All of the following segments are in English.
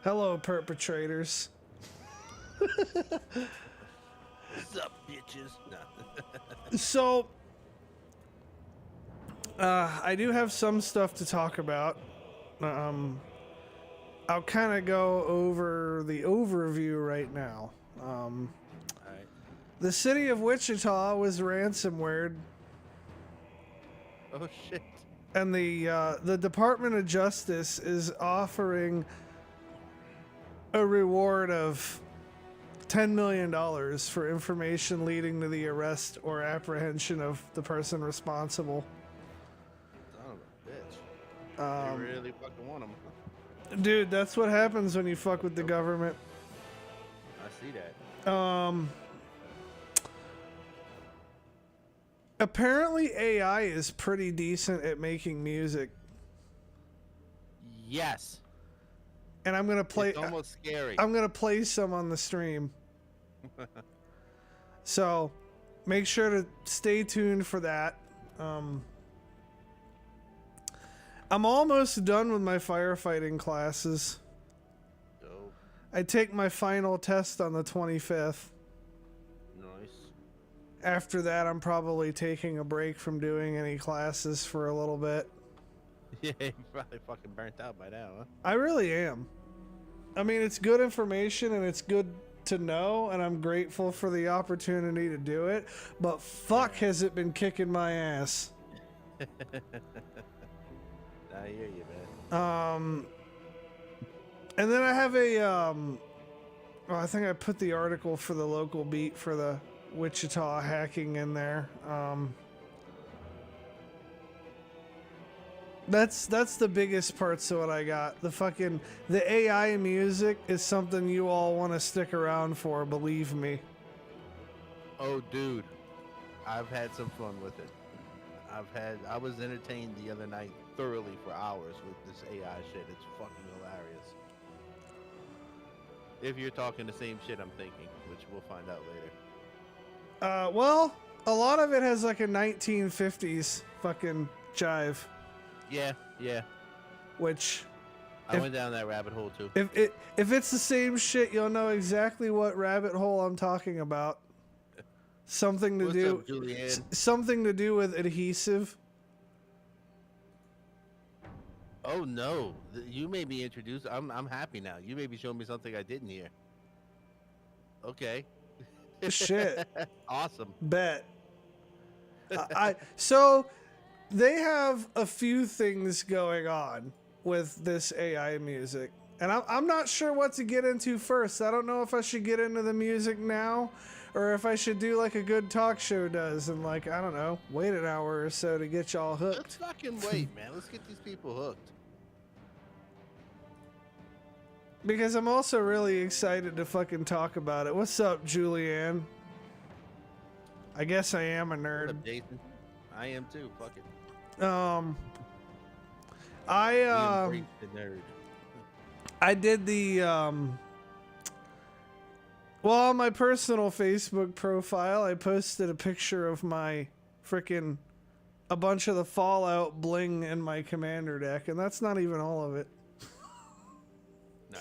Hello, perpetrators. What's up, bitches? No. So, I do have some stuff to talk about. Um, I'll kind of go over the overview right now. All right. The city of Wichita was ransomwared, Oh shit. and the Department of Justice is offering a reward of $10 million for information leading to the arrest or apprehension of the person responsible. Son of a bitch. They really fucking want them. Dude, that's what happens when you fuck with the government. I see that. Apparently AI is pretty decent at making music, Yes. and I'm gonna play. It's almost scary. I'm gonna play some on the stream. So, make sure to stay tuned for that. I'm almost done with my firefighting classes. Dope. I take my final test on the 25th. Nice. After that, I'm probably taking a break from doing any classes for a little bit. Yeah, you're probably fucking burnt out by now, huh? I really am. I mean, it's good information and it's good to know, and I'm grateful for the opportunity to do it, but fuck has it been kicking my ass. I hear you, man. And then I have a, well, I think I put the article for the local beat for the Wichita hacking in there. That's the biggest parts of what I got. The AI music is something you all want to stick around for, believe me. Oh, dude. I've had some fun with it. I was entertained the other night thoroughly for hours with this AI shit. It's fucking hilarious. If you're talking the same shit I'm thinking, which we'll find out later. Well, a lot of it has like a 1950s fucking jive, Yeah, yeah. which I went down that rabbit hole too. if it's the same shit, you'll know exactly what rabbit hole I'm talking about. Something to What's do up, Julianne? something to do with adhesive. Oh no, you made me introduce. I'm happy now. You maybe showing me something I didn't hear. Okay. Shit. Awesome. Bet. So they have a few things going on with this AI music, and I'm not sure what to get into first. I don't know if I should get into the music now, or if I should do like a good talk show does, and like, I don't know, wait an hour or so to get y'all Let's hooked. fucking wait, man. Let's get these people hooked. Because I'm also really excited to fucking talk about it. What's up, Julianne? I guess I am a What nerd. up, Jason? I am too. Fuck it. I We embrace the nerd. I did the well, on my personal Facebook profile, I posted a picture of my frickin' a bunch of the Fallout bling in my commander deck, and that's not even all of it. Nice.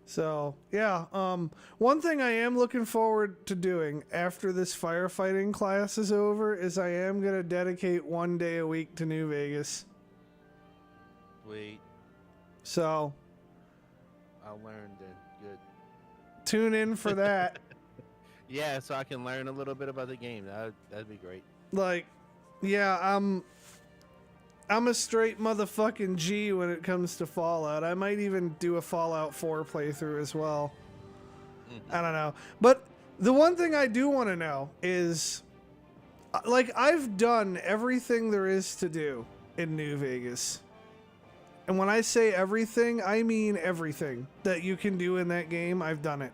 So, yeah, one thing I am looking forward to doing after this firefighting class is over is I am going to dedicate 1 day a week to New Vegas. Wait, So, I'll learn then. Good. tune in for that. Yeah, so I can learn a little bit about the game. That'd be great. Like, yeah, I'm a straight motherfucking G when it comes to Fallout. I might even do a Fallout 4 playthrough as well. I don't know. But the one thing I do want to know is, like, I've done everything there is to do in New Vegas. And when I say everything, I mean everything that you can do in that game. I've done it.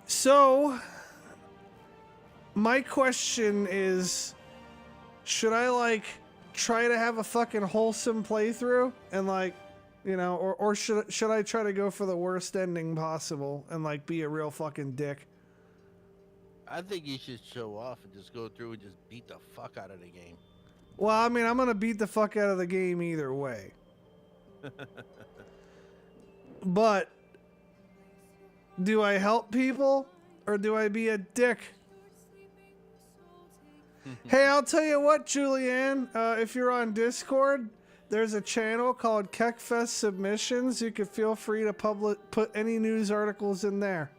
So, my question is, should I, like, try to have a fucking wholesome playthrough and, like, you know, or should I try to go for the worst ending possible and, like, be a real fucking dick? I think you should show off and just go through and just beat the fuck out of the game. Well, I mean, I'm gonna beat the fuck out of the game either way. But do I help people or do I be a dick? Hey, I'll tell you what, Julianne, if you're on Discord, there's a channel called Kekfest Submissions. You can feel free to put any news articles in there.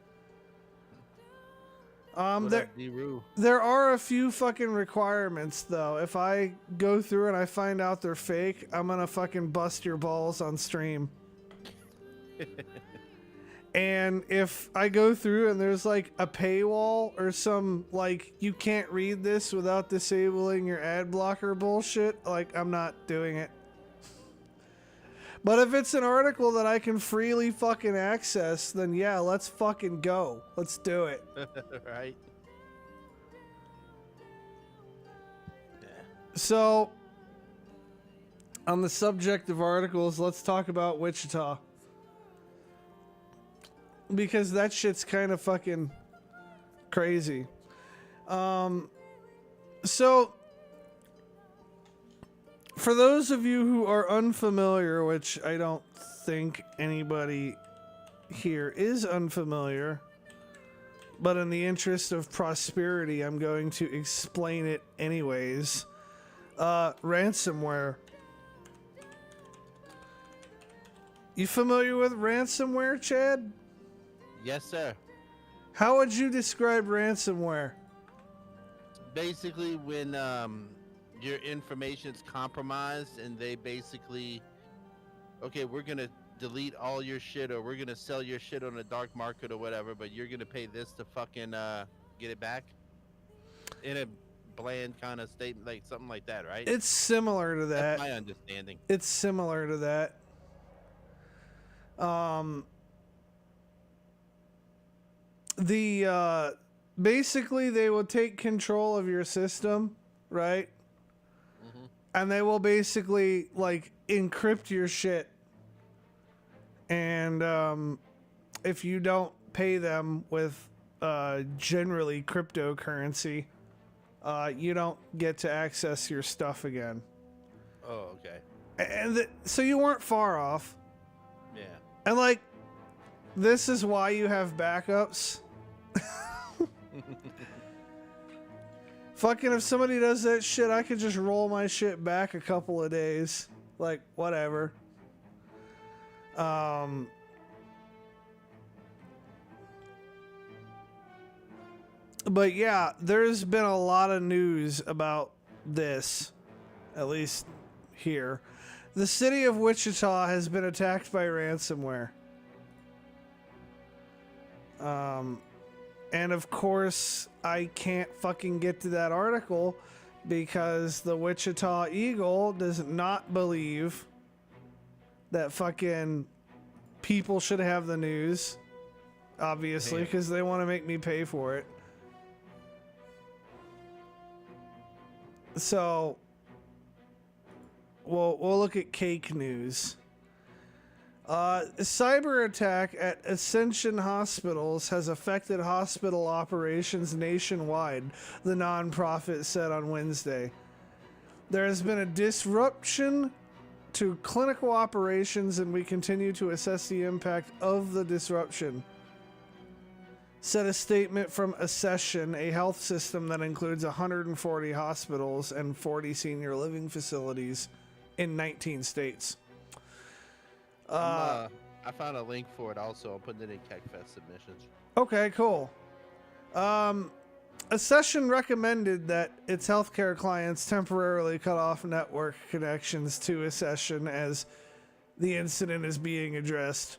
There are a few fucking requirements, though. If I go through and I find out they're fake, I'm gonna fucking bust your balls on stream. And if I go through and there's like a paywall or some like you can't read this without disabling your ad blocker bullshit, like I'm not doing it. But if it's an article that I can freely fucking access, then yeah, let's fucking go. Let's do it. Right. Yeah. So, on the subject of articles, let's talk about Wichita. Because that shit's kind of fucking crazy. So, for those of you who are unfamiliar, which I don't think anybody here is unfamiliar, but in the interest of prosperity, I'm going to explain it anyways. Ransomware. You familiar with ransomware, Chad? Yes, sir. How would you describe ransomware? Basically, when your information's compromised and they basically, okay, we're gonna delete all your shit or we're gonna sell your shit on the dark market or whatever, but you're gonna pay this to fucking get it back in a bland kind of statement, like something like that, right? It's similar to that. That's my understanding. It's similar to that. Basically they will take control of your system, right? Mm-hmm. And they will basically like encrypt your shit. And if you don't pay them with generally cryptocurrency, you don't get to access your stuff again. Oh, okay. And so you weren't far off. Yeah. And like, this is why you have backups. Fucking if somebody does that shit, I could just roll my shit back a couple of days. Like, whatever. But yeah, there's been a lot of news about this, at least here. The city of Wichita has been attacked by ransomware. And of course, I can't fucking get to that article because the Wichita Eagle does not believe that fucking people should have the news, obviously, because they want to make me pay for it. So, we'll look at cake news. A cyber attack at Ascension Hospitals has affected hospital operations nationwide, the nonprofit said on Wednesday. There has been a disruption to clinical operations, and we continue to assess the impact of the disruption, said a statement from Ascension, a health system that includes 140 hospitals and 40 senior living facilities in 19 states. I found a link for it also. I'll put it in Kekfest submissions. Okay, cool. Ascension recommended that its healthcare clients temporarily cut off network connections to Ascension as the incident is being addressed.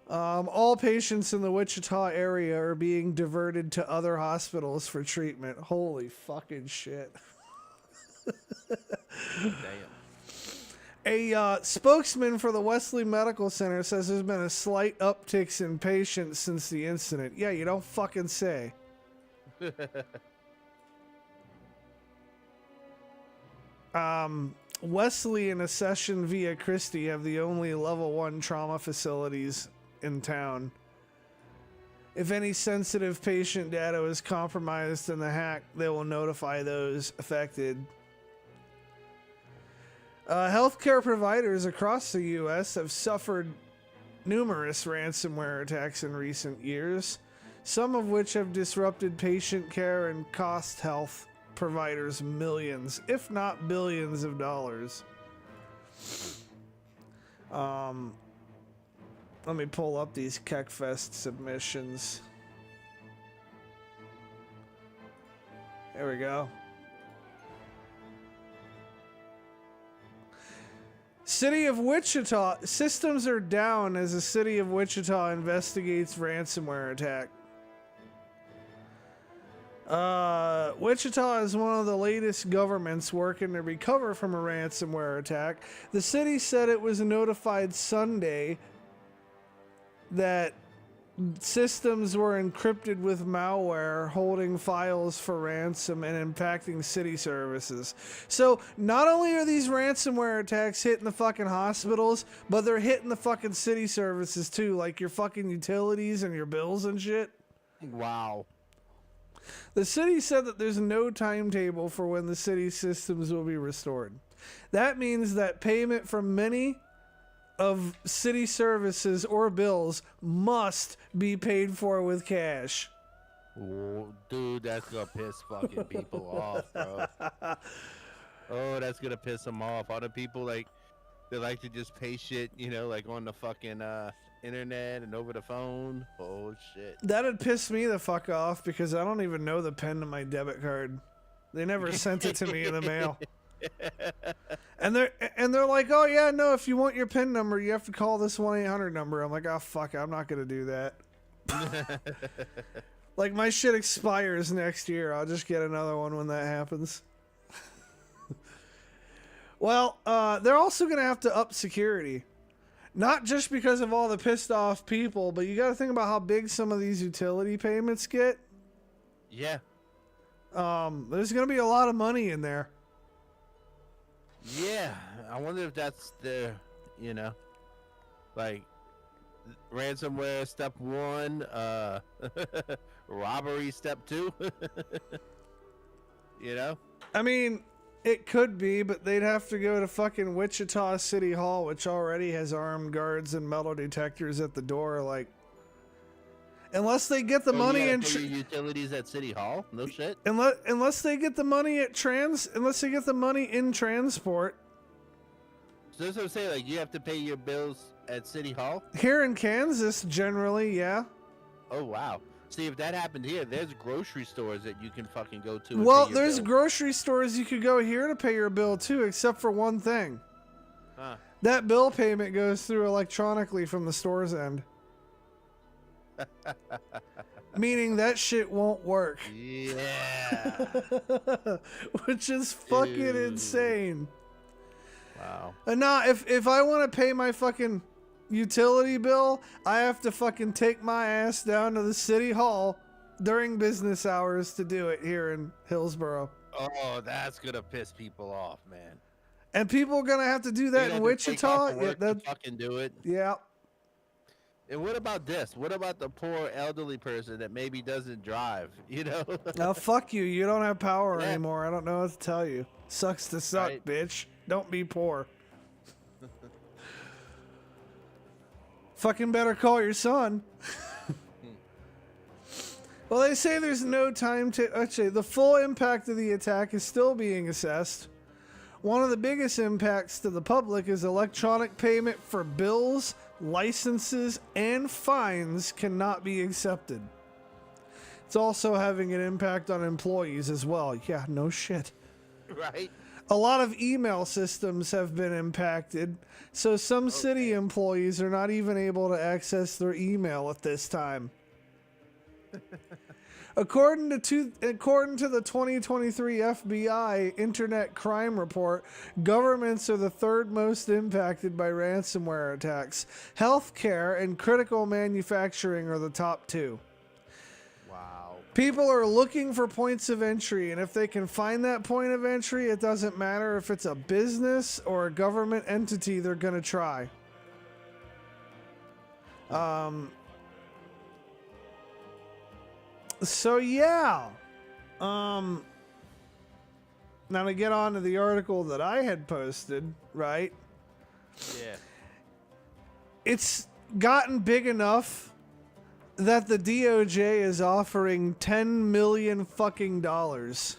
All patients in the Wichita area are being diverted to other hospitals for treatment. Holy fucking shit. Damn. A spokesman for the Wesley Medical Center says there's been a slight uptick in patients since the incident. Yeah, you don't fucking say. Wesley and Ascension via Kruusty have the only level 1 trauma facilities in town. If any sensitive patient data is compromised in the hack, they will notify those affected. Healthcare providers across the U.S. have suffered numerous ransomware attacks in recent years, some of which have disrupted patient care and cost health providers millions, if not billions of dollars. Let me pull up these Kekfest submissions. There we go. City of Wichita. Systems are down as the city of Wichita investigates ransomware attack. Wichita is one of the latest governments working to recover from a ransomware attack. The city said it was notified Sunday that systems were encrypted with malware holding files for ransom and impacting city services. So not only are these ransomware attacks hitting the fucking hospitals, but they're hitting the fucking city services too, like your fucking utilities and your bills and shit. Wow. The city said that there's no timetable for when the city systems will be restored. That means that payment from many of city services or bills must be paid for with cash. Oh, dude, that's gonna piss fucking people off, bro. Oh, that's gonna piss them off. All the people, like, they like to just pay shit, you know, like on the fucking internet and over the phone. Oh, shit. That'd piss me the fuck off because I don't even know the PIN to my debit card. They never sent it to me in the mail. And they're like, oh yeah, no, if you want your PIN number, you have to call this 1-800 number. I'm like, oh fuck, I'm not gonna do that. Like, my shit expires next year. I'll just get another one when that happens. Well, they're also gonna have to up security. Not just because of all the pissed off people, but you gotta think about how big some of these utility payments get. Yeah. There's gonna be a lot of money in there. Yeah, I wonder if that's the, you know, like ransomware step 1, robbery step 2. You know? I mean, it could be, but they'd have to go to fucking Wichita City Hall, which already has armed guards and metal detectors at the door. Like, unless they get the money in utilities at City Hall, no shit. Unless they get the money at unless they get the money in transport. So that's what I'm saying. Like, you have to pay your bills at City Hall here in Kansas, generally, yeah. Oh wow. See, if that happened here, there's grocery stores that you can fucking go to. Well, there's grocery stores you could go here to pay your bill too, except for one thing. Huh. That bill payment goes through electronically from the store's end. Meaning that shit won't work. Yeah. Which is fucking insane. Wow. And now, if I want to pay my fucking utility bill, I have to fucking take my ass down to the city hall during business hours to do it here in Hillsboro. Oh, that's gonna piss people off, man. And people are gonna have to do that in Wichita. Yeah, that fucking do it. Yeah. And what about this? What about the poor elderly person that maybe doesn't drive? You know? Now, fuck you. You don't have power anymore. I don't know what to tell you. Sucks to suck, right. Bitch. Don't be poor. Fucking better call your son. Well, they say there's no time to... Actually, the full impact of the attack is still being assessed. One of the biggest impacts to the public is electronic payment for bills, licenses, and fines cannot be accepted. It's also having an impact on employees as well. Yeah, no shit. Right. A lot of email systems have been impacted, so some city employees are not even able to access their email at this time. According to the 2023 FBI Internet Crime Report, governments are the third most impacted by ransomware attacks. Healthcare and critical manufacturing are the top two. Wow. People are looking for points of entry, and if they can find that point of entry, it doesn't matter if it's a business or a government entity, they're going to try. So yeah, Now to get on to the article that I had posted, right? Yeah. It's gotten big enough that the DOJ is offering $10 million fucking dollars.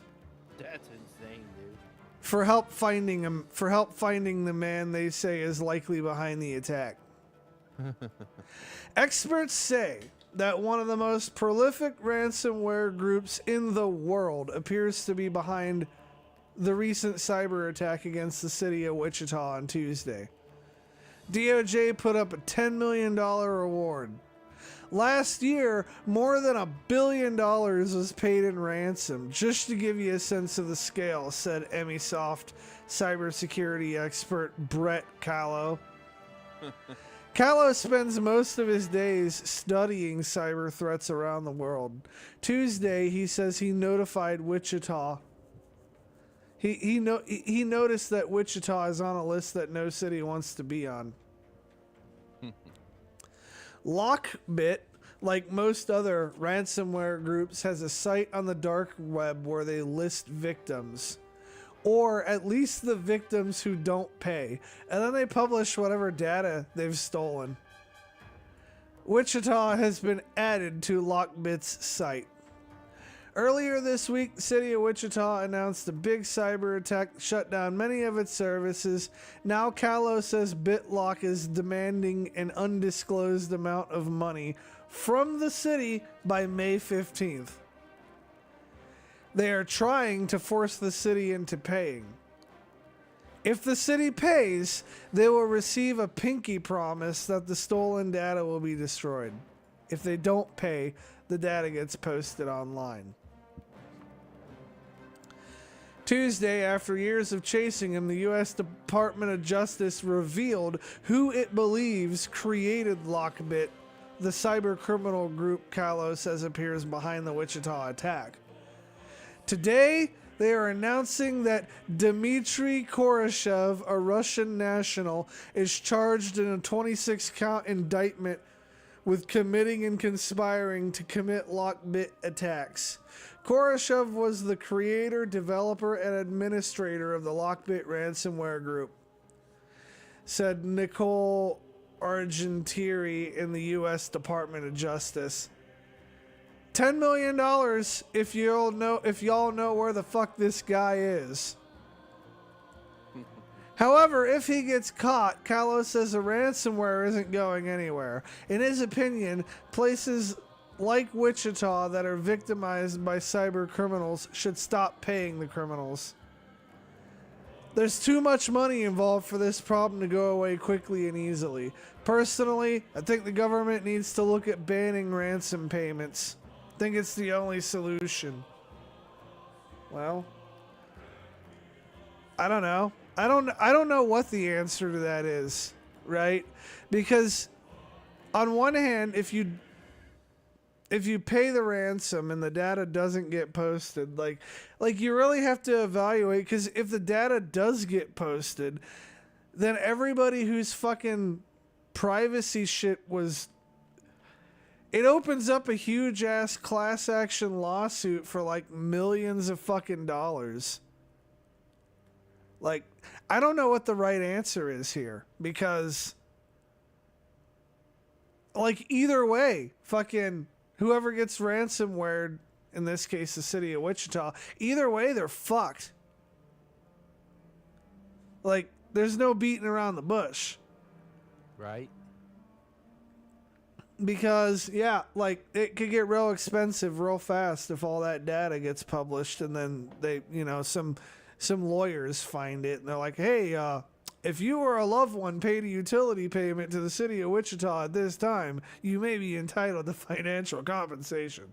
That's insane, dude. For help finding him, for help finding the man they say is likely behind the attack. Experts say that one of the most prolific ransomware groups in the world appears to be behind the recent cyber attack against the city of Wichita on Tuesday. DOJ put up a $10 million reward. Last year, more than $1 billion was paid in ransom, just to give you a sense of the scale, said Emisoft cybersecurity expert Brett Callow. Callow spends most of his days studying cyber threats around the world. Tuesday, he says he notified Wichita. He noticed that Wichita is on a list that no city wants to be on. Lockbit, like most other ransomware groups, has a site on the dark web where they list victims, or at least the victims who don't pay, and then they publish whatever data they've stolen. Wichita has been added to Lockbit's site. Earlier this week, the city of Wichita announced a big cyber attack that shut down many of its services. Now Callow says BitLock is demanding an undisclosed amount of money from the city by May 15th. They are trying to force the city into paying. If the city pays, they will receive a pinky promise that the stolen data will be destroyed. If they don't pay, the data gets posted online. Tuesday, after years of chasing him, the U.S. Department of Justice revealed who it believes created Lockbit, the cyber criminal group Callow says appears behind the Wichita attack. Today, they are announcing that Dmitry Koroshev, a Russian national, is charged in a 26-count indictment with committing and conspiring to commit Lockbit attacks. Koroshev was the creator, developer, and administrator of the Lockbit ransomware group, said Nicole Argentieri in the U.S. Department of Justice. $10 million if y'all know where the fuck this guy is. However, if he gets caught, Callow says the ransomware isn't going anywhere. In his opinion, places like Wichita that are victimized by cyber criminals should stop paying the criminals. There's too much money involved for this problem to go away quickly and easily. Personally, I think the government needs to look at banning ransom payments. I think it's the only solution. Well, I don't know. I don't know what the answer to that is, right? Because on one hand, if you pay the ransom and the data doesn't get posted, like you really have to evaluate, because if the data does get posted, then everybody whose fucking privacy shit was, it opens up a huge ass class action lawsuit for like millions of fucking dollars. Like, I don't know what the right answer is here, because like either way, fucking whoever gets ransomware, in this case the city of Wichita, either way they're fucked. Like, there's no beating around the bush. Right. Because, yeah, like, it could get real expensive real fast if all that data gets published, and then they, you know, some lawyers find it, and they're like, hey, if you or a loved one paid a utility payment to the city of Wichita at this time, you may be entitled to financial compensation.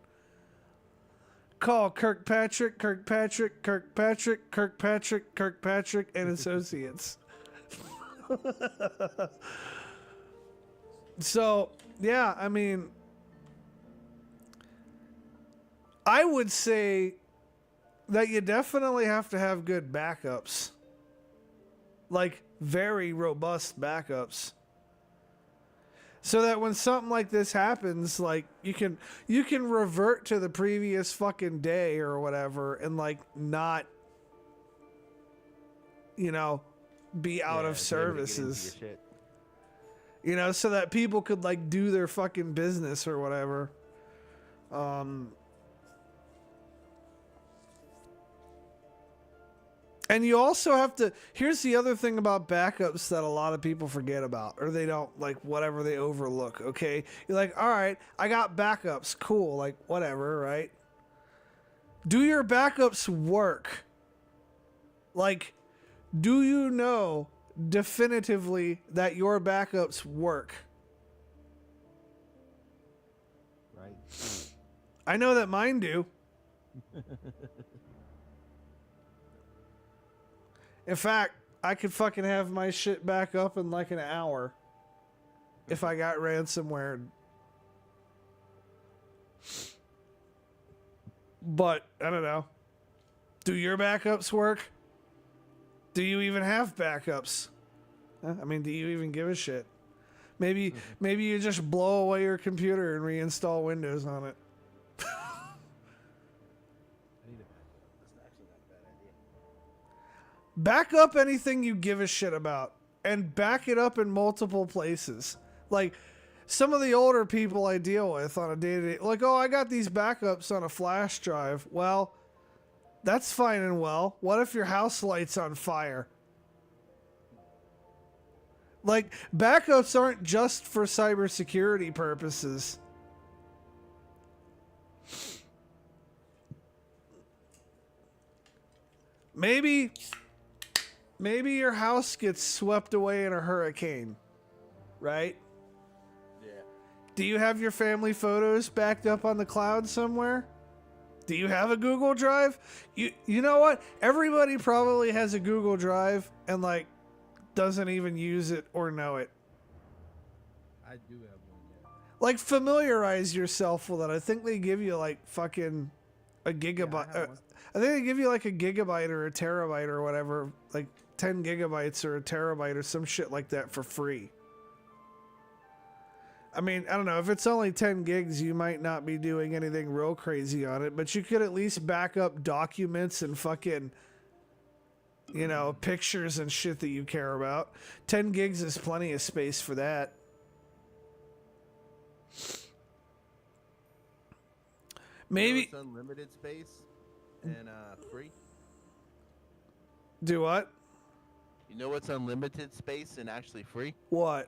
Call Kirkpatrick, and Associates. So, yeah, I mean, I would say that you definitely have to have good backups. Like, very robust backups. So that when something like this happens, like, you can revert to the previous fucking day or whatever and, like, not you know, be out Yeah, of to be able to get into your services. shit. You know, so that people could like do their fucking business or whatever. And you also have to, here's the other thing about backups that a lot of people forget about, or they don't, like, whatever, they overlook, okay? You're like, all right, I got backups, cool, like, whatever, right? Do your backups work? Like, do you know definitively that your backups work? Right. I know that mine do. In fact, I could fucking have my shit back up in like an hour if I got ransomware. But, I don't know. Do your backups work? Do you even have backups? I mean, do you even give a shit? Maybe you just blow away your computer and reinstall Windows on it. Back up anything you give a shit about and back it up in multiple places. Like some of the older people I deal with on a day-to-day, like, oh, I got these backups on a flash drive. Well, that's fine and well. What if your house light's on fire? Like, backups aren't just for cybersecurity purposes. Maybe your house gets swept away in a hurricane, right? Yeah. Do you have your family photos backed up on the cloud somewhere? Do you have a Google Drive? You know what? Everybody probably has a Google Drive and like doesn't even use it or know it. I do have one, yeah. Like familiarize yourself with it. I think they give you like fucking a gigabyte. I have one. I think they give you like a gigabyte or a terabyte or whatever, like 10 gigabytes or a terabyte or some shit like that for free. I mean, I don't know. If it's only 10 gigs, you might not be doing anything real crazy on it, but you could at least back up documents and fucking, you know, pictures and shit that you care about. 10 gigs is plenty of space for that. Maybe. You know, it's unlimited space and free. Do what? You know what's unlimited space and actually free? What?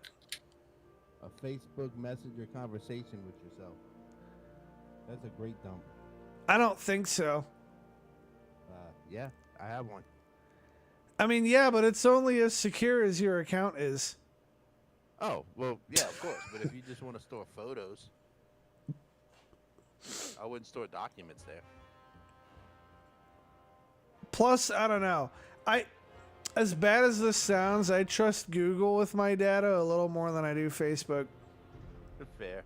A Facebook Messenger conversation with yourself. That's a great dump. I don't think so. Yeah, I have one. I mean, yeah, but it's only as secure as your account is. Oh, well, yeah, of course. But if you just want to store photos, I wouldn't store documents there. Plus, I don't know. As bad as this sounds, I trust Google with my data a little more than I do Facebook. Fair.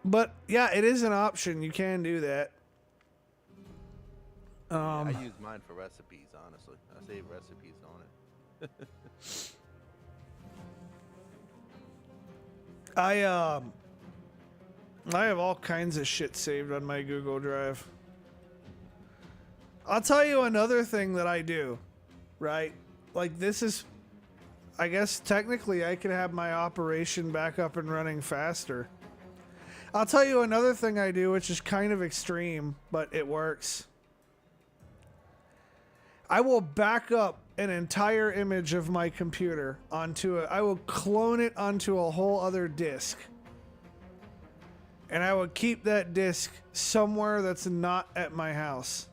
But yeah, it is an option. You can do that. I use mine for recipes, honestly. I save recipes on it. I have all kinds of shit saved on my Google Drive. I'll tell you another thing that I do, right? Like this is, I guess technically I could have my operation back up and running faster. I'll tell you another thing I do, which is kind of extreme, but it works. I will back up an entire image of my computer I will clone it onto a whole other disk. And I will keep that disk somewhere that's not at my house.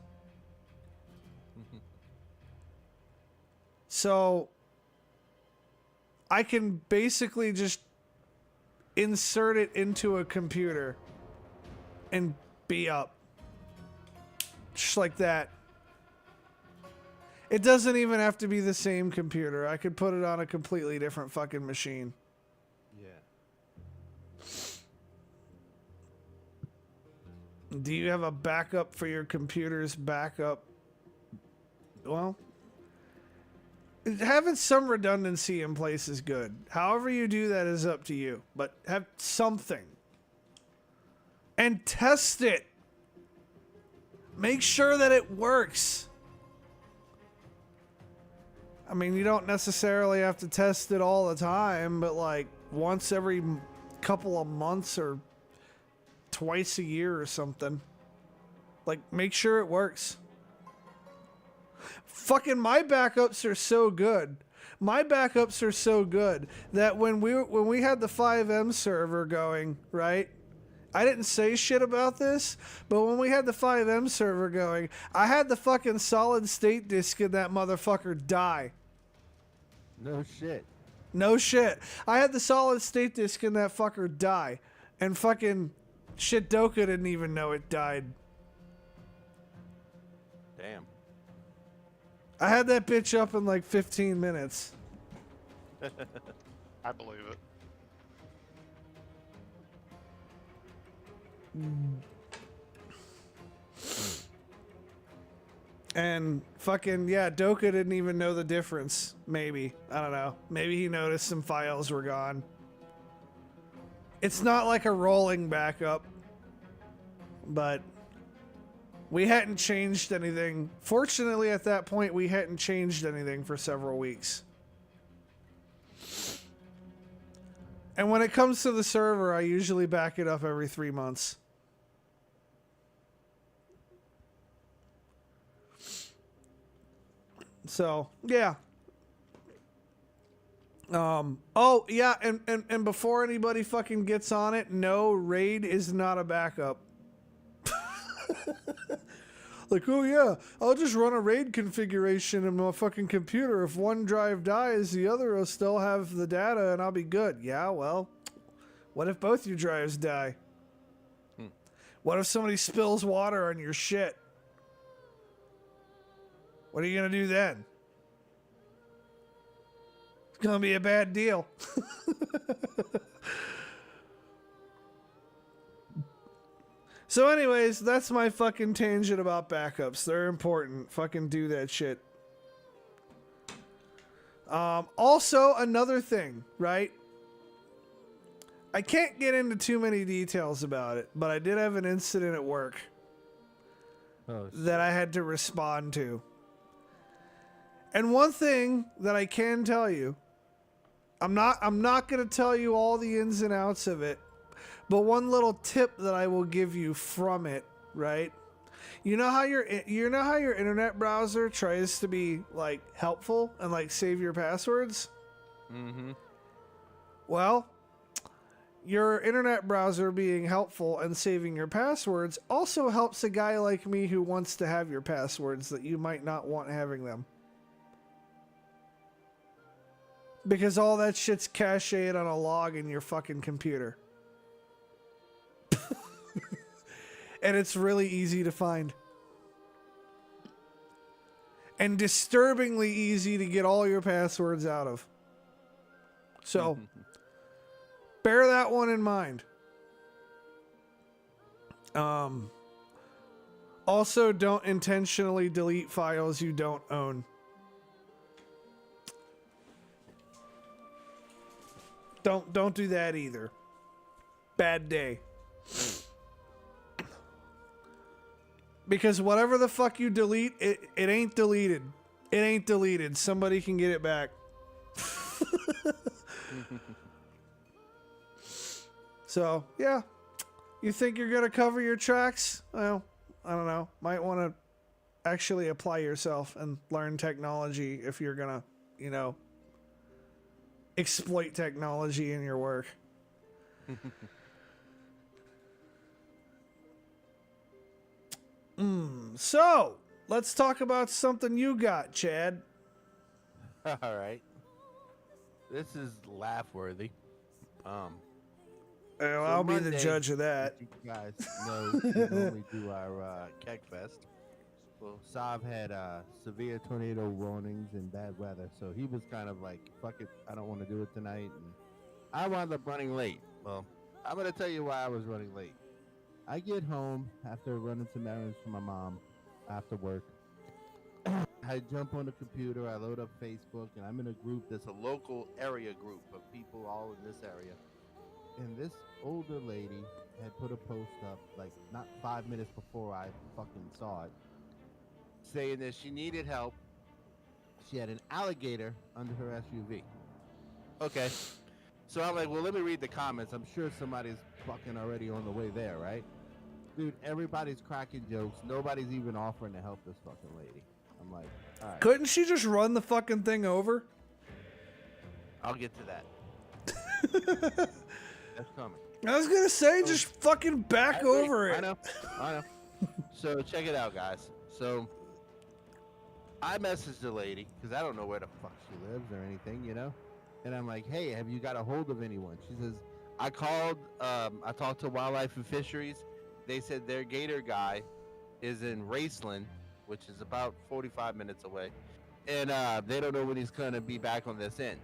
So I can basically just insert it into a computer and be up. Just like that. It doesn't even have to be the same computer. I could put it on a completely different fucking machine. Yeah. Do you have a backup for your computer's backup? Well, having some redundancy in place is good. However you do that is up to you. But have something. And test it. Make sure that it works. I mean, you don't necessarily have to test it all the time, but like once every couple of months or twice a year or something. Like, make sure it works. Fucking my backups are so good. My backups are so good that when we had the 5M server going, right? I didn't say shit about this, but when we had the 5M server going, I had the fucking solid state disk in that motherfucker die. No shit. No shit. I had the solid state disk in that fucker die. And fucking Shitdoka didn't even know it died. Damn. I had that bitch up in like 15 minutes. I believe it. And fucking, yeah, Doka didn't even know the difference. Maybe. I don't know. Maybe he noticed some files were gone. It's not like a rolling backup. But we hadn't changed anything. Fortunately, at that point, we hadn't changed anything for several weeks. And when it comes to the server, I usually back it up every 3 months. So, yeah. Oh, yeah, and before anybody fucking gets on it, no, RAID is not a backup. Like, oh yeah, I'll just run a RAID configuration in my fucking computer. If one drive dies, the other will still have the data and I'll be good. Yeah, well, what if both your drives die? What if somebody spills water on your shit? What are you gonna do then? It's gonna be a bad deal. So anyways, that's my fucking tangent about backups. They're important. Fucking do that shit. Also, another thing, right? I can't get into too many details about it, but I did have an incident at work that I had to respond to. And one thing that I can tell you, I'm not going to tell you all the ins and outs of it, but one little tip that I will give you from it, right? You know how your internet browser tries to be like helpful and like save your passwords? Mm-hmm. Well, your internet browser being helpful and saving your passwords also helps a guy like me who wants to have your passwords that you might not want having them. Because all that shit's cached on a log in your fucking computer. And it's really easy to find. And disturbingly easy to get all your passwords out of. So, bear that one in mind. Also, don't intentionally delete files you don't own. Don't do that either. Bad day. Because whatever the fuck you delete, it ain't deleted. It ain't deleted. Somebody can get it back. So, yeah. You think you're going to cover your tracks? Well, I don't know. Might want to actually apply yourself and learn technology if you're going to, you know, exploit technology in your work. So, let's talk about something you got, Chad. All right. This is laugh-worthy. Well, So I'll be the Monday, judge of that. You guys know we normally do our Kekfest. Well, Sav had severe tornado warnings and bad weather, so he was kind of like, fuck it, I don't want to do it tonight. And I wound up running late. Well, I'm going to tell you why I was running late. I get home after running some errands for my mom after work. I jump on the computer, I load up Facebook, and I'm in a group that's a local area group of people all in this area. And this older lady had put a post up, like, not 5 minutes before I fucking saw it, saying that she needed help. she had an alligator under her SUV. Okay. So I'm like, well, let me read the comments. I'm sure somebody's fucking already on the way there, right? Dude, everybody's cracking jokes. Nobody's even offering to help this fucking lady. I'm like, all right. Couldn't she just run the fucking thing over? I'll get to that. That's coming. I was gonna say, just fucking back over it. I know. So check it out, guys. So I messaged the lady because I don't know where the fuck she lives or anything, you know. And I'm like, hey, have you got a hold of anyone? She says, I called. I talked to Wildlife and Fisheries. They said their gator guy is in Raceland, which is about 45 minutes away, and they don't know when he's gonna be back on this end.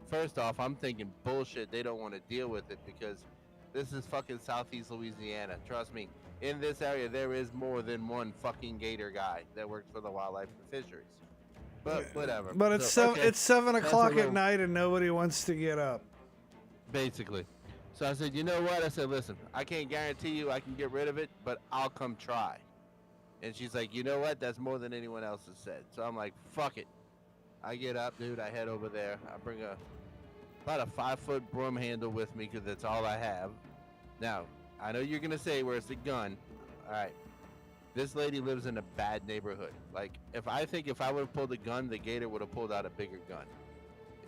First off, I'm thinking bullshit. They don't want to deal with it because this is fucking Southeast Louisiana. Trust me, in this area there is more than one fucking gator guy that works for the Wildlife and Fisheries. But whatever. But it's it's 7 o'clock at night and nobody wants to get up. Basically. So I said, you know what? I said, listen, I can't guarantee you I can get rid of it, but I'll come try. And she's like, you know what? That's more than anyone else has said. So I'm like, fuck it. I get up, dude. I head over there. I bring about a 5-foot broom handle with me because that's all I have. Now, I know you're going to say, where's the gun? All right. This lady lives in a bad neighborhood. Like, if I would have pulled a gun, the gator would have pulled out a bigger gun.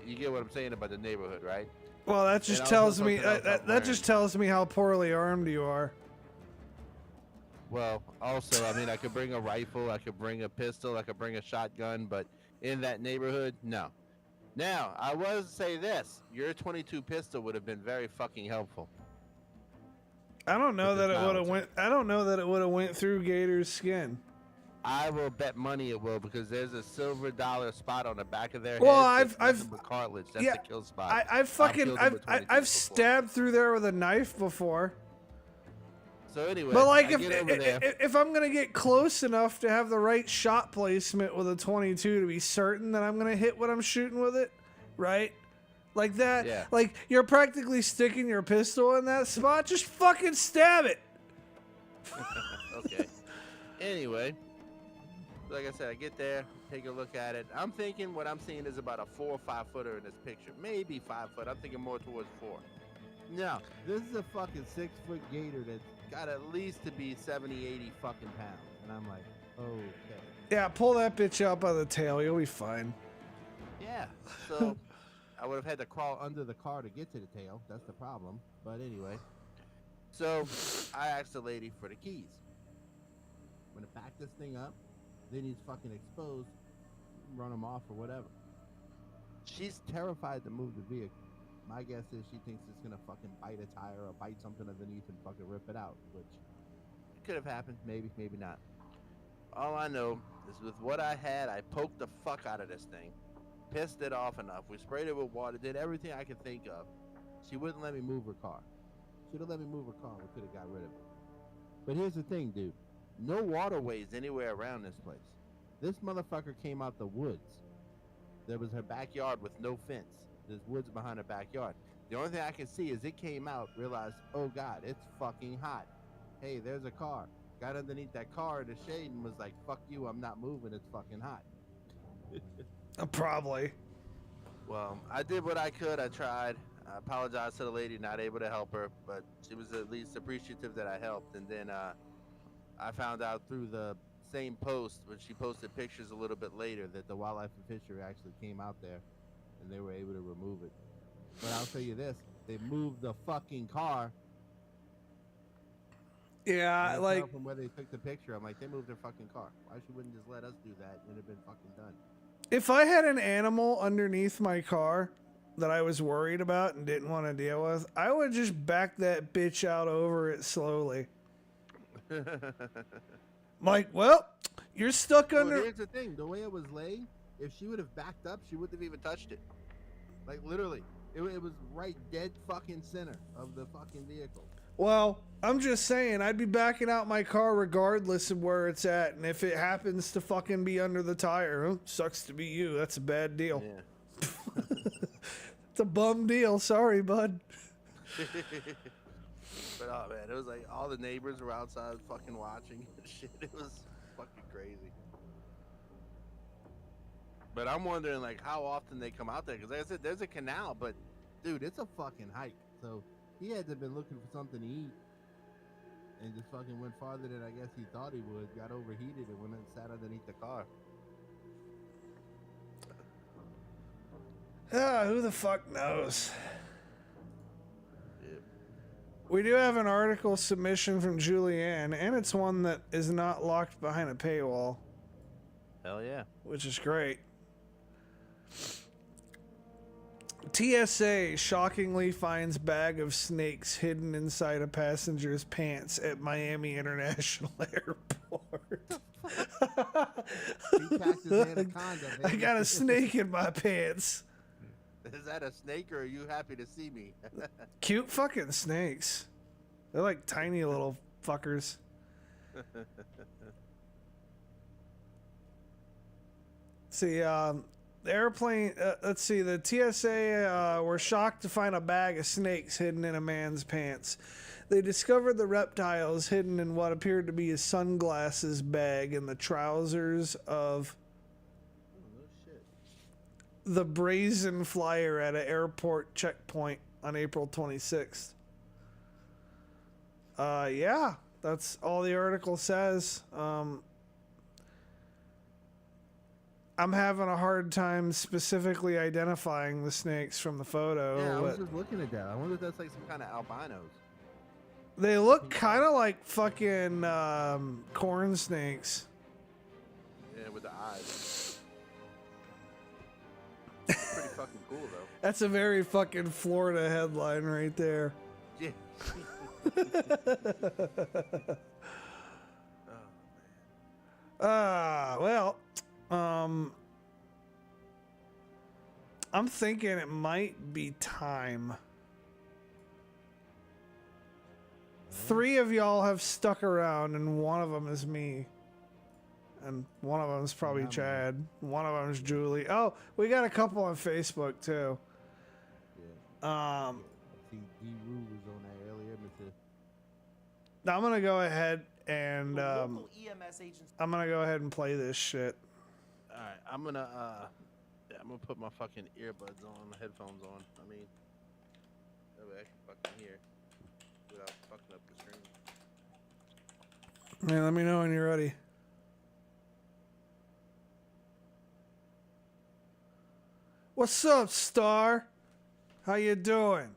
You get what I'm saying about the neighborhood, right? Well, that just tells me that just tells me how poorly armed you are. Well, also, I mean, I could bring a rifle, I could bring a pistol, I could bring a shotgun, but in that neighborhood, no. Now, I was to say this: your 22 pistol would have been very fucking helpful. I don't know that it would have went. I don't know that it would have went through Gator's skin. I will bet money it will because there's a silver dollar spot on the back of their head. Well, I've cartilage. That's the kill spot. I've stabbed through there with a knife before. So anyway, but like if I'm gonna get close enough to have the right shot placement with a 22 to be certain that I'm gonna hit what I'm shooting with it, right? Like that. Yeah. Like you're practically sticking your pistol in that spot. Just fucking stab it. Okay. Anyway. Like I said, I get there, take a look at it. I'm thinking what I'm seeing is about a 4 or 5 footer in this picture. Maybe 5 foot. I'm thinking more towards 4. No, this is a fucking 6-foot gator that's got at least to be 70, 80 fucking pounds. And I'm like, okay. Yeah, pull that bitch out by the tail. You'll be fine. Yeah. So I would have had to crawl under the car to get to the tail. That's the problem. But anyway. So I asked the lady for the keys. I'm going to back this thing up. Then he's fucking exposed, run him off or whatever. She's terrified to move the vehicle. My guess is she thinks it's gonna fucking bite a tire or bite something underneath and fucking rip it out, which could have happened, maybe, maybe not. All I know is with what I had, I poked the fuck out of this thing, pissed it off enough. We sprayed it with water, did everything I could think of. She wouldn't let me move her car. She'd have let me move her car, we could have got rid of it. But here's the thing, dude. No waterways anywhere around this place. This motherfucker came out the woods. There was her backyard with no fence. There's woods behind her backyard. The only thing I can see is it came out, realized, oh God, it's fucking hot. Hey, there's a car. Got underneath that car in the shade and was like, fuck you, I'm not moving, it's fucking hot. Probably. Well, I did what I could, I tried. I apologized to the lady, not able to help her, but she was at least appreciative that I helped. And then, I found out through the same post when she posted pictures a little bit later that the Wildlife and Fishery actually came out there and they were able to remove it. But I'll tell you this, they moved the fucking car. Yeah, like from where they took the picture, I'm like, they moved their fucking car. Why she wouldn't just let us do that and it'd have been fucking done? if I had an animal underneath my car that I was worried about and didn't want to deal with, I would just back that bitch out over it slowly. Like, well, you're stuck under. Well, here's the thing: the way it was laying, if she would have backed up, she wouldn't have even touched it. Like literally, it was right dead fucking center of the fucking vehicle. Well, I'm just saying, I'd be backing out my car regardless of where it's at, and if it happens to fucking be under the tire, oh, sucks to be you. That's a bad deal. Yeah. It's a bum deal. Sorry, bud. But oh man, it was like all the neighbors were outside fucking watching and shit. It was fucking crazy. But I'm wondering like how often they come out there because like I said, there's a canal, but dude, it's a fucking hike. So he had to have been looking for something to eat, and just fucking went farther than I guess he thought he would. Got overheated and went and sat underneath the car. Who the fuck knows? Yeah. We do have an article submission from Julianne, and it's one that is not locked behind a paywall, Hell yeah. which is great. TSA shockingly finds bag of snakes hidden inside a passenger's pants at Miami International Airport. He packed his anaconda, I got a snake in my pants. Is that a snake or are you happy to see me? Cute fucking snakes. They're like tiny little fuckers. See, the airplane, let's see, the TSA were shocked to find a bag of snakes hidden in a man's pants. They discovered the reptiles hidden in what appeared to be a sunglasses bag in the trousers of the brazen flyer at an airport checkpoint on April 26th. Yeah, that's all the article says. I'm having a hard time specifically identifying the snakes from the photo. Yeah, I was just looking at that. I wonder if that's like some kind of albinos. They look kind of like fucking corn snakes. Yeah, with the eyes. Pretty fucking cool though. That's a very fucking Florida headline right there. Yeah. Well, I'm thinking it might be time. 3 of y'all have stuck around, and one of them is me. And one of them is probably Chad. One of them is Julie. Oh, we got a couple on Facebook, too. Yeah. See, D-Roo was on that earlier. I'm going to go ahead and Local EMS agents. I'm going to go ahead and play this shit. All right, I'm gonna put my fucking earbuds on, headphones on. I mean, that way I can fucking hear without fucking up the screen. Man, let me know when you're ready. What's up, Star? How you doing?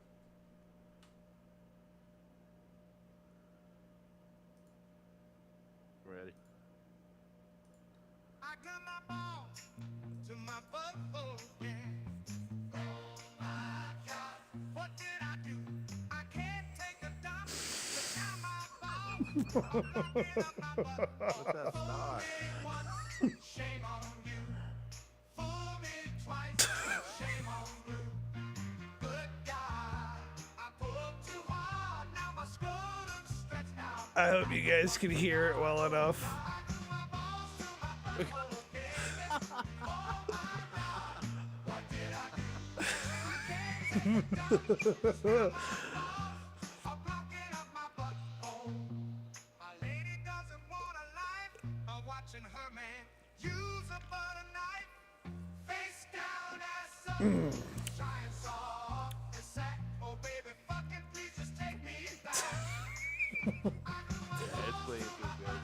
Ready? I got my balls to my butthole, yeah. Oh my God, what did I do? I can't take a dump without my balls. I'm looking up my butthole. What's that star? Fool me once, shame on you. Fool me twice, shame on you. Good God, I pulled too hard, now my scrotum's stretched out. I hope you guys can hear it well enough. Yeah, it's playing too good.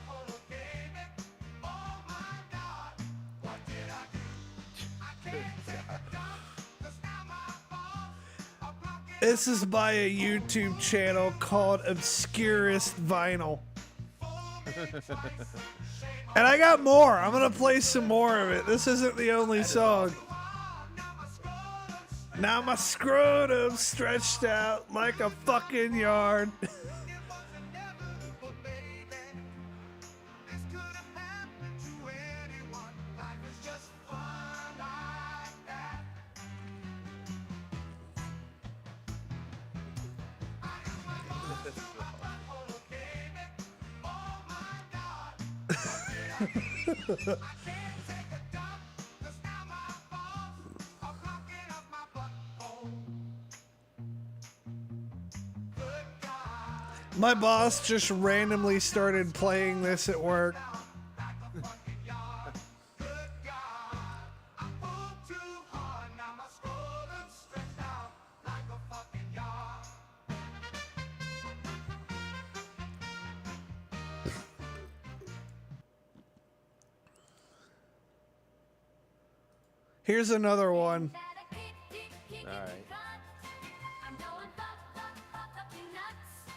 This is by a YouTube channel called Obscurest Vinyl. And I got more. I'm going to play some more of it. This isn't the only song. Now my scrotum stretched out like a fucking yard. My boss just randomly started playing this at work. Here's another one. All right. I'm going fuck you nuts.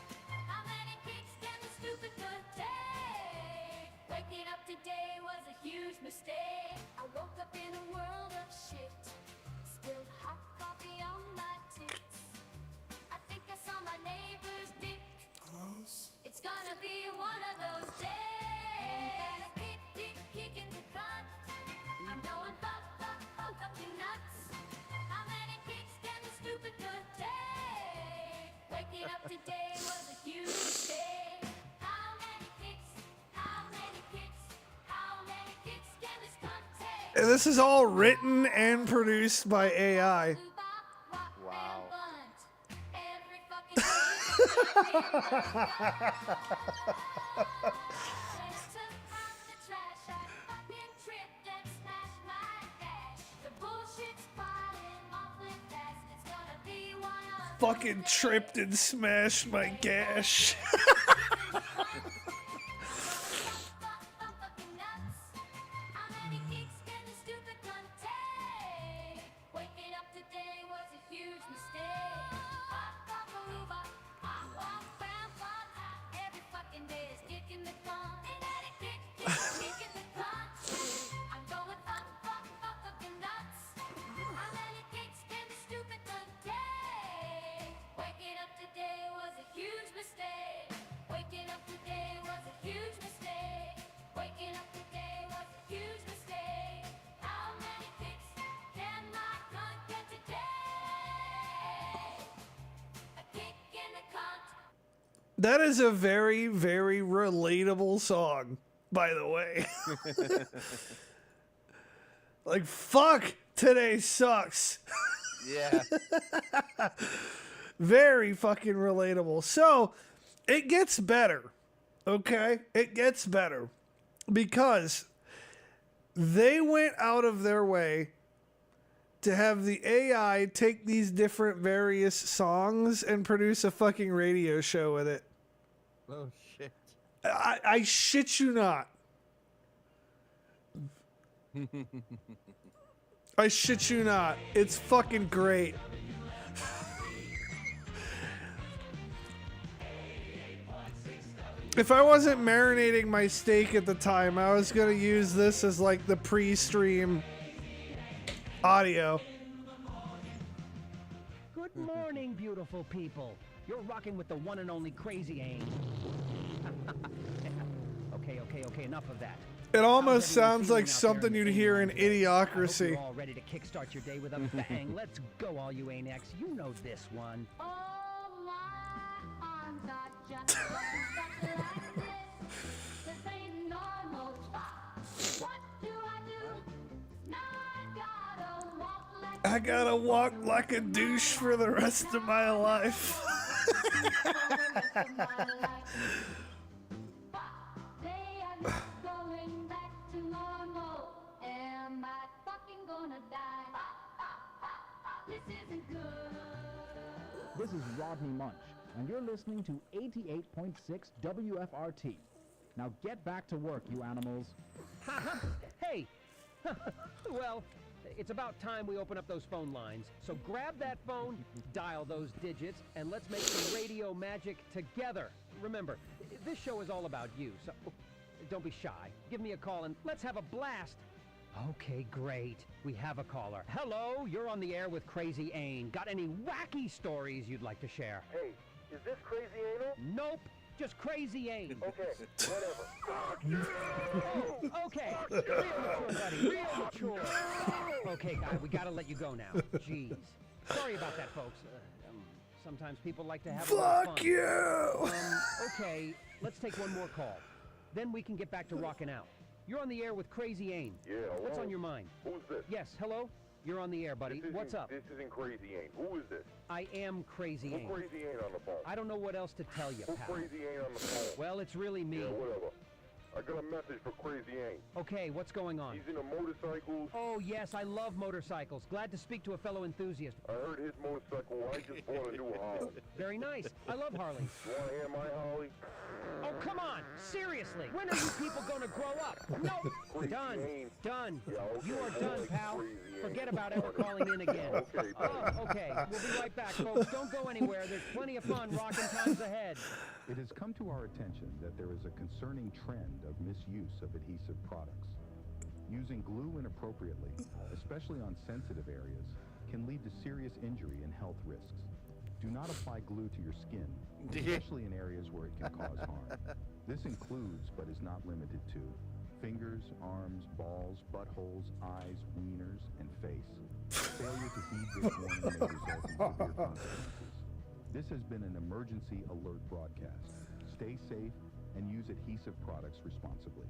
How many kicks can the stupid good take? Waking up today was a huge mistake. I woke up in a world of shit. Spilled hot coffee on my tits. I think I saw my neighbor's dick. It's gonna be one of those days. Kick in the cunt. I'm going fuck up you nuts. How many kicks can the stupid good take? Waking up today was a huge mistake. How many kicks? How many kicks? How many kicks can this cunt take? And this is all written and produced by AI. Wow. Every fucking Fucking tripped and smashed my gash. Waking up today was a huge mistake. Every fucking day is kicking the con. Kicking the con. I'm going fuck up your nuts. How many kicks can the stupid good take? Waking up today was a huge mistake. Waking up today was a huge mistake. Waking up today was a huge mistake. How many kicks can my cunt get today? A kick in the cunt. That is a very, very relatable song, by the way. Like, fuck, today sucks. Yeah. Very fucking relatable. So, it gets better. Okay? It gets better. Because they went out of their way to have the AI take these different various songs and produce a fucking radio show with it. Oh shit. I shit you not. I shit you not. It's fucking great. If I wasn't marinating my steak at the time, I was gonna use this as like the pre-stream audio. Good morning, beautiful people. You're rocking with the one and only Crazy Aim. Okay, enough of that. It almost How's everyone sounds like feeling out there something in you'd the hear in Ain't Land? I hope Idiocracy. you're all ready to kickstart your day with a bang. Let's go, all you Ain't X. You know this one. Oh my arms are just stuck like this. This ain't normal. What do? Now I gotta walk like I gotta walk like a douche for the rest of my life. They are not going back to normal. Am I fucking gonna die? This isn't good. This is Rodney Munch, and you're listening to 88.6 WFRT. Now get back to work, you animals. Hey! Well, it's about time we open up those phone lines. So grab that phone, dial those digits, and let's make some radio magic together. Remember, this show is all about you, so don't be shy. Give me a call and let's have a blast. Okay, great. We have a caller. Hello, you're on the air with Crazy Ain. Got any wacky stories you'd like to share? Hey, is this Crazy Anal? Nope, just Crazy Ain. Okay, whatever. Oh, okay. Real mature, buddy. Real mature. Okay, guy, we gotta let you go now. Jeez. Sorry about that, folks. Sometimes people like to have a little Fuck fun. you! Okay, let's take one more call. Then we can get back to rocking out. You're on the air with Crazy Ain. Yeah, What's hello? on your mind? Who's this? Yes, hello? You're on the air, buddy. This What's isn't- up? This isn't Crazy Ain. Who is this? I am Crazy Who Ain. Crazy Ain on the phone? I don't know what else to tell you, Who pal. Crazy Ain on the phone? Well, it's really me. Yeah, whatever. I got a message for Crazy Ain. Okay, what's going on? He's into motorcycles. Oh, yes, I love motorcycles. Glad to speak to a fellow enthusiast. I heard his motorcycle. I just bought a new Harley. Very nice. I love Harley. You want to hear my Harley? Oh, come on! Seriously! When are you people gonna grow up? No! Done. Done. Yeah, okay. You are done, pal. Crazy Ain. Forget about ever calling in again. Okay, thanks. Oh, okay. We'll be right back, folks. Don't go anywhere. There's plenty of fun rocking times ahead. It has come to our attention that there is a concerning trend of misuse of adhesive products. Using glue inappropriately, especially on sensitive areas, can lead to serious injury and health risks. Do not apply glue to your skin, especially in areas where it can cause harm. This includes, but is not limited to, fingers, arms, balls, buttholes, eyes, wieners, and face. Failure to heed this warning may result in severe consequences. This has been an emergency alert broadcast. Stay safe and use adhesive products responsibly.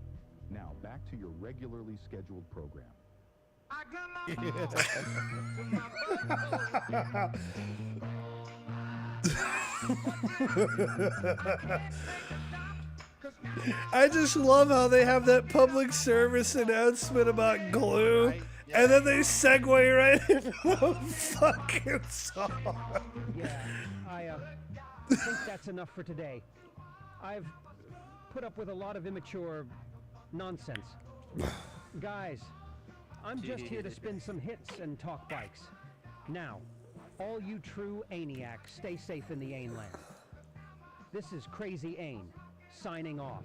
Now, back to your regularly scheduled program. I got my I just love how they have that public service announcement about glue, Right, and then they segue right into the fucking song. Yeah, I think that's enough for today. I've put up with a lot of immature nonsense. Guys, I'm just here to spin some hits and talk bikes. Now, all you true Ainiacs, stay safe in the Ain land. This is Crazy Ain, signing off.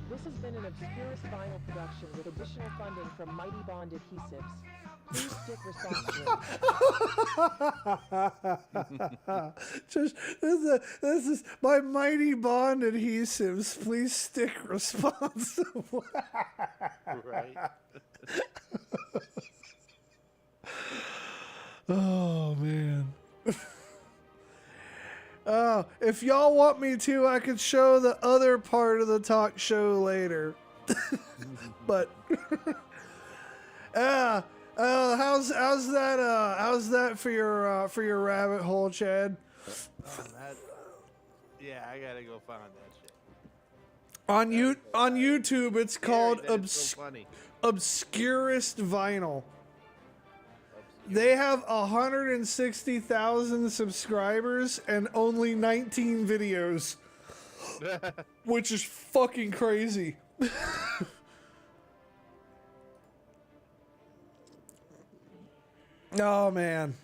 This has been an Obscurest Vinyl production with additional funding from Mighty Bond Adhesives. Please stick responsibly. Just this is my Mighty Bond adhesives. Please stick responsible. Right. Oh man. Oh, if y'all want me to, I could show the other part of the talk show later. But how's that for your rabbit hole, Chad? Yeah, I gotta go find that shit. On YouTube, it's called Scary that it's so funny. Obscurest Vinyl. They have 160,000 subscribers and only 19 videos, which is fucking crazy. Oh man.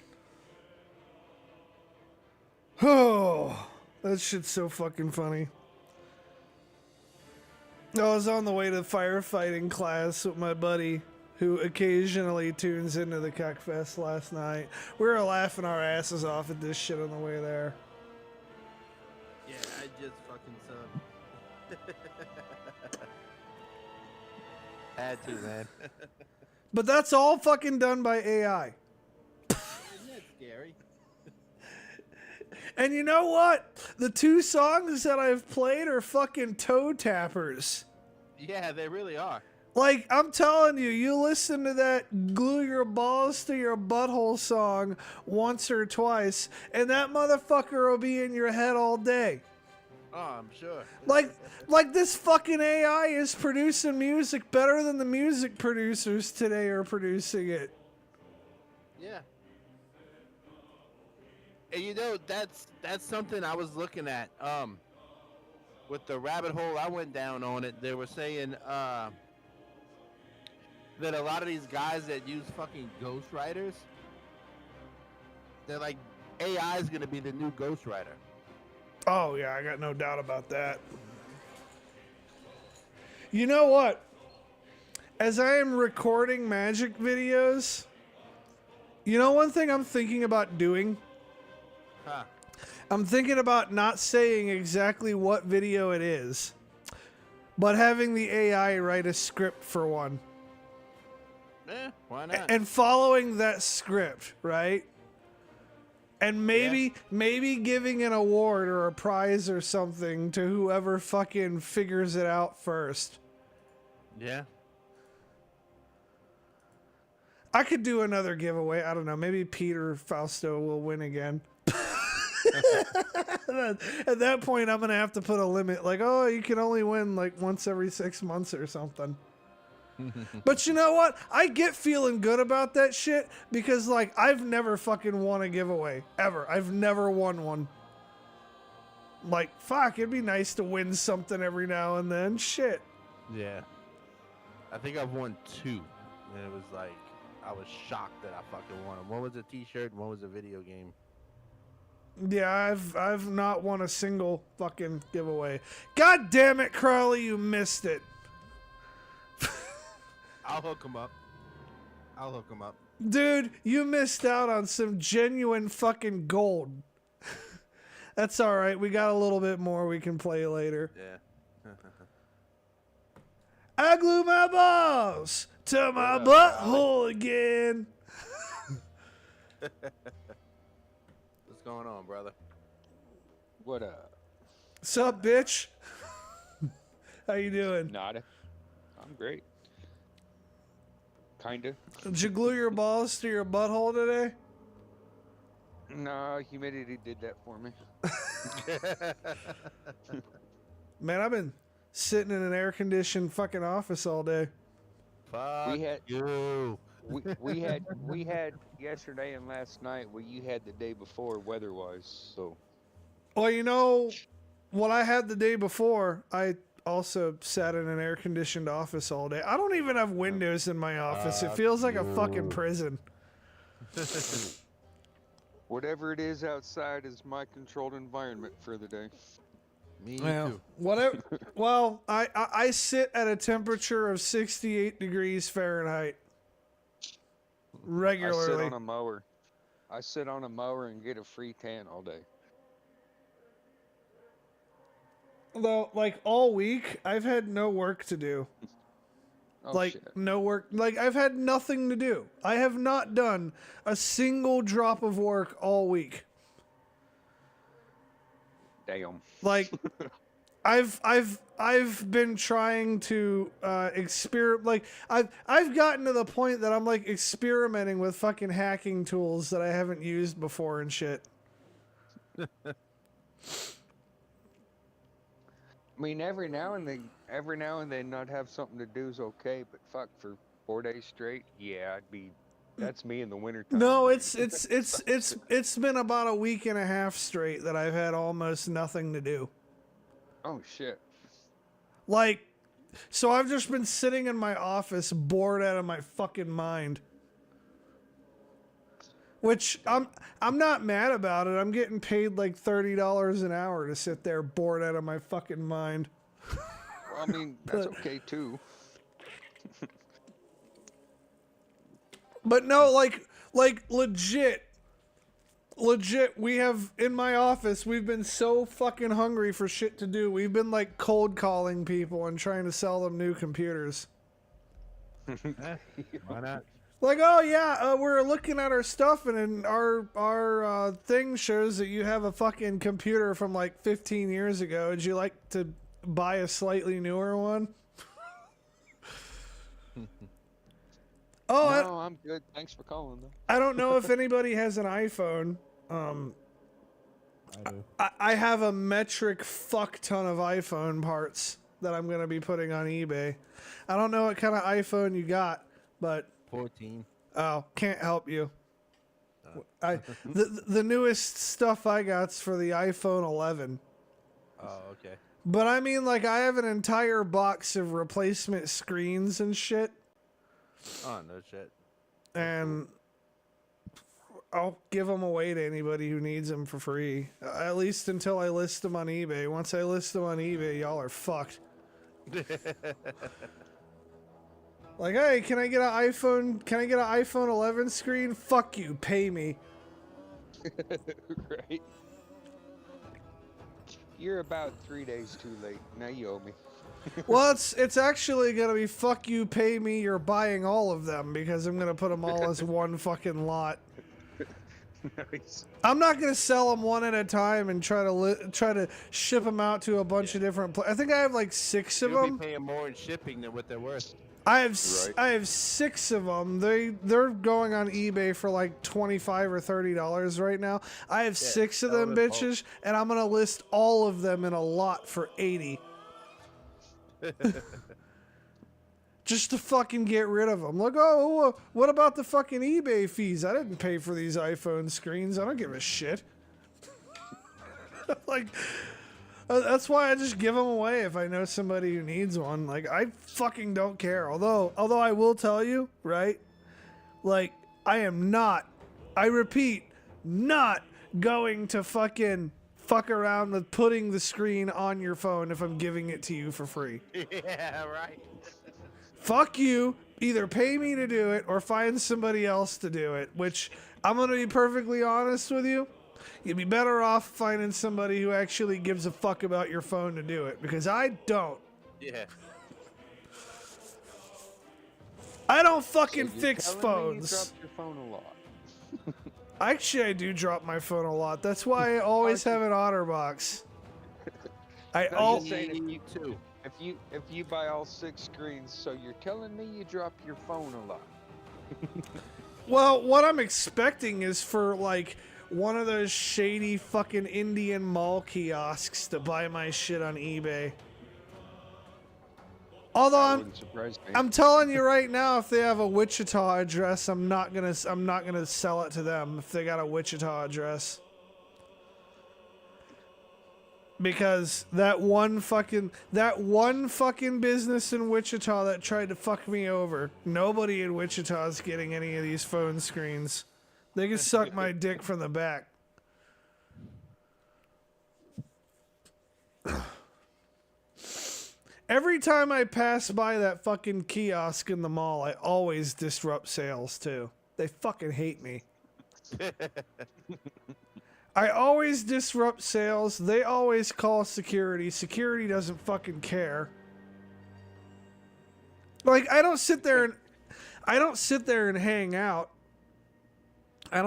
Oh, that shit's so fucking funny. I was on the way to firefighting class with my buddy, who occasionally tunes into the Kekfest last night. We were laughing our asses off at this shit on the way there. Yeah, I just fucking subbed. Had to, man. But that's all fucking done by AI. Isn't that scary? And you know what? The two songs that I've played are fucking toe tappers. Yeah, they really are. Like, I'm telling you, you listen to that Glue Your Balls to Your Butthole song once or twice, and that motherfucker will be in your head all day. Oh, I'm sure. Like this fucking AI is producing music better than the music producers today are producing it. Yeah. And you know, that's something I was looking at. With the rabbit hole I went down on it, they were saying that a lot of these guys that use fucking ghostwriters, they're like, AI is gonna be the new ghostwriter. Oh yeah, I got no doubt about that. You know what? As I am recording magic videos, you know one thing I'm thinking about doing? Huh. I'm thinking about not saying exactly what video it is, but having the AI write a script for one. Eh, why not? And following that script, right? And maybe giving an award or a prize or something to whoever fucking figures it out first. Yeah. I could do another giveaway. I don't know. Maybe Peter Fausto will win again. At that point, I'm gonna have to put a limit, like, oh, you can only win like once every 6 months or something. But you know what? I get feeling good about that shit because, like, I've never fucking won a giveaway ever. I've never won one. Like, fuck, it'd be nice to win something every now and then. Shit. Yeah. I think I've won 2, and it was like I was shocked that I fucking won them. One was a T-shirt, and one was a video game. Yeah, I've not won a single fucking giveaway. God damn it, Crowley, you missed it. I'll hook them up. I'll hook them up. Dude, you missed out on some genuine fucking gold. That's all right. We got a little bit more we can play later. Yeah. I glue my balls to my butthole again. What's going on, brother? What up? Sup, bitch? How you doing? Nada. I'm great. Kinda. Did you glue your balls to your butthole today? No, humidity did that for me. Man, I've been sitting in an air-conditioned fucking office all day. Fuck We had- you. We had yesterday and last night what you had the day before weather-wise. So Well, you know, what I had the day before, I also sat in an air-conditioned office all day. I don't even have windows in my office. It feels like a fucking prison. whatever it is outside is my controlled environment for the day. Me Well, too. whatever. Well, I sit at a temperature of 68 degrees Fahrenheit I regularly. sit on a mower. I sit on a mower and get a free tan all day. Although, like, all week, I've had no work to do. Oh, Like, shit. no work. Like, I've had nothing to do. I have not done a single drop of work all week. Damn. Like, I've been trying to experiment. Like, I've gotten to the point that I'm like experimenting with fucking hacking tools that I haven't used before and shit. I mean, every now and then, not have something to do is okay. But fuck, for 4 days straight, yeah, that's me in the wintertime. No, man. it's been about a week and a half straight that I've had almost nothing to do. Oh shit. Like, so I've just been sitting in my office bored out of my fucking mind. Which I'm not mad about it. I'm getting paid like $30 an hour to sit there bored out of my fucking mind. Well, I mean, that's okay too. But no, like legit, we have, in my office, we've been so fucking hungry for shit to do. We've been like cold calling people and trying to sell them new computers. Why not? Like, oh yeah, we're looking at our stuff and our thing shows that you have a fucking computer from like 15 years ago. Would you like to buy a slightly newer one? Oh, No, I'm good. Thanks for calling though. I don't know if anybody has an iPhone. I do. I have a metric fuck ton of iPhone parts that I'm going to be putting on eBay. I don't know what kind of iPhone you got, but 14. oh, can't help you. The newest stuff I got's for the iPhone 11. Oh, okay. But I mean, like, I have an entire box of replacement screens and shit, Oh, no shit. and I'll give them away to anybody who needs them for free. At least until I list them on eBay. Once I list them on eBay, y'all are fucked. Like, hey, can I get an iPhone? Can I get an iPhone 11 screen? Fuck you, pay me. Right. You're about 3 days too late. Now you owe me. Well, it's actually gonna be fuck you, pay me. You're buying all of them because I'm gonna put them all as one fucking lot. Nice. I'm not gonna sell them one at a time and try to ship them out to a bunch of different places. I think I have like 6 of You'll them. be paying more in shipping than what they're worth. I have 6 of them. They're going on eBay for like $25 or $30 right now. I have 6 of them bitches, and I'm gonna list all of them in a lot for $80. Just to fucking get rid of them. Like, oh, what about the fucking eBay fees? I didn't pay for these iPhone screens. I don't give a shit. Like, that's why I just give them away if I know somebody who needs one. Like, I fucking don't care. Although I will tell you, right? Like, I am not, I repeat, not going to fucking fuck around with putting the screen on your phone if I'm giving it to you for free. Yeah, right. Fuck you. Either pay me to do it or find somebody else to do it, which I'm going to be perfectly honest with you. You'd be better off finding somebody who actually gives a fuck about your phone to do it, because I don't. Yeah. I don't fucking So you're fix telling phones. Me you dropped your phone a lot. Actually, I do drop my phone a lot. That's why I always have an OtterBox. I'm just saying, Me too. if you buy all 6 screens, so you're telling me you drop your phone a lot. Well, what I'm expecting is for like one of those shady fucking Indian mall kiosks to buy my shit on eBay. Although Wouldn't surprise me. I'm telling you right now, if they have a Wichita address, I'm not gonna sell it to them if they got a Wichita address. Because that one fucking business in Wichita that tried to fuck me over, nobody in Wichita is getting any of these phone screens. They can suck my dick from the back. Every time I pass by that fucking kiosk in the mall, I always disrupt sales too. They fucking hate me. I always disrupt sales. They always call security. Security doesn't fucking care. Like, I don't sit there and hang out. I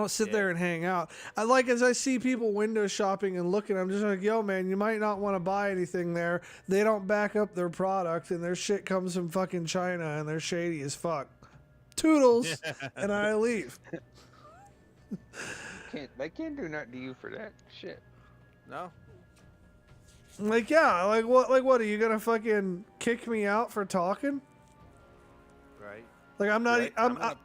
like, as I see people window shopping and looking, I'm just like, yo, man, you might not want to buy anything there. They don't back up their product, and their shit comes from fucking China, and they're shady as fuck. Toodles, and I leave. They can't do nothing to you for that shit. No. Like, yeah, like what are you gonna fucking kick me out for talking? Right. Like, I'm not, Right.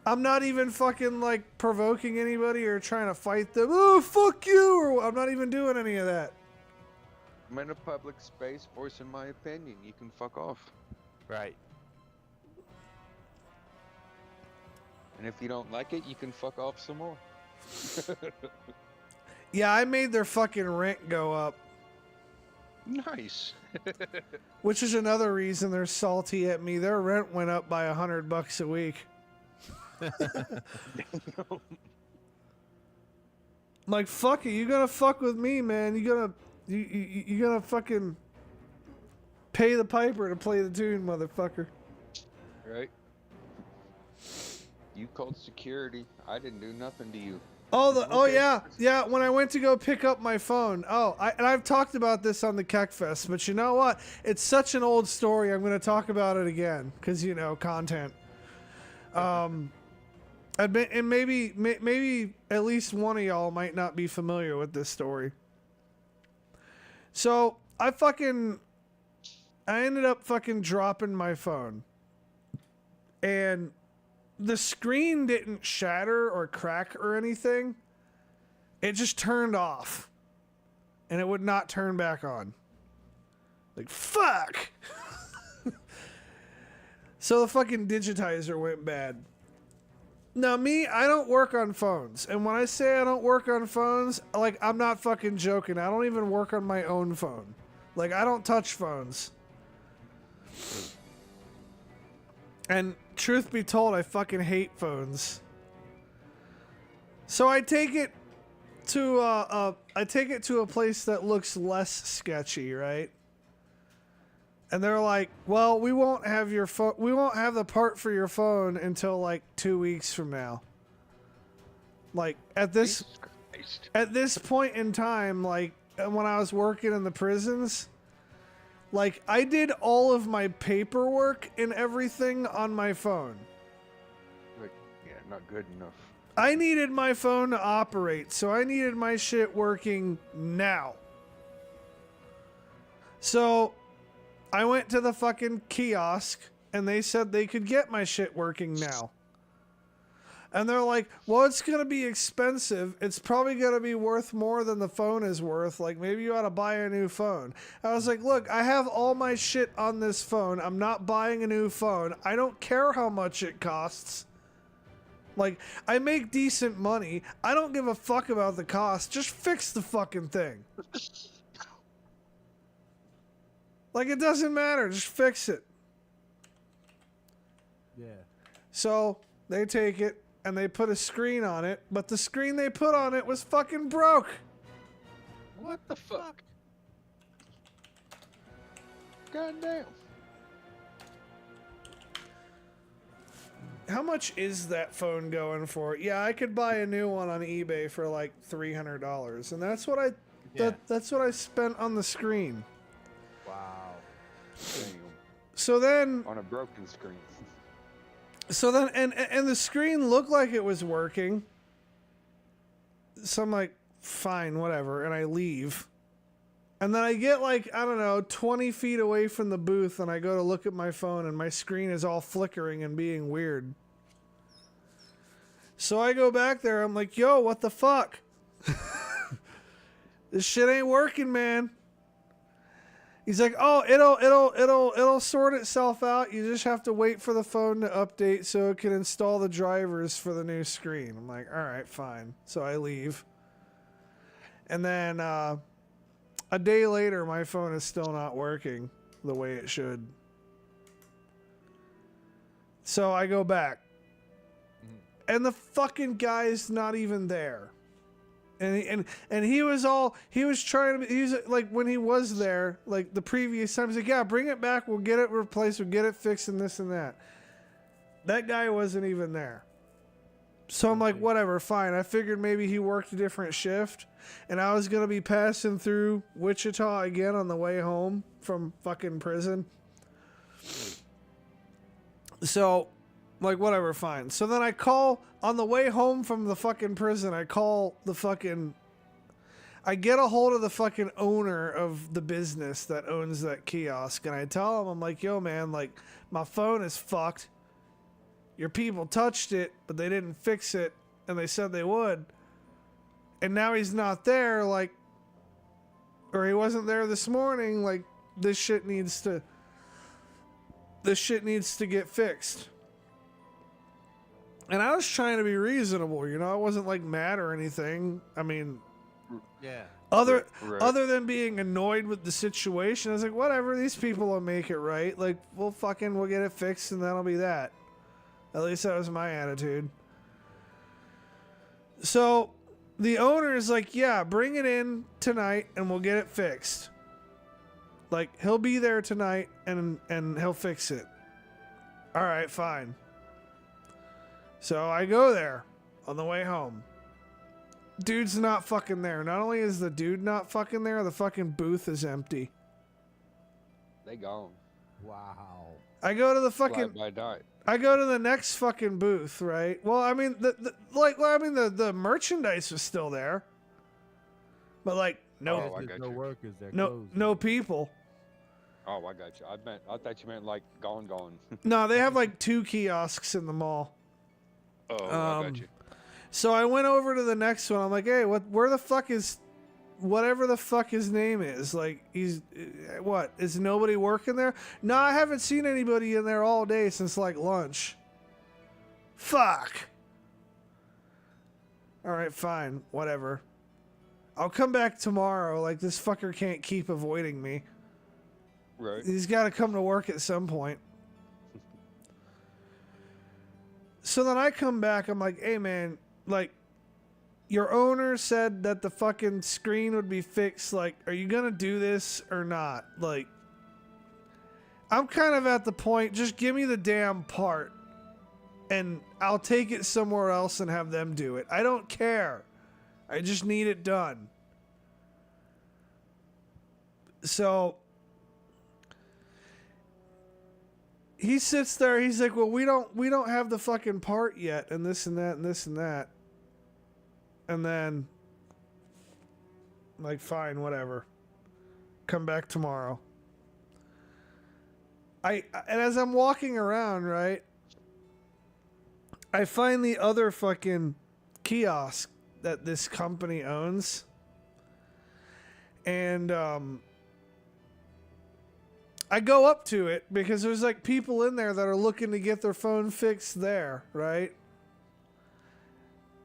I'm not even fucking like provoking anybody or trying to fight them. Oh, fuck you! Or I'm not even doing any of that. I'm in a public space voicing my opinion. You can fuck off. Right. And if you don't like it, you can fuck off some more. Yeah, I made their fucking rent go up. Nice. Which is another reason they're salty at me. Their rent went up by $100 a week. Like, fuck it, you gonna fuck with me, man. You gonna fucking pay the piper to play the tune, motherfucker. Right. You called security. I didn't do nothing to you. Yeah. When I went to go pick up my phone. And I've talked about this on the Kekfest, but you know what? It's such an old story. I'm going to talk about it again because, you know, content. And maybe at least one of y'all might not be familiar with this story. So I ended up fucking dropping my phone, and the screen didn't shatter or crack or anything. It just turned off. And it would not turn back on. Like, fuck! So the fucking digitizer went bad. Now, me, I don't work on phones. And when I say I don't work on phones, like, I'm not fucking joking. I don't even work on my own phone. Like, I don't touch phones. And truth be told, I fucking hate phones. So I take it to a place that looks less sketchy, right? And they're like, "Well, we won't have the part for your phone until like 2 weeks from now." Like, at this point in time, like when I was working in the prisons, Like, I did all of my paperwork and everything on my phone. Like, yeah, not good enough. I needed my phone to operate, so I needed my shit working now. So I went to the fucking kiosk and they said they could get my shit working now. And they're like, well, it's going to be expensive. It's probably going to be worth more than the phone is worth. Like, maybe you ought to buy a new phone. I was like, look, I have all my shit on this phone. I'm not buying a new phone. I don't care how much it costs. Like, I make decent money. I don't give a fuck about the cost. Just fix the fucking thing. Like, it doesn't matter. Just fix it. Yeah. So they take it and they put a screen on it, but the screen they put on it was fucking broke. What the fuck? God damn. How much is that phone going for? Yeah, I could buy a new one on eBay for like $300, and that's what that's what I spent on the screen. Wow. Damn. So then, On a broken screen. and the screen looked like it was working. So I'm like, fine, whatever, and I leave. And then I get like, I don't know, 20 feet away from the booth, and I go to look at my phone, and my screen is all flickering and being weird. So I go back there, I'm like, yo, what the fuck? This shit ain't working, man. He's like, oh, it'll sort itself out. You just have to wait for the phone to update so it can install the drivers for the new screen. I'm like, all right, fine. So I leave. And then a day later, my phone is still not working the way it should. So I go back. And the fucking guy's not even there. And he was trying to, he was like, when he was there, like the previous time, he's like, yeah, bring it back, we'll get it replaced, we'll get it fixed and this and that. That guy wasn't even there. So I'm like, whatever, fine. I figured maybe he worked a different shift, and I was going to be passing through Wichita again on the way home from fucking prison. So, like, whatever, fine. So then I call, on the way home from the fucking prison, I get a hold of the fucking owner of the business that owns that kiosk, and I tell him, I'm like, yo, man, like, my phone is fucked. Your people touched it, but they didn't fix it, and they said they would. And now he's not there, like, or he wasn't there this morning, like, this shit needs to get fixed. And I was trying to be reasonable, you know, I wasn't like mad or anything. I mean, Yeah. other Right. than being annoyed with the situation, I was like, whatever, these people will make it right. Like, we'll get it fixed and that'll be that. At least that was my attitude. So the owner is like, yeah, bring it in tonight and we'll get it fixed. Like, he'll be there tonight and he'll fix it. All right, fine. So I go there on the way home. Dude's not fucking there. Not only is the dude not fucking there, the fucking booth is empty. They gone. Wow. I go to the fucking... Fly by night. I go to the next fucking booth, right? Well, I mean, the merchandise was still there, but like Oh, I got There's no you. workers there. no people. Oh, I got you. I thought you meant like gone. No, they have like 2 kiosks in the mall. Oh, I got you. So I went over to the next one. I'm like, hey, where the fuck is whatever the fuck his name is? Like, he's what? Is nobody working there? No, I haven't seen anybody in there all day since like lunch. Fuck. All right, fine, whatever. I'll come back tomorrow. Like, this fucker can't keep avoiding me. Right. He's got to come to work at some point. So then I come back. I'm like, hey, man, like, your owner said that the fucking screen would be fixed. Like, are you going to do this or not? Like, I'm kind of at the point, just give me the damn part and I'll take it somewhere else and have them do it. I don't care. I just need it done. So he sits there. He's like, well, we don't have the fucking part yet, and this and that and this and that. And then, I'm like, fine, whatever. Come back tomorrow. And as I'm walking around, right, I find the other fucking kiosk that this company owns. And I go up to it because there's like people in there that are looking to get their phone fixed there, right?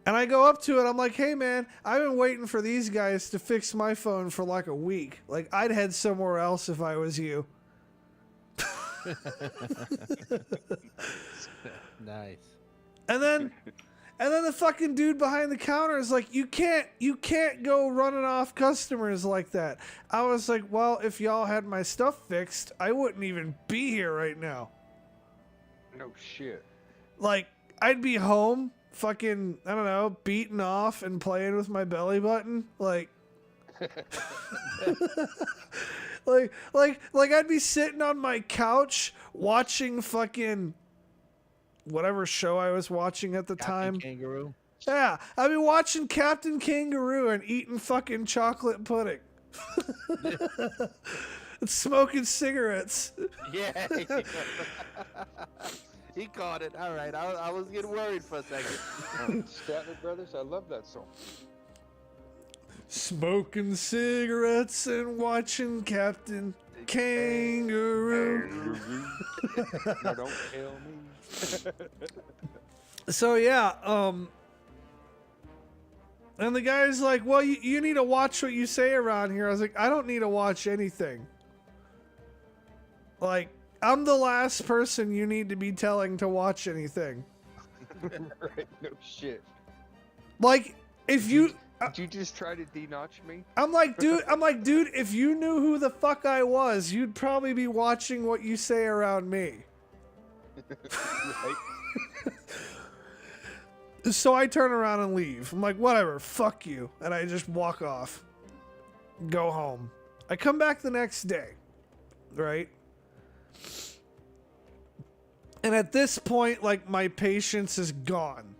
And I go up to it, I'm like, hey man, I've been waiting for these guys to fix my phone for like a week. Like, I'd head somewhere else if I was you. Nice. And then the fucking dude behind the counter is like, you can't go running off customers like that. I was like, well, if y'all had my stuff fixed, I wouldn't even be here right now. No shit. Like, I'd be home, fucking, I don't know, beating off and playing with my belly button. Like, like I'd be sitting on my couch watching fucking whatever show I was watching at the time. Kangaroo. Yeah, I'd be watching Captain Kangaroo and eating fucking chocolate pudding. And smoking cigarettes. Yeah. He caught it. All right. I was getting worried for a second. Statler Brothers, I love that song. Smoking cigarettes and watching Captain Kangaroo. No, don't tell me. So yeah, and the guy's like, well, you need to watch what you say around here. I was like, I don't need to watch anything. Like, I'm the last person you need to be telling to watch anything. Right, no shit. Like, if you... Did you just try to denotch me? I'm like, dude, if you knew who the fuck I was, you'd probably be watching what you say around me. Right? So I turn around and leave. I'm like, whatever, fuck you. And I just walk off. Go home. I come back the next day, right? And at this point, like, my patience is gone.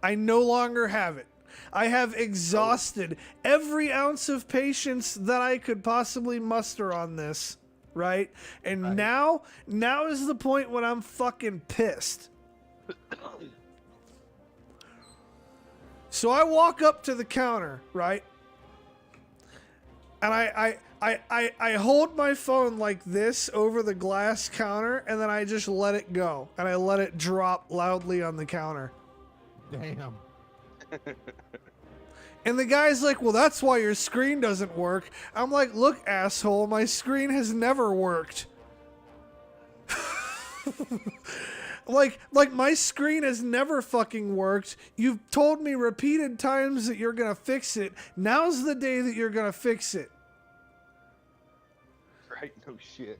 I no longer have it. I have exhausted every ounce of patience that I could possibly muster on this, right? And now is the point when I'm fucking pissed. So I walk up to the counter, right? And I hold my phone like this over the glass counter, and then I just let it go. And I let it drop loudly on the counter. Damn. And the guy's like, well, that's why your screen doesn't work. I'm like, look, asshole, my screen has never worked. Like my screen has never fucking worked. You've told me repeated times that you're gonna fix it. Now's the day that you're gonna fix it. Right, no shit.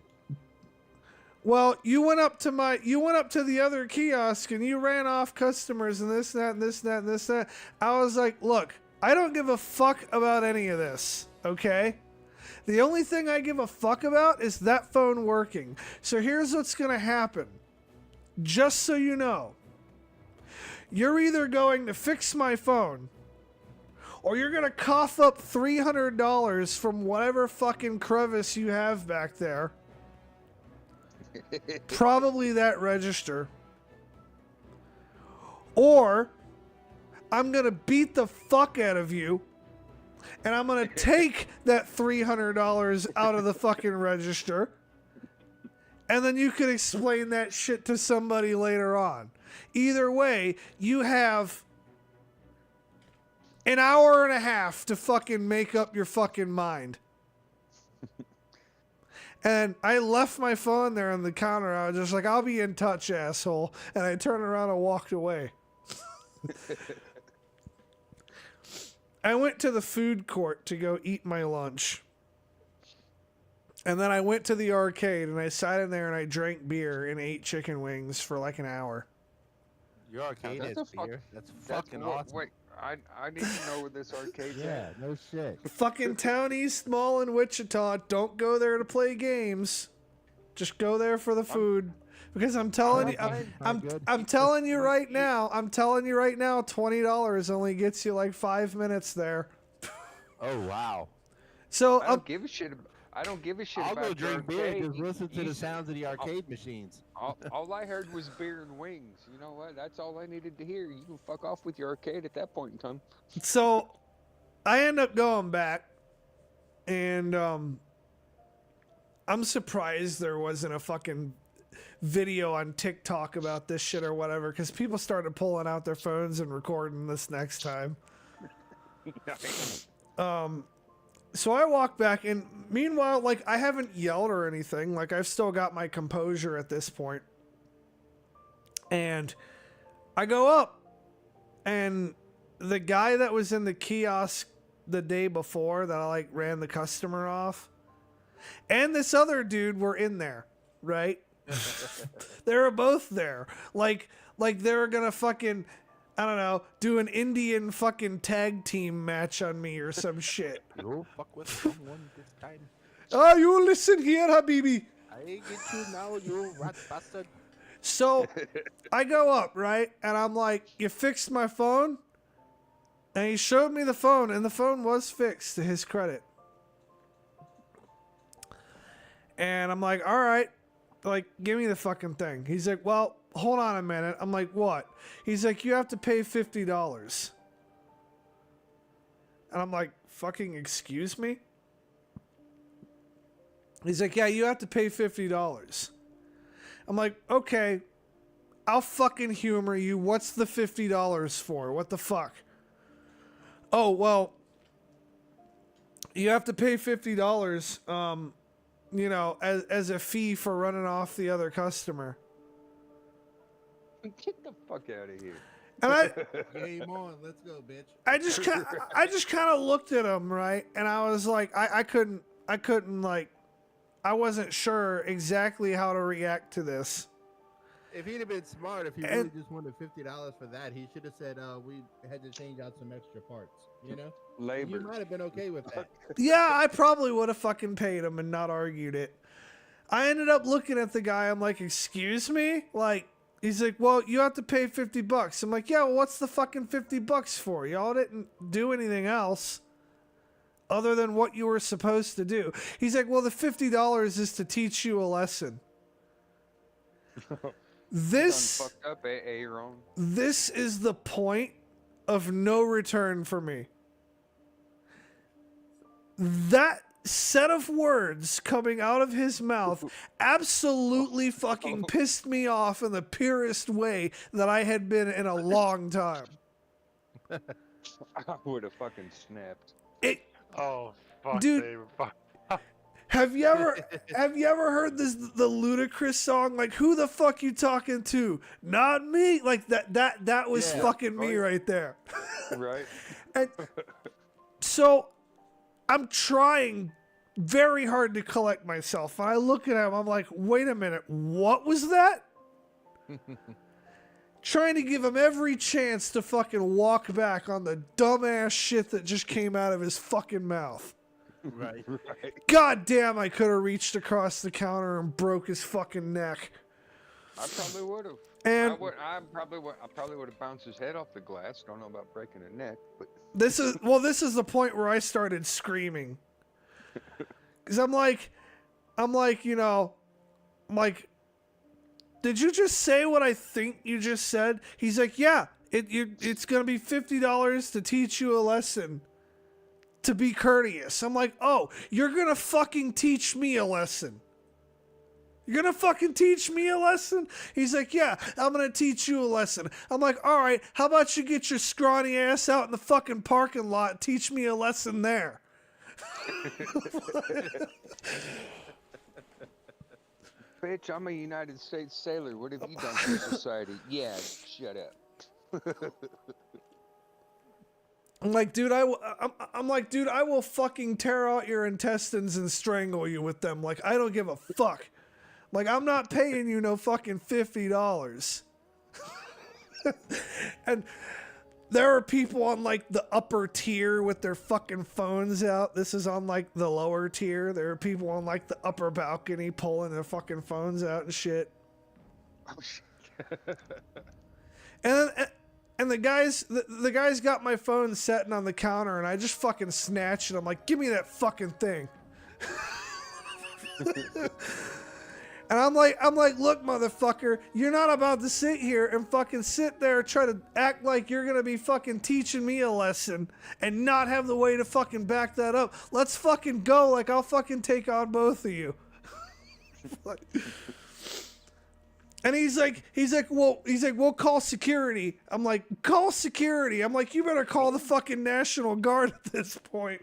Well, you went up to the other kiosk and you ran off customers and this, that, and this, that, and this, that. I was like, look, I don't give a fuck about any of this, okay? The only thing I give a fuck about is that phone working. So here's what's gonna happen. Just so you know, you're either going to fix my phone or you're gonna cough up $300 from whatever fucking crevice you have back there. Probably that register. Or I'm gonna beat the fuck out of you and I'm gonna take that $300 out of the fucking register. And then you could explain that shit to somebody later on. Either way, you have an hour and a half to fucking make up your fucking mind. And I left my phone there on the counter. I was just like, I'll be in touch, asshole. And I turned around and walked away. I went to the food court to go eat my lunch. And then I went to the arcade and I sat in there and I drank beer and ate chicken wings for like an hour. Your arcade That's has a fuck- beer. That's fucking what- awesome. Wait, I need to know where this arcade's Yeah, at. no shit. Fucking Town East Mall in Wichita. Don't go there to play games. Just go there for the food. Because I'm telling you, I'm telling you right now, $20 only gets you like 5 minutes there. Oh wow. So I don't give a shit. I don't give a shit I'll about go the drink beer. arcade. Just listen to You the s- sounds of the arcade machines. all I heard was beer and wings. You know what? That's all I needed to hear. You can fuck off with your arcade at that point in time. So I end up going back, and I'm surprised there wasn't a fucking video on TikTok about this shit or whatever, because people started pulling out their phones and recording this next time. So I walk back, and meanwhile, like, I haven't yelled or anything. Like, I've still got my composure at this point. And I go up, and the guy that was in the kiosk the day before that I, like, ran the customer off, and this other dude were in there, right? They were both there. Like they were gonna fucking, I don't know, do an Indian fucking tag team match on me or some shit. You'll fuck with someone this time. Oh, you listen here, Habibi. I get you now, you rat bastard. So I go up, right? And I'm like, you fixed my phone? And he showed me the phone, and the phone was fixed to his credit. And I'm like, all right, like, give me the fucking thing. He's like, well, hold on a minute. I'm like, what? He's like, you have to pay $50. And I'm like, fucking excuse me? He's like, yeah, you have to pay $50. I'm like, okay, I'll fucking humor you. What's the $50 for? What the fuck? Oh, well, you have to pay $50, you know, as a fee for running off the other customer. Get the fuck out of here. And I Game on, let's go, bitch. I just kind of looked at him, right? And I was like, I couldn't like, I wasn't sure exactly how to react to this. If he'd have been smart, if he really just wanted $50 for that, he should have said, we had to change out some extra parts, you know? Labor. You might have been okay with that. Yeah, I probably would have fucking paid him and not argued it. I ended up looking at the guy. I'm like, excuse me? Like, he's like, well, you have to pay $50. I'm like, yeah, well, what's the fucking $50 for? Y'all didn't do anything else other than what you were supposed to do. He's like, well, the $50 is to teach you a lesson. This Done fucked up, Aaron. This is the point of no return for me. That set of words coming out of his mouth absolutely fucking pissed me off in the purest way that I had been in a long time. I would have fucking snapped. Oh fuck, Dude. they were fuck. Have you ever heard the Ludacris song, like, who the fuck you talking to? Not me. Like that was fucking me right there. Right. And so I'm trying very hard to collect myself. And I look at him, I'm like, wait a minute, what was that? Trying to give him every chance to fucking walk back on the dumbass shit that just came out of his fucking mouth. Right. God damn, I could have reached across the counter and broke his fucking neck. I probably would have. And I probably would have bounced his head off the glass. Don't know about breaking a neck, but this is the point where I started screaming. Cause I'm like, you know, I'm like, did you just say what I think you just said? He's like, yeah, it's gonna be $50 to teach you a lesson. To be courteous. I'm like, oh, you're gonna fucking teach me a lesson. You're gonna fucking teach me a lesson? He's like, yeah, I'm gonna teach you a lesson. I'm like, all right, how about you get your scrawny ass out in the fucking parking lot and teach me a lesson there? bitch, I'm a United States sailor. What have you done for society? Yeah, shut up. I'm like, dude, I will fucking tear out your intestines and strangle you with them. Like, I don't give a fuck. Like, I'm not paying you no fucking $50. And there are people on, like, the upper tier with their fucking phones out. This is on, like, the lower tier. There are people on, like, the upper balcony pulling their fucking phones out and shit. Oh, shit. And the guys got my phone sitting on the counter, and I just fucking snatched it. I'm like, give me that fucking thing. And I'm like, look, motherfucker, you're not about to sit here and fucking sit there and try to act like you're gonna be fucking teaching me a lesson and not have the way to fucking back that up. Let's fucking go. Like, I'll fucking take on both of you. And he's like, we'll call security. I'm like, call security. I'm like, you better call the fucking National Guard at this point.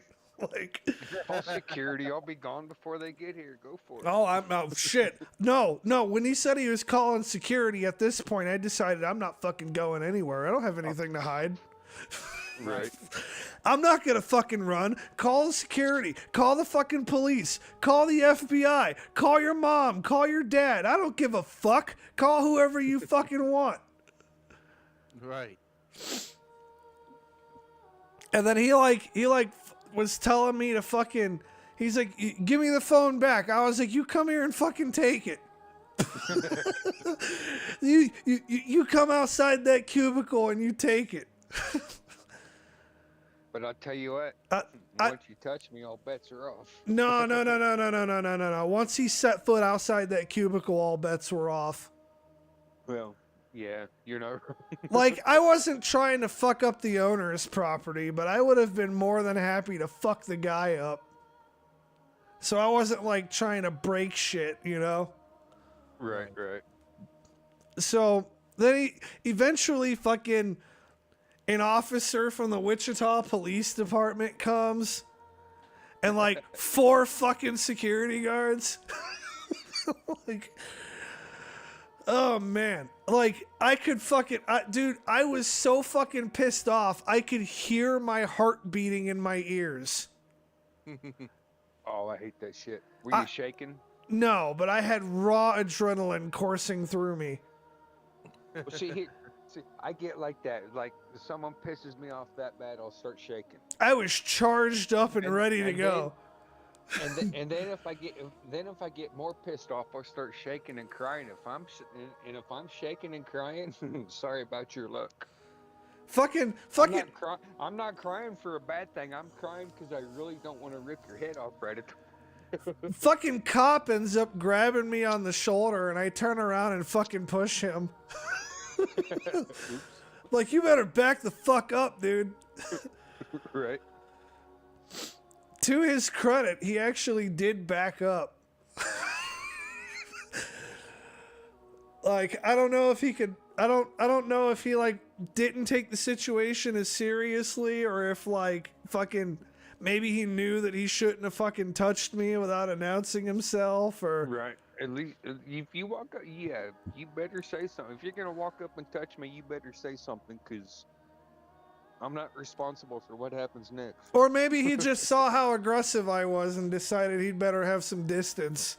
Like, Call security. I'll be gone before they get here. Go for it. oh, shit. No. When he said he was calling security at this point, I decided I'm not fucking going anywhere. I don't have anything to hide. Right. I'm not gonna fucking run. Call the security. Call the fucking police. Call the FBI. Call your mom. Call your dad. I don't give a fuck. Call whoever you fucking want. Right. And then he was telling me to fucking, he's like, give me the phone back. I was like, you come here and fucking take it. you come outside that cubicle and you take it. But I'll tell you what, once you touch me, all bets are off. No. Once he set foot outside that cubicle, all bets were off. Well, yeah, you're not wrong. Like, I wasn't trying to fuck up the owner's property, but I would have been more than happy to fuck the guy up. So I wasn't, like, trying to break shit, you know? Right. So then he eventually fucking, an officer from the Wichita Police Department comes and like 4 fucking security guards. Like, oh man. Like, I could fucking, dude, I was so fucking pissed off. I could hear my heart beating in my ears. Oh, I hate that shit. Were you shaking? No, but I had raw adrenaline coursing through me. Well, see, I get like that. Like, if someone pisses me off that bad, I'll start shaking. I was charged up and ready to go. And then if I get more pissed off, I'll start shaking and crying. If I'm shaking and crying, sorry about your luck. Fucking. I'm not crying for a bad thing. I'm crying because I really don't want to rip your head off right at the fucking cop ends up grabbing me on the shoulder, and I turn around and fucking push him. Like, you better back the fuck up, dude. Right. To his credit, he actually did back up. Like, I don't know if he could, I don't know if he like didn't take the situation as seriously, or if like fucking maybe he knew that he shouldn't have fucking touched me without announcing himself, or right. At least if you walk up, yeah, you better say something. If you're gonna walk up and touch me, you better say something, because I'm not responsible for what happens next. Or maybe he just saw how aggressive I was and decided he'd better have some distance.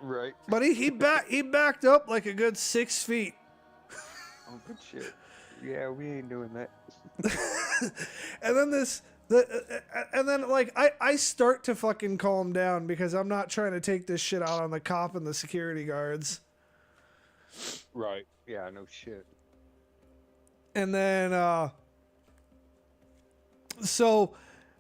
Right. But he backed up like a good 6 feet. Oh, good shit. Yeah, we ain't doing that. And then I start to fucking calm down because I'm not trying to take this shit out on the cop and the security guards. Right. Yeah, no shit. And then so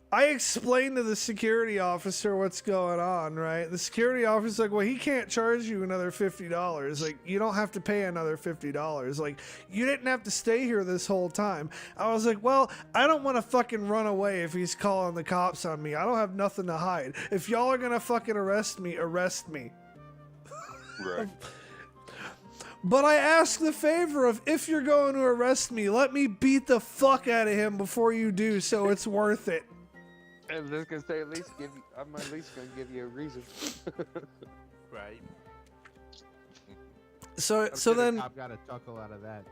I explained to the security officer what's going on, right? The security officer's like, well, he can't charge you another $50. Like, you don't have to pay another $50. Like, you didn't have to stay here this whole time. I was like, well, I don't want to fucking run away if he's calling the cops on me. I don't have nothing to hide. If y'all are going to fucking arrest me, arrest me. Right. But I ask the favor of, if you're going to arrest me, let me beat the fuck out of him before you do, so it's worth it. I was just gonna say, I'm at least gonna give you a reason. Right. So then I've got a chuckle out of that.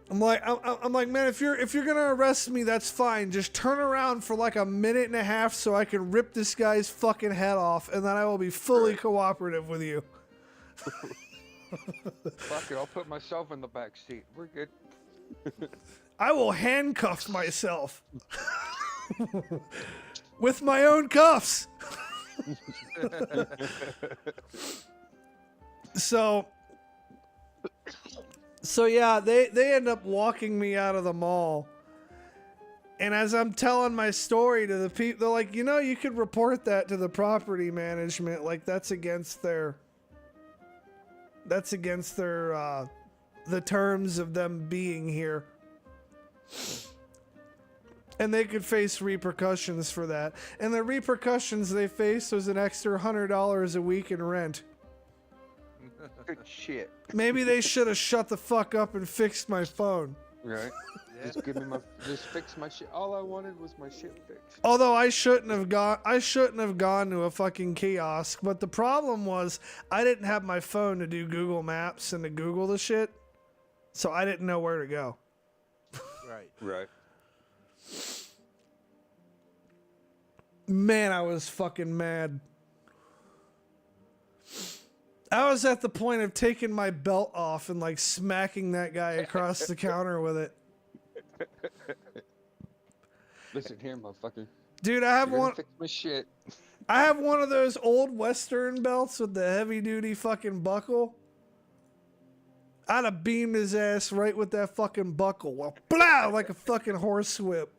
I'm like, man, if you're gonna arrest me, that's fine. Just turn around for like a minute and a half so I can rip this guy's fucking head off, and then I will be fully cooperative with you. Fuck it, I'll put myself in the back seat. We're good. I will handcuff myself with my own cuffs. So yeah, they end up walking me out of the mall. And as I'm telling my story to the people, they're like, you know, you could report that to the property management. Like that's against their the terms of them being here. And they could face repercussions for that. And the repercussions they faced was an extra $100 a week in rent. Good shit. Maybe they should have shut the fuck up and fixed my phone. Right. Just give me just fix my shit. All I wanted was my shit fixed. Although I shouldn't have gone to a fucking kiosk, but the problem was I didn't have my phone to do Google Maps and to Google the shit. So I didn't know where to go. Right. Right. Man, I was fucking mad. I was at the point of taking my belt off and like smacking that guy across the counter with it. Listen here, motherfucker. Dude, I have You're gonna one. Fix my shit. I have one of those old Western belts with the heavy duty fucking buckle. I'd have beamed his ass right with that fucking buckle. Well, blah, like a fucking horse whip.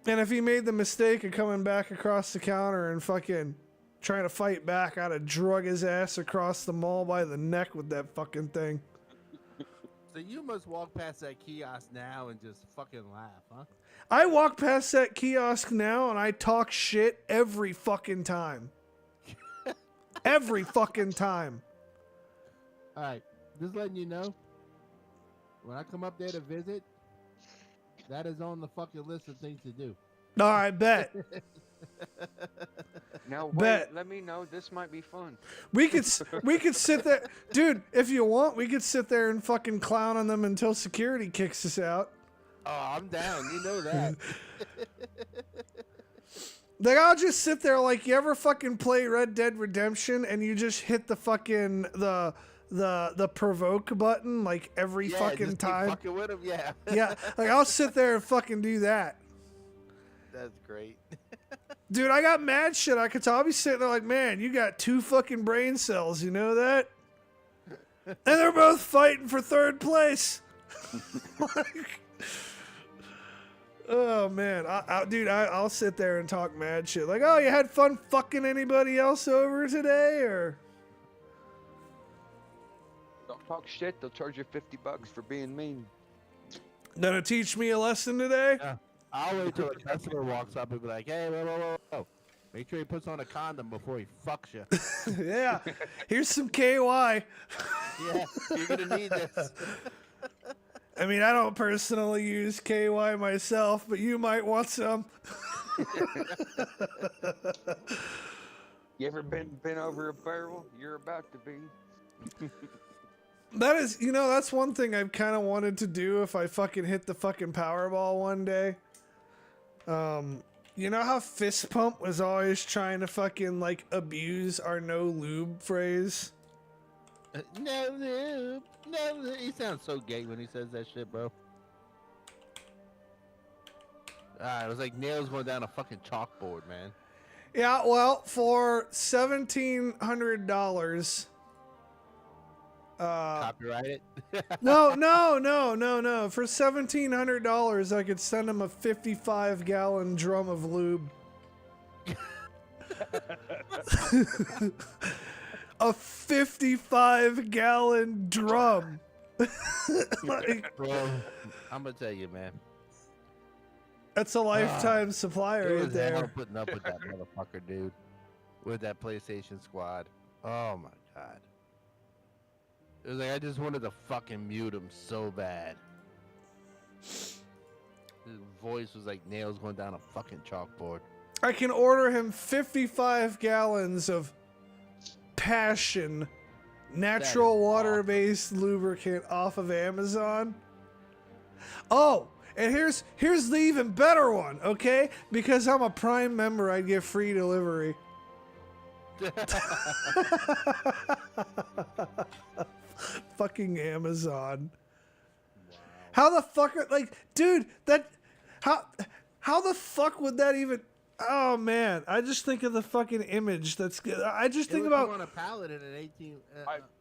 And if he made the mistake of coming back across the counter and fucking trying to fight back, I'd have drug his ass across the mall by the neck with that fucking thing. So you must walk past that kiosk now and just fucking laugh, huh? I walk past that kiosk now and I talk shit every fucking time. Every fucking time. All right, just letting you know, when I come up there to visit, that is on the fucking list of things to do. All right, bet. Now wait, Bet. let me know. This might be fun. We could sit there, dude. If you want, we could sit there and fucking clown on them until security kicks us out. Oh, I'm down. You know that. Like I'll just sit there like you ever fucking play Red Dead Redemption and you just hit the fucking the provoke button like every Yeah, fucking just keep time. fucking with him, yeah. Yeah, like I'll sit there and fucking do that. That's great. Dude, I got mad shit. I'll be sitting there like, man, you got 2 fucking brain cells, you know that? And they're both fighting for 3rd place. Like, oh man, I'll sit there and talk mad shit. Like, oh, you had fun fucking anybody else over today, or? Don't talk shit. They'll charge you $50 for being mean. Gonna teach me a lesson today? I'll wait till a customer walks up and be like, hey, whoa. Make sure he puts on a condom before he fucks you. Yeah. Here's some KY. Yeah, you're gonna need this. I mean, I don't personally use KY myself, but you might want some. You ever been over a barrel? You're about to be. That is, that's one thing I've kind of wanted to do if I fucking hit the fucking Powerball one day. You know how Fist Pump was always trying to fucking, like, abuse our no lube phrase? No lube. No lube. He sounds so gay when he says that shit, bro. It was like nails going down a fucking chalkboard, man. Yeah, well, for $1,700... Copyright it? No. For $1,700, I could send him a 55-gallon drum of lube. A 55-gallon drum. Like, Bro, I'm gonna tell you, man. That's a lifetime supply It right was hell there. putting up with that motherfucker, dude. With that PlayStation squad. Oh my god. It was like I just wanted to fucking mute him so bad. His voice was like nails going down a fucking chalkboard. I can order him 55 gallons of Passion natural water-based lubricant off of Amazon. Oh, and here's the even better one, okay? Because I'm a Prime member, I get free delivery. Fucking Amazon. Wow. How the fuck, like, dude, how the fuck would that even, Oh man, I just think of the fucking image. That's good. I just It think would about come on a pallet in an 18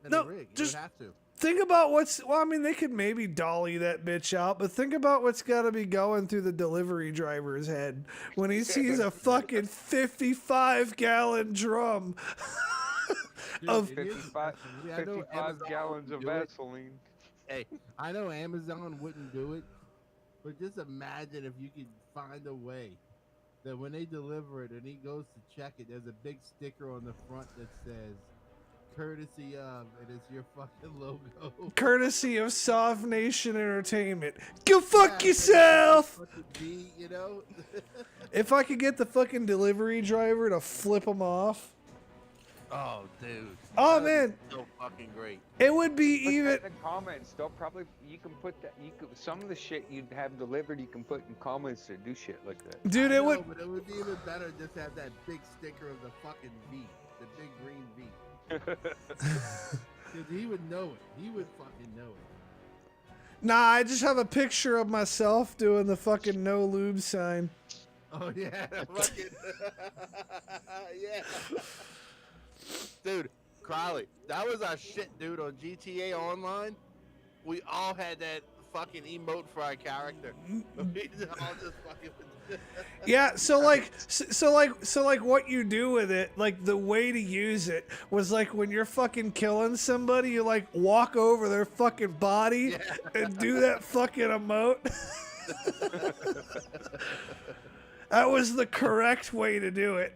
in No, a rig. You just- would have to. think about what's. Well, I mean, they could maybe dolly that bitch out, but think about what's got to be going through the delivery driver's head when he sees a fucking 55-gallon drum of. Dude, here's- 55, I know 55 Amazon gallons of wouldn't do it. Vaseline. Hey, I know Amazon wouldn't do it, but just imagine if you could find a way that when they deliver it and he goes to check it, there's a big sticker on the front that says courtesy of, and it's your fucking logo. Courtesy of Soft Nation Entertainment. Go fuck yourself! Fucking B, you know? If I could get the fucking delivery driver to flip them off, Oh, dude. Oh, That'd man. be so fucking great. it would be Put even. that in the comments. They'll probably you can put that. You could some of the shit you'd have delivered. You can put in comments to do shit like that. Dude, I it know, would. but it would be even better just to have that big sticker of the fucking V, the big green V. Because he would know it. He would fucking know it. Nah, I just have a picture of myself doing the fucking no lube sign. Oh yeah, fucking yeah. Dude, Crowley, that was our shit, dude. On GTA Online, we all had that fucking emote for our character. We all just fucking. Yeah, so like what you do with it, like the way to use it was like when you're fucking killing somebody, you like walk over their fucking body and do that fucking emote. That was the correct way to do it.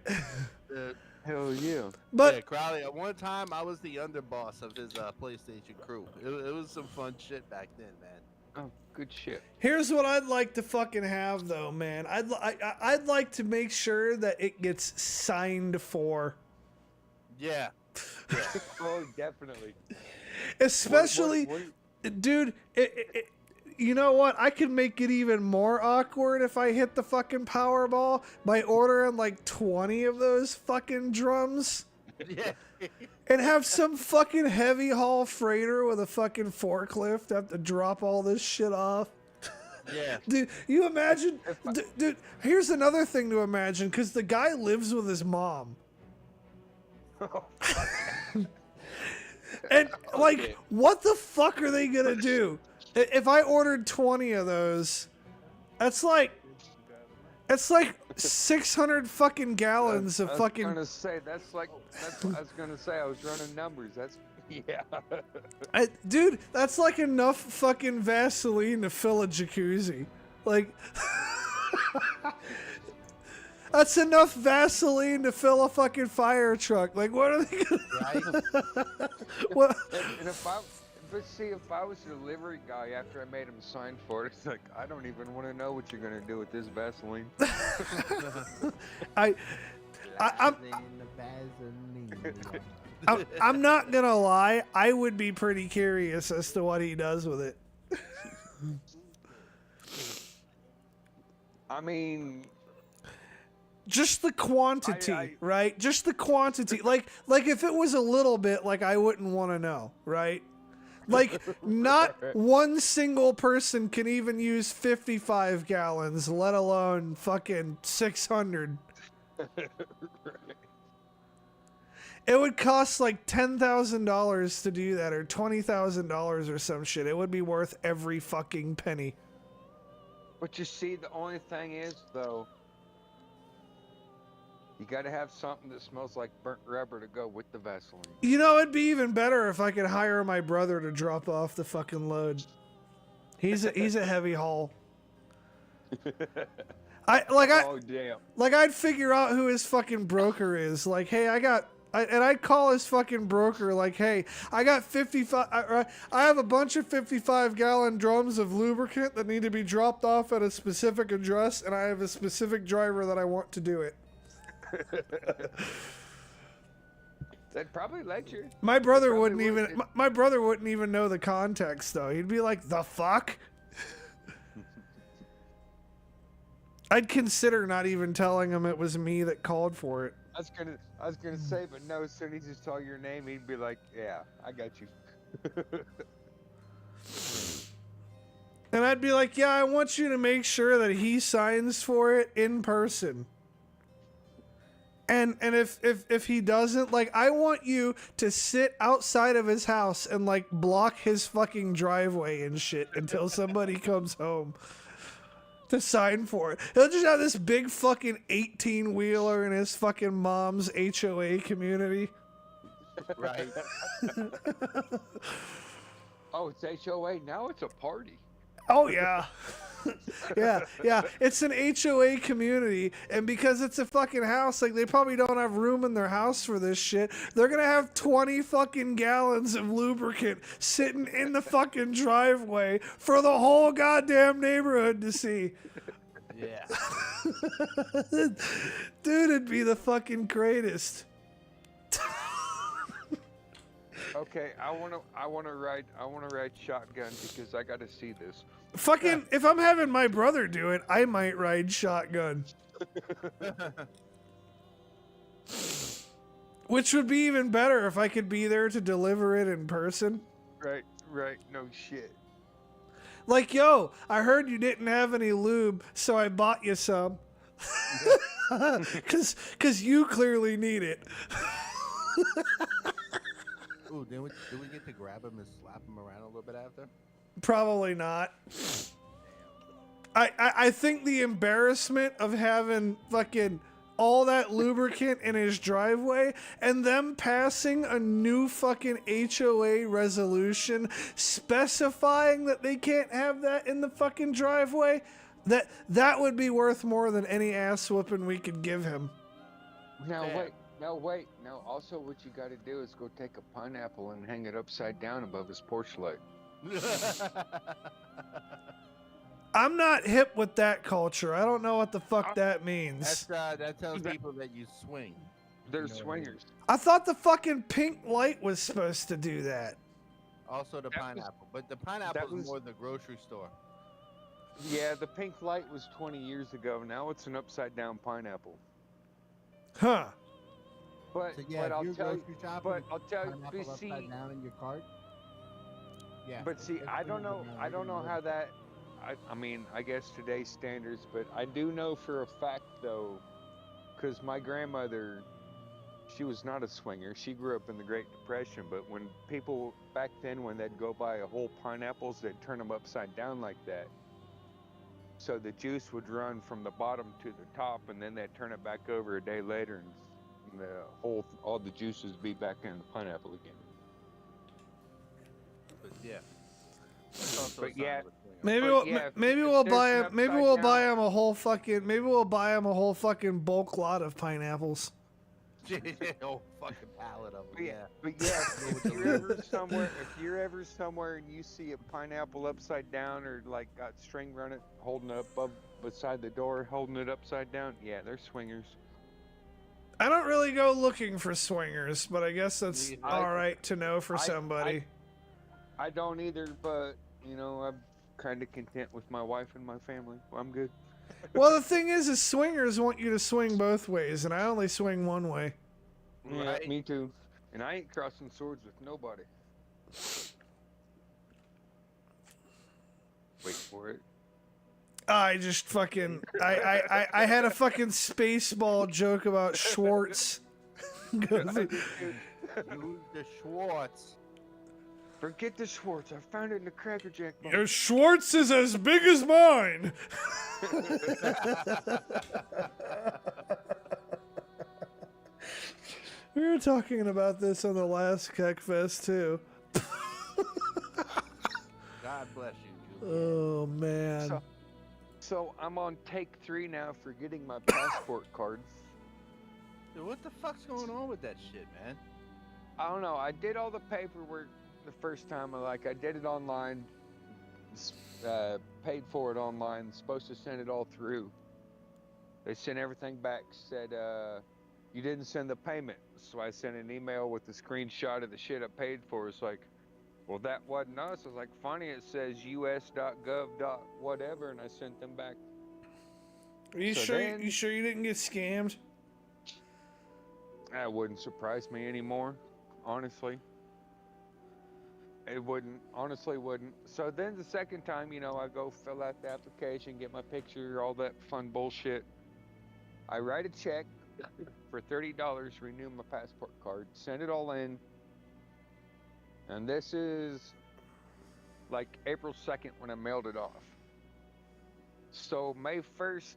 Hell yeah. But yeah, Crowley, at one time I was the underboss of his PlayStation crew. It was some fun shit back then, man. Oh, good shit. here's what I'd like to fucking have though, man. I'd like to make sure that it gets signed for. Yeah. Oh, definitely. Especially, What- dude, you know what? I could make it even more awkward if I hit the fucking Powerball by ordering like 20 of those fucking drums. Yeah. And have some fucking heavy haul freighter with a fucking forklift have to drop all this shit off. Yeah. Dude, you imagine? Dude, here's another thing to imagine, because the guy lives with his mom. And, like, what the fuck are they gonna do? If I ordered 20 of those, it's like 600 fucking gallons of fucking. I was gonna say that's what I was gonna say. I was running numbers. That's yeah. Dude, that's like enough fucking Vaseline to fill a jacuzzi. Like, that's enough Vaseline to fill a fucking fire truck. Like, what are they gonna? Right? What? And if I was a delivery guy after I made him sign for it, it's like I don't even want to know what you're gonna do with this Vaseline. I'm not gonna lie. I would be pretty curious as to what he does with it. I mean, Just the quantity, right? Just the quantity. Like if it was a little bit, like I wouldn't want to know, right? Like not one single person can even use 55 gallons, let alone fucking 600. It would cost like $10,000 to do that, or $20,000 or some shit. It would be worth every fucking penny. but you see, the only thing is though, you gotta have something that smells like burnt rubber to go with the Vaseline. You know, it'd be even better if I could hire my brother to drop off the fucking load. He's a heavy haul. Oh damn. Like I'd figure out who his fucking broker is. Like, hey, and I'd call his fucking broker. Like, hey, I got 55. I have a bunch of 55-gallon drums of lubricant that need to be dropped off at a specific address, and I have a specific driver that I want to do it. They'd probably let you. My brother Probably wouldn't would. even. My brother wouldn't even know the context though. He'd be like, "The fuck." I'd consider not even telling him it was me that called for it. I was gonna say, but no. As soon as he saw your name, he'd be like, "Yeah, I got you." And I'd be like, "Yeah, I want you to make sure that he signs for it in person." And if he doesn't, like, I want you to sit outside of his house and like block his fucking driveway and shit until somebody comes home to sign for it. He'll just have this big fucking 18-wheeler in his fucking mom's HOA community. Right. Oh, it's HOA now. It's a party. Oh yeah. yeah. It's an HOA community, and because it's a fucking house, like, they probably don't have room in their house for this shit. They're gonna have 20 fucking gallons of lubricant sitting in the fucking driveway for the whole goddamn neighborhood to see. Yeah. Dude, it'd be the fucking greatest. Okay, I wanna ride shotgun because I gotta see this. Fucking, if I'm having my brother do it, I might ride shotgun. Which would be even better if I could be there to deliver it in person. Right, no shit. Like, yo, I heard you didn't have any lube, so I bought you some. Cause you clearly need it. Ooh, did we get to grab him and slap him around a little bit after? Probably not. I think the embarrassment of having fucking all that lubricant in his driveway and them passing a new fucking HOA resolution specifying that they can't have that in the fucking driveway, that would be worth more than any ass whooping we could give him. Now Fair. wait. Now also what you gotta do is go take a pineapple and hang it upside down above his porch light. I'm not hip with that culture. I don't know what the fuck that means. That tells people that you swing. They're You know what I mean? swingers. I thought the fucking pink light was supposed to do that. Also the That was- pineapple, but the pineapple was- is more the grocery store. Yeah, the pink light was 20 years ago. Now it's an upside down pineapple. Huh. But So yeah, but if I'll you're tell you, grocery shopping, but I'll tell you, pineapple but see, upside down in your cart. Yeah. but see, I don't know how that. I mean, I guess today's standards, but I do know for a fact though, because my grandmother, she was not a swinger. She grew up in the Great Depression. But when people back then, when they'd go buy a whole pineapples, they'd turn them upside down like that. So the juice would run from the bottom to the top, and then they'd turn it back over a day later, and all the juices be back in the pineapple again. But yeah. That's also a But sign yeah, of a swinger. Maybe But we'll yeah, maybe if we'll there's buy an him. Maybe upside we'll down- buy him a whole fucking. Maybe we'll buy him a whole fucking bulk lot of pineapples. Oh, fucking pallet of them. Yeah. But yeah, if you're ever somewhere and you see a pineapple upside down or like got string running, holding it up beside the door, holding it upside down, yeah, they're swingers. I don't really go looking for swingers, but I guess that's Me all right to know for somebody. I don't either, but you know, I'm kind of content with my wife and my family. I'm good. Well, the thing is swingers want you to swing both ways, and I only swing one way. Yeah, Right. me too. And I ain't crossing swords with nobody. Wait for it. I just fucking I had a fucking Spaceball joke about Schwartz. Use the Schwartz. Forget the Schwartz. I found it in the Cracker Jack box. Your Schwartz is as big as mine. We were talking about this on the last Kekfest too. God bless you, Julian. Oh man. So I'm on take 3 now for getting my passport card. Dude, what the fuck's going on with that shit, man? I don't know. I did all the paperwork the first time. I did it online. Paid for it online. Supposed to send it all through. They sent everything back. Said you didn't send the payment. So I sent an email with the screenshot of the shit I paid for. It's like, well, that wasn't us. I was like, funny. It says us.gov. whatever, and I sent them back. Are you So sure? then- You sure you didn't get scammed? That wouldn't surprise me anymore, honestly. It wouldn't, honestly wouldn't. So then the second time, you know, I go fill out the application, get my picture, all that fun bullshit. I write a check for $30, renew my passport card, send it all in, and this is like April 2nd when I mailed it off. So May 1st,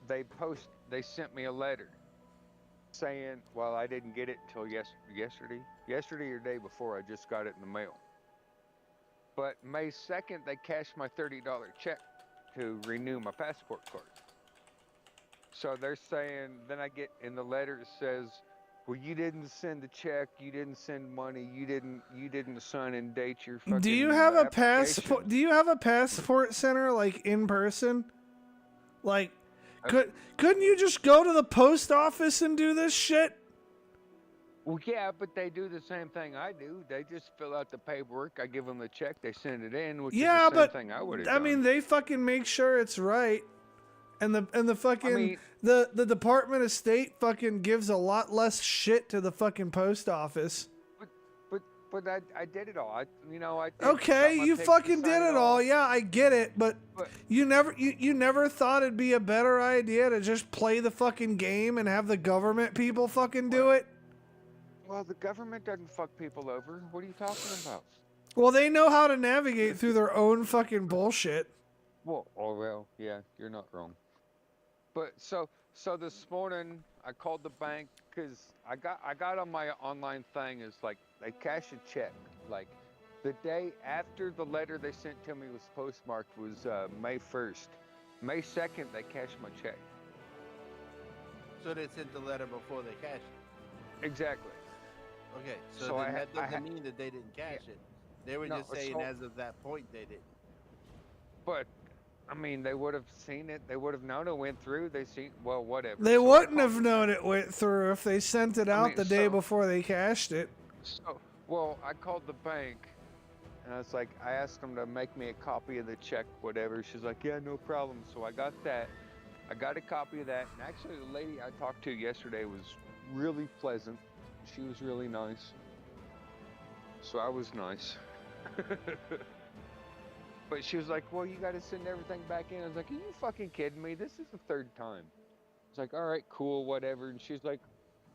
they sent me a letter saying, well, I didn't get it until yesterday or day before. I just got it in the mail. But May 2nd, they cashed my $30 check to renew my passport card. So they're saying, then I get in the letter, it says, well, you didn't send the check, you didn't send money, you didn't sign and date your fucking Do you have a application. passport? Do you have a passport center like in person? Like, couldn't you just go to the post office and do this shit? Well, yeah, but they do the same thing I do. They just fill out the paperwork. I give them the check. They send it in, which Yeah, is the same but thing I would have I done. mean, they fucking make sure it's right, and the fucking the Department of State fucking gives a lot less shit to the fucking post office. But I did it all. I did, Okay, got my you pics fucking and did signed it all. Yeah, I get it, but you never thought it'd be a better idea to just play the fucking game and have the government people fucking do it? Well, the government doesn't fuck people over. What are you talking about? Well, they know how to navigate through their own fucking bullshit. Well, yeah, you're not wrong. But so this morning I called the bank because I got on my online thing is like they cash a check. Like the day after the letter they sent to me was postmarked was May 1st. May 2nd they cashed my check. So they sent the letter before they cashed it. Exactly. Okay, so then that doesn't mean that they didn't cash it. They were just saying as of that point they didn't. But I mean, they would have seen it. They would have known it went through. They seen whatever. They wouldn't have known it went through if they sent it out the day so- before they cashed it. So, I called the bank, and I asked them to make me a copy of the check, whatever. She's like, yeah, no problem. So I got that. I got a copy of that. And actually, the lady I talked to yesterday was really pleasant. She was really nice. So I was nice. But she was like, well, you got to send everything back in. I was like, are you fucking kidding me? This is the third time. It's like, all right, cool, whatever. And she's like,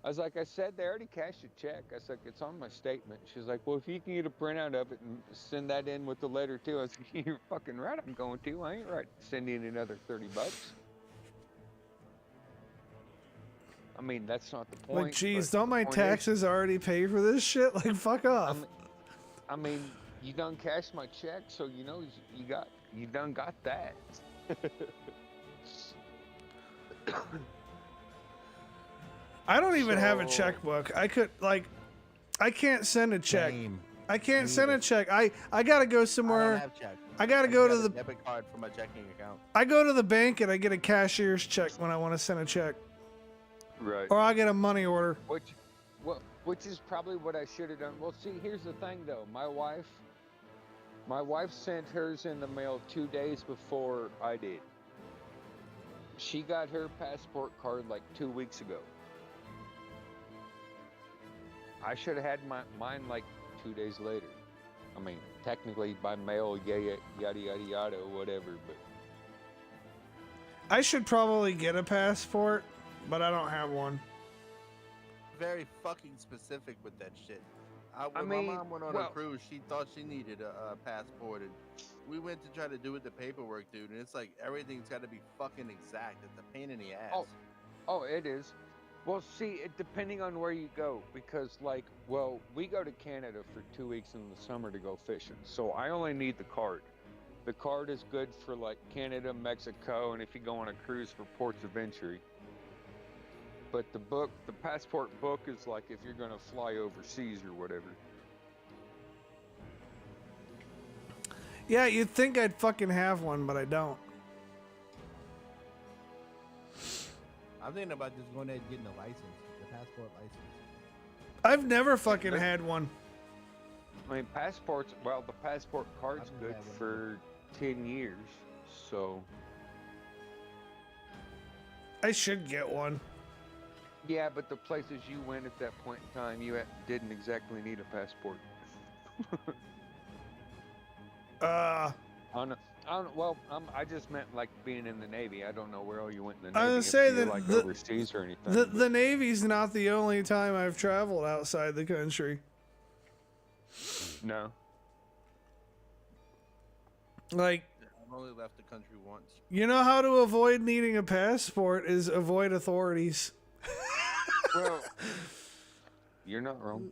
I said, they already cashed a check. I was like, it's on my statement. She's like, well, if you can get a printout of it and send that in with the letter too. I was like, you're fucking right, I'm going to. I ain't right sending in another $30. I mean, that's not the point. Like, geez, but don't the my point is- taxes already pay for this shit? Like, fuck off. I mean, you done cashed my check, so you done got that. I don't even have a checkbook. I can't send a check. Same. I can't send a check. I gotta go I somewhere. don't have check. I gotta I go got to a the. debit card for my checking account. I go to the bank and I get a cashier's check when I want to send a check, Right. or I get a money order. Which is probably what I should have done. Well, see, here's the thing though. My wife sent hers in the mail 2 days before I did. She got her passport card like 2 weeks ago. I should have had mine like 2 days later. I mean, technically by mail, yada yada yada, whatever. But I should probably get a passport, but I don't have one. Very fucking specific with that shit. When mean, my mom went on well- a cruise, she thought she needed a passport, and we went to try to do it the paperwork, dude. And it's like everything's got to be fucking exact. It's a pain in the ass. Oh, it is. Well, see, depending on where you go, because we go to Canada for 2 weeks in the summer to go fishing. So I only need the card. The card is good for like Canada, Mexico, and if you go on a cruise for ports of entry. But the passport book is like if you're gonna fly overseas or whatever. Yeah, you'd think I'd fucking have one, but I don't. I'm thinking about just going ahead and getting the license, the passport license. I've never fucking had one. I mean, the passport card's good for 10 years, so. I should get one. Yeah, but the places you went at that point in time, you didn't exactly need a passport. I just meant like being in the Navy. I don't know where all you went in the I Navy. was if saying you're, that like the- overseas or anything. The Navy's not the only time I've traveled outside the country. No. Like, I've only left the country once. you know how to avoid needing a passport is avoid authorities. Well, you're not wrong.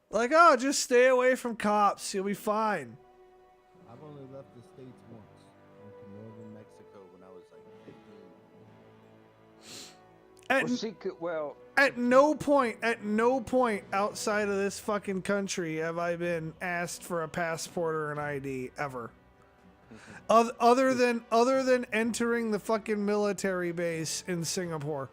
Like, oh, just stay away from cops. You'll be fine. I've only left the States once. Went to northern Mexico when I was like 15. At no point outside of this fucking country have I been asked for a passport or an ID ever. Other than entering the fucking military base in Singapore.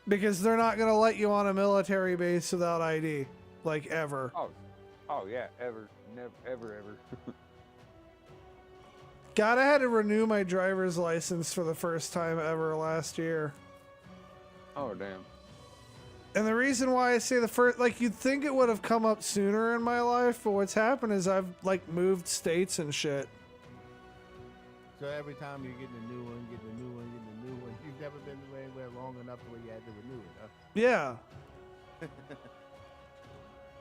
Because they're not gonna let you on a military base without ID, like ever. Oh yeah, ever, never, ever. God, I had to renew my driver's license for the first time ever last year. Oh damn. And the reason why I say the first, like, you'd think it would have come up sooner in my life, but what's happened is I've, like, moved states and shit. So every time you're getting a new one, getting a new one, getting a new one, you've never been anywhere long enough to where you had to renew it, huh? Yeah.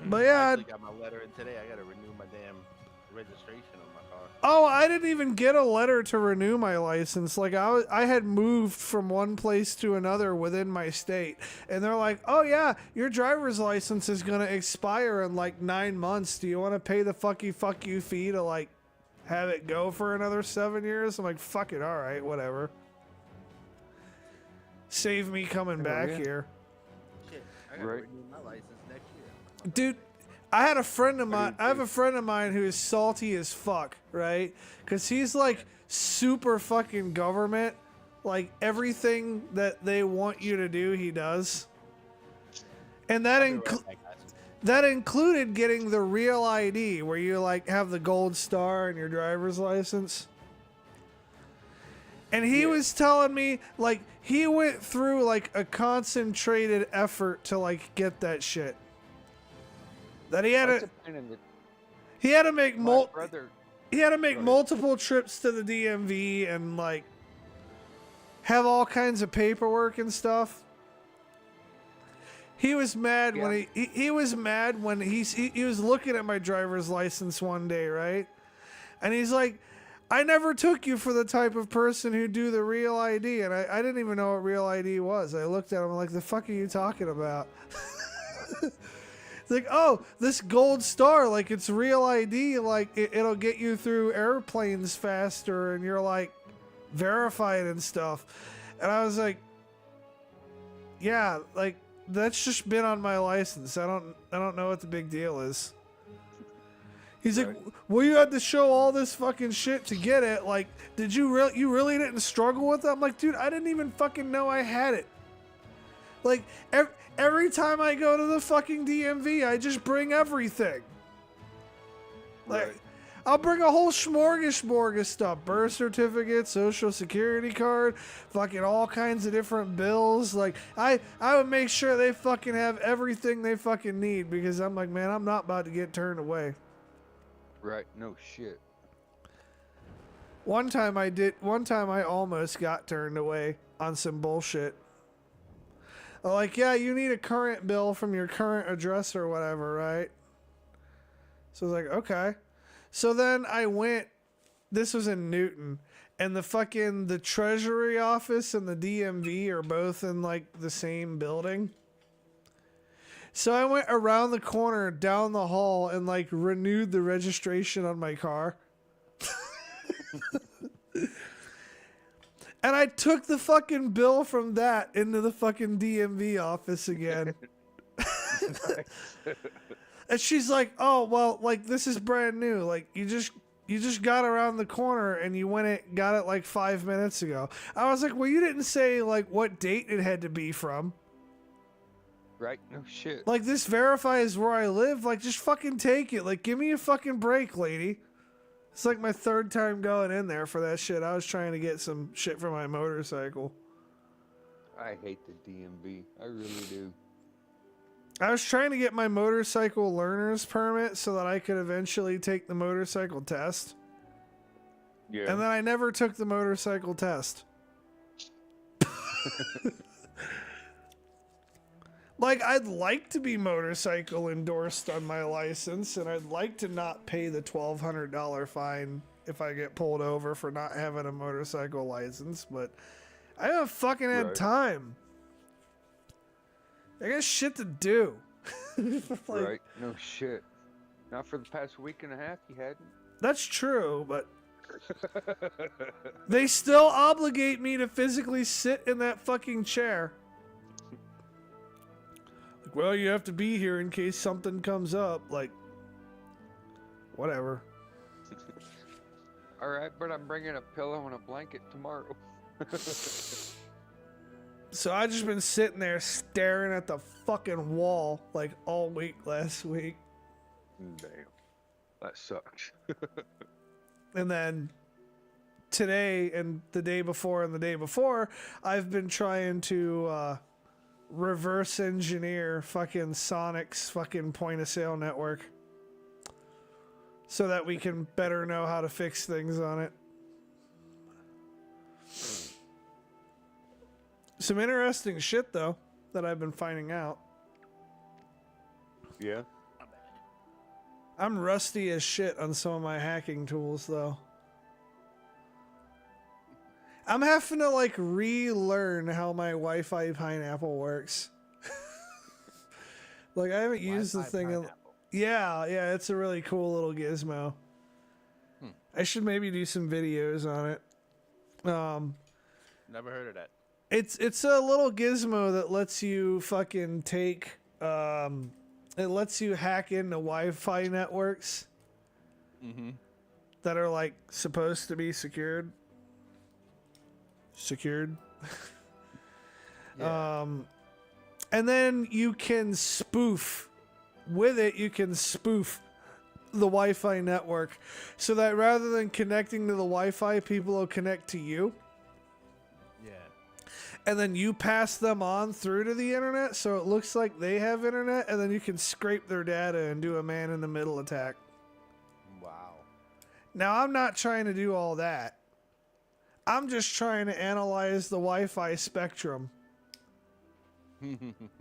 But yeah, I actually got my letter in today. I gotta renew my damn registration on my car. oh, I didn't even get a letter to renew my license. Like, I had moved from one place to another within my state, and they're like, "Oh yeah, your driver's license is gonna expire in like 9 months. Do you want to pay the fuck you fee to like have it go for another 7 years?" I'm like, "Fuck it, all right, whatever." Save me coming back here, Shit, I gotta renew my license next year. dude. I had a friend of mine. I have a friend of mine who is salty as fuck, right? Because he's like super fucking government. Like everything that they want you to do, he does. And that that included getting the real ID, where you like have the gold star in your driver's license. And he was telling me like he went through like a concentrated effort to like get that shit. That he had to make multiple trips to the DMV and like have all kinds of paperwork and stuff. He was mad when he was mad when he was looking at my driver's license one day, right? And he's like, "I never took you for the type of person who do the real ID," and I didn't even know what real ID was. I looked at him like, "The fuck are you talking about?" It's like, "Oh, this gold star, like it's real ID, like it'll get you through airplanes faster, and you're like verified and stuff." And I was like, "Yeah, like that's just been on my license. I don't know what the big deal is." He's like, "Well, you had to show all this fucking shit to get it. Like, did you really didn't struggle with it?" I'm like, "Dude, I didn't even fucking know I had it. Like, every time I go to the fucking DMV, I just bring everything. Like, I'll bring a whole smorgasbord of stuff. Birth certificate, social security card, fucking all kinds of different bills. Like, I would make sure they fucking have everything they fucking need, because I'm like, man, I'm not about to get turned away." Right, no shit. One time I almost got turned away on some bullshit. They're like, "Yeah, you need a current bill from your current address or whatever, right?" So I was like, "Okay." So then I went, this was in Newton, and the treasury office and the DMV are both in like the same building. So I went around the corner down the hall and like renewed the registration on my car. And I took the fucking bill from that into the fucking DMV office again. And she's like, "Oh, well, like this is brand new. Like you just got around the corner and you got it like 5 minutes ago." I was like, "Well, you didn't say like what date it had to be from." Right, no shit. Like, this verifies where I live. Like, just fucking take it. Like, give me a fucking break, lady. It's like my third time going in there for that shit. I was trying to get some shit for my motorcycle. I hate the DMV. I really do. I was trying to get my motorcycle learner's permit so that I could eventually take the motorcycle test. Yeah. And then I never took the motorcycle test. Like, I'd like to be motorcycle endorsed on my license, and I'd like to not pay the $1,200 fine if I get pulled over for not having a motorcycle license, but I haven't fucking had Right. time. I got shit to do. Like, Right. No shit. Not for the past week and a half, you hadn't. That's true, but they still obligate me to physically sit in that fucking chair. Like, well, you have to be here in case something comes up. Like, whatever. All right, but I'm bringing a pillow and a blanket tomorrow. So I just been sitting there staring at the fucking wall like all week last week. Damn. That sucks. And then today and the day before and the day before, I've been trying to reverse engineer fucking Sonic's fucking point of sale network so that we can better know how to fix things on it. Some interesting shit though that I've been finding out. Yeah. I'm rusty as shit on some of my hacking tools though. I'm having to like relearn how my Wi-Fi pineapple works. Like I haven't used the thing in... Yeah, it's a really cool little gizmo. I should maybe do some videos on it. Never heard of that. It's a little gizmo that lets you fucking take it lets you hack into Wi-Fi networks that are like supposed to be secured. And then you can spoof with it. You can spoof the Wi-Fi network so that rather than connecting to the Wi-Fi, people will connect to you. And then you pass them on through to the internet, so it looks like they have internet, and then you can scrape their data and do a man-in-the-middle attack. Wow. Now, I'm not trying to do all that. I'm just trying to analyze the Wi-Fi spectrum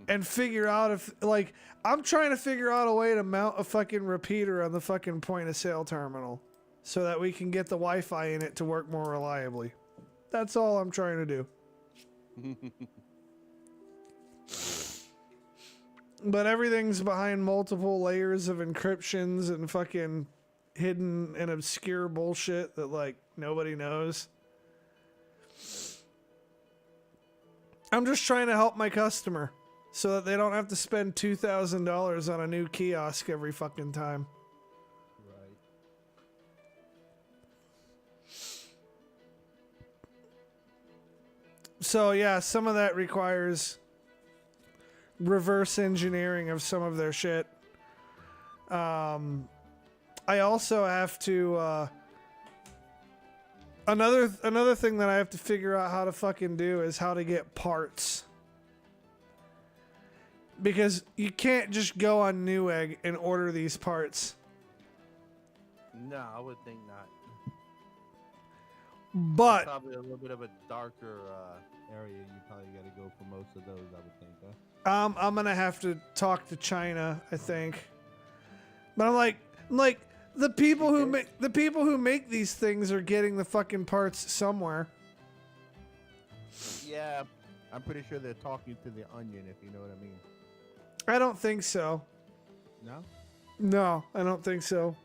and figure out if, like, I'm trying to figure out a way to mount a fucking repeater on the fucking point-of-sale terminal so that we can get the Wi-Fi in it to work more reliably. That's all I'm trying to do. But everything's behind multiple layers of encryptions and fucking hidden and obscure bullshit that like nobody knows. I'm just trying to help my customer so that they don't have to spend $2,000 on a new kiosk every fucking time. Right. So yeah, some of that requires reverse engineering of some of their shit. I also have to another thing that I have to figure out how to fucking do is how to get parts. Because you can't just go on Newegg and order these parts. No, I would think not. But Probably a little bit of a darker area. You probably got to go for most of those, I would think. Huh? I'm gonna have to talk to China, I think. But I'm like the people who make these things are getting the fucking parts somewhere. Yeah, I'm pretty sure they're talking to the onion, if you know what I mean. I don't think so. No? No, I don't think so.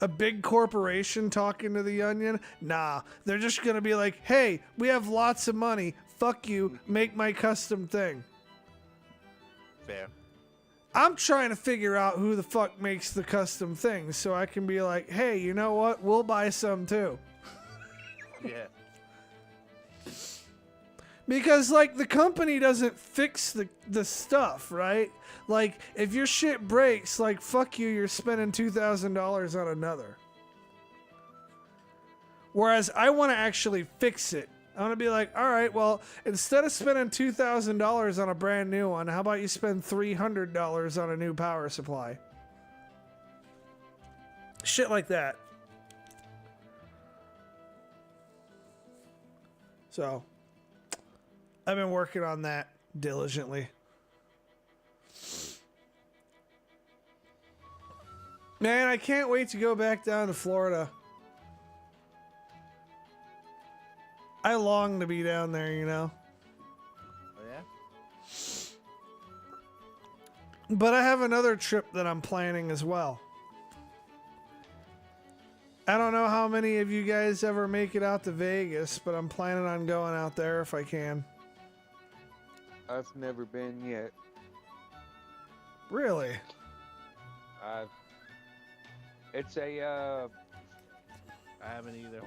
A big corporation talking to the onion? Nah, they're just gonna be like, hey, we have lots of money. Fuck you, make my custom thing. Fair. I'm trying to figure out who the fuck makes the custom things so I can be like, hey, you know what? We'll buy some too. Yeah. Because, like, the company doesn't fix the stuff, right? Like, if your shit breaks, like, fuck you, you're spending $2,000 on another. Whereas I want to actually fix it I'm gonna be like, all right, well, instead of spending $2,000 on a brand new one, how about you spend $300 on a new power supply? Shit like that. So, I've been working on that diligently. Man, I can't wait to go back down to Florida. I long to be down there, you know. Oh yeah. But I have another trip that I'm planning as well. I don't know how many of you guys ever make it out to Vegas, but I'm planning on going out there if I can. I've never been yet. Really? It's a I haven't either.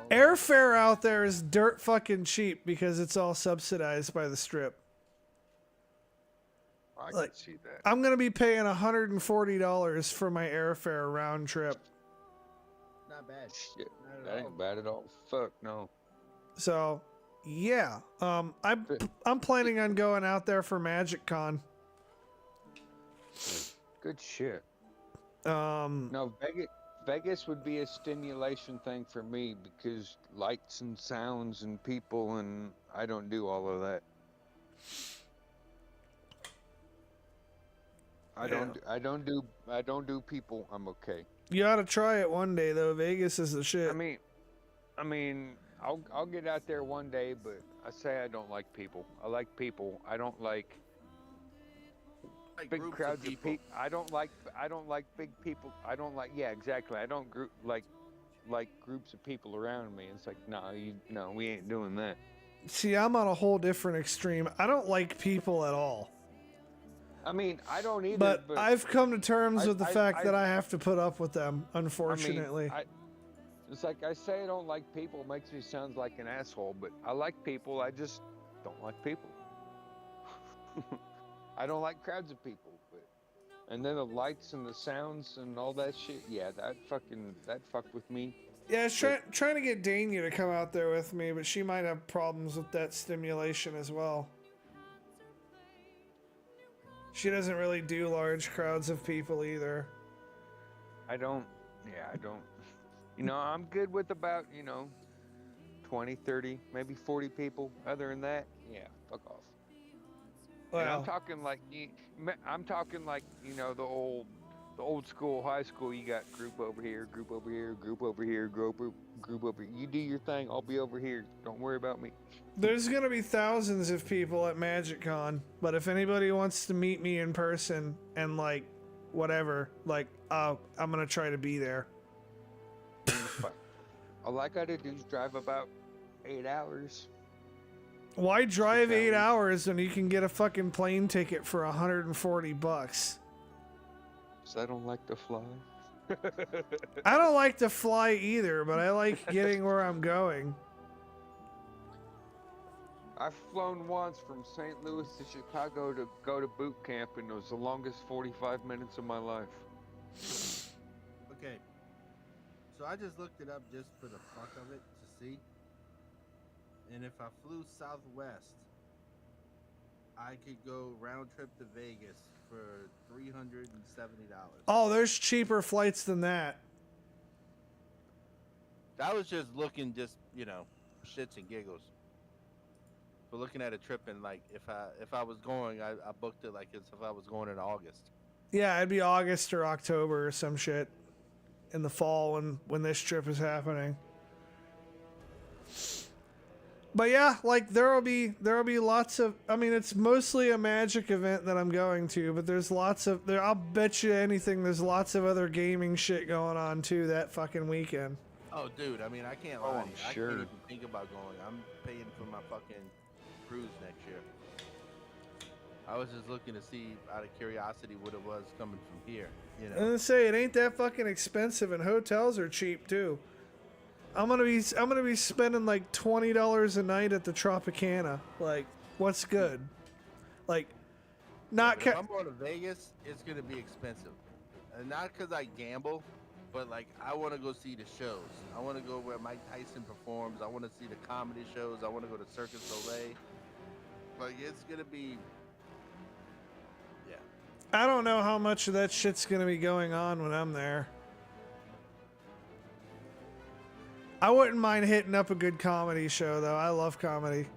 Airfare out there is dirt fucking cheap because it's all subsidized by the strip. I Like, can see that. I'm going to be paying $140 for my airfare round trip. Not bad. Shit, Not at that all. ain't bad at all. Fuck no. So, yeah. I'm planning on going out there for Magic Con. Good shit. Um, No, Vegas would be a stimulation thing for me because lights and sounds and people, and I don't do all of that. I don't do people. I'm okay. you ought to try it one day though. Vegas is the shit. I mean, I'll get out there one day, but I say I don't like people. I like people. I don't like big groups of crowds of people. people. I don't like big people. I don't like exactly. I don't like groups of people around me. It's like no, we ain't doing that. See, I'm on a whole different extreme. I don't like people at all. I mean, I don't either. But But I've come to terms with the fact I- that I have to put up with them, unfortunately. It's like I say I don't like people. It makes me sound like an asshole, but I like people. I just don't like people. I don't like crowds of people. And then the lights and the sounds and all that shit. Yeah, that fucked with me. Yeah, I was trying to get Dania to come out there with me, but she might have problems with that stimulation as well. She doesn't really do large crowds of people either. I don't. I'm good with about, 20, 30, maybe 40 people. Other than that, yeah, fuck off. And I'm Well, talking like, the old school, high school. You got group over here, group over here, group over here, group over here. You do your thing. I'll be over here. Don't worry about me. there's gonna be thousands of people at MagicCon, but if anybody wants to meet me in person and whatever, I'm gonna try to be there. All I gotta do is drive about 8 hours. Why drive 8 hours when you can get a fucking plane ticket for $140? Cause I don't like to fly. I don't like to fly either, but I like getting where I'm going. I've flown once from St. Louis to Chicago to go to boot camp, and it was the longest 45 minutes of my life. Okay. So I just looked it up just for the fuck of it to see. And if I flew Southwest, I could go round trip to Vegas for $370. Oh, there's cheaper flights than that. I was just looking, shits and giggles. But looking at a trip and if I was going, I booked it as if I was going in August. Yeah, it'd be August or October or some shit in the fall when this trip is happening. But yeah, there'll be lots of. I mean, it's mostly a Magic event that I'm going to, but there's lots of there. I'll bet you anything. There's lots of other gaming shit going on too that fucking weekend. Oh, dude, I mean, I can't lie. Oh, to I'm you. I sure. can't even think about going. I'm paying for my fucking cruise next year. I was just looking to see, out of curiosity, what it was coming from here. I'm gonna say it ain't that fucking expensive, and hotels are cheap too. I'm gonna be spending $20 a night at the Tropicana. What's good? If I'm going to Vegas, it's gonna be expensive, and not because I gamble, But like, I want to go see the shows. I want to go where Mike Tyson performs. I want to see the comedy shows. I want to go to Cirque du Soleil. Like, it's gonna be, yeah. I don't know how much of that shit's gonna be going on when I'm there. I wouldn't mind hitting up a good comedy show though. I love comedy.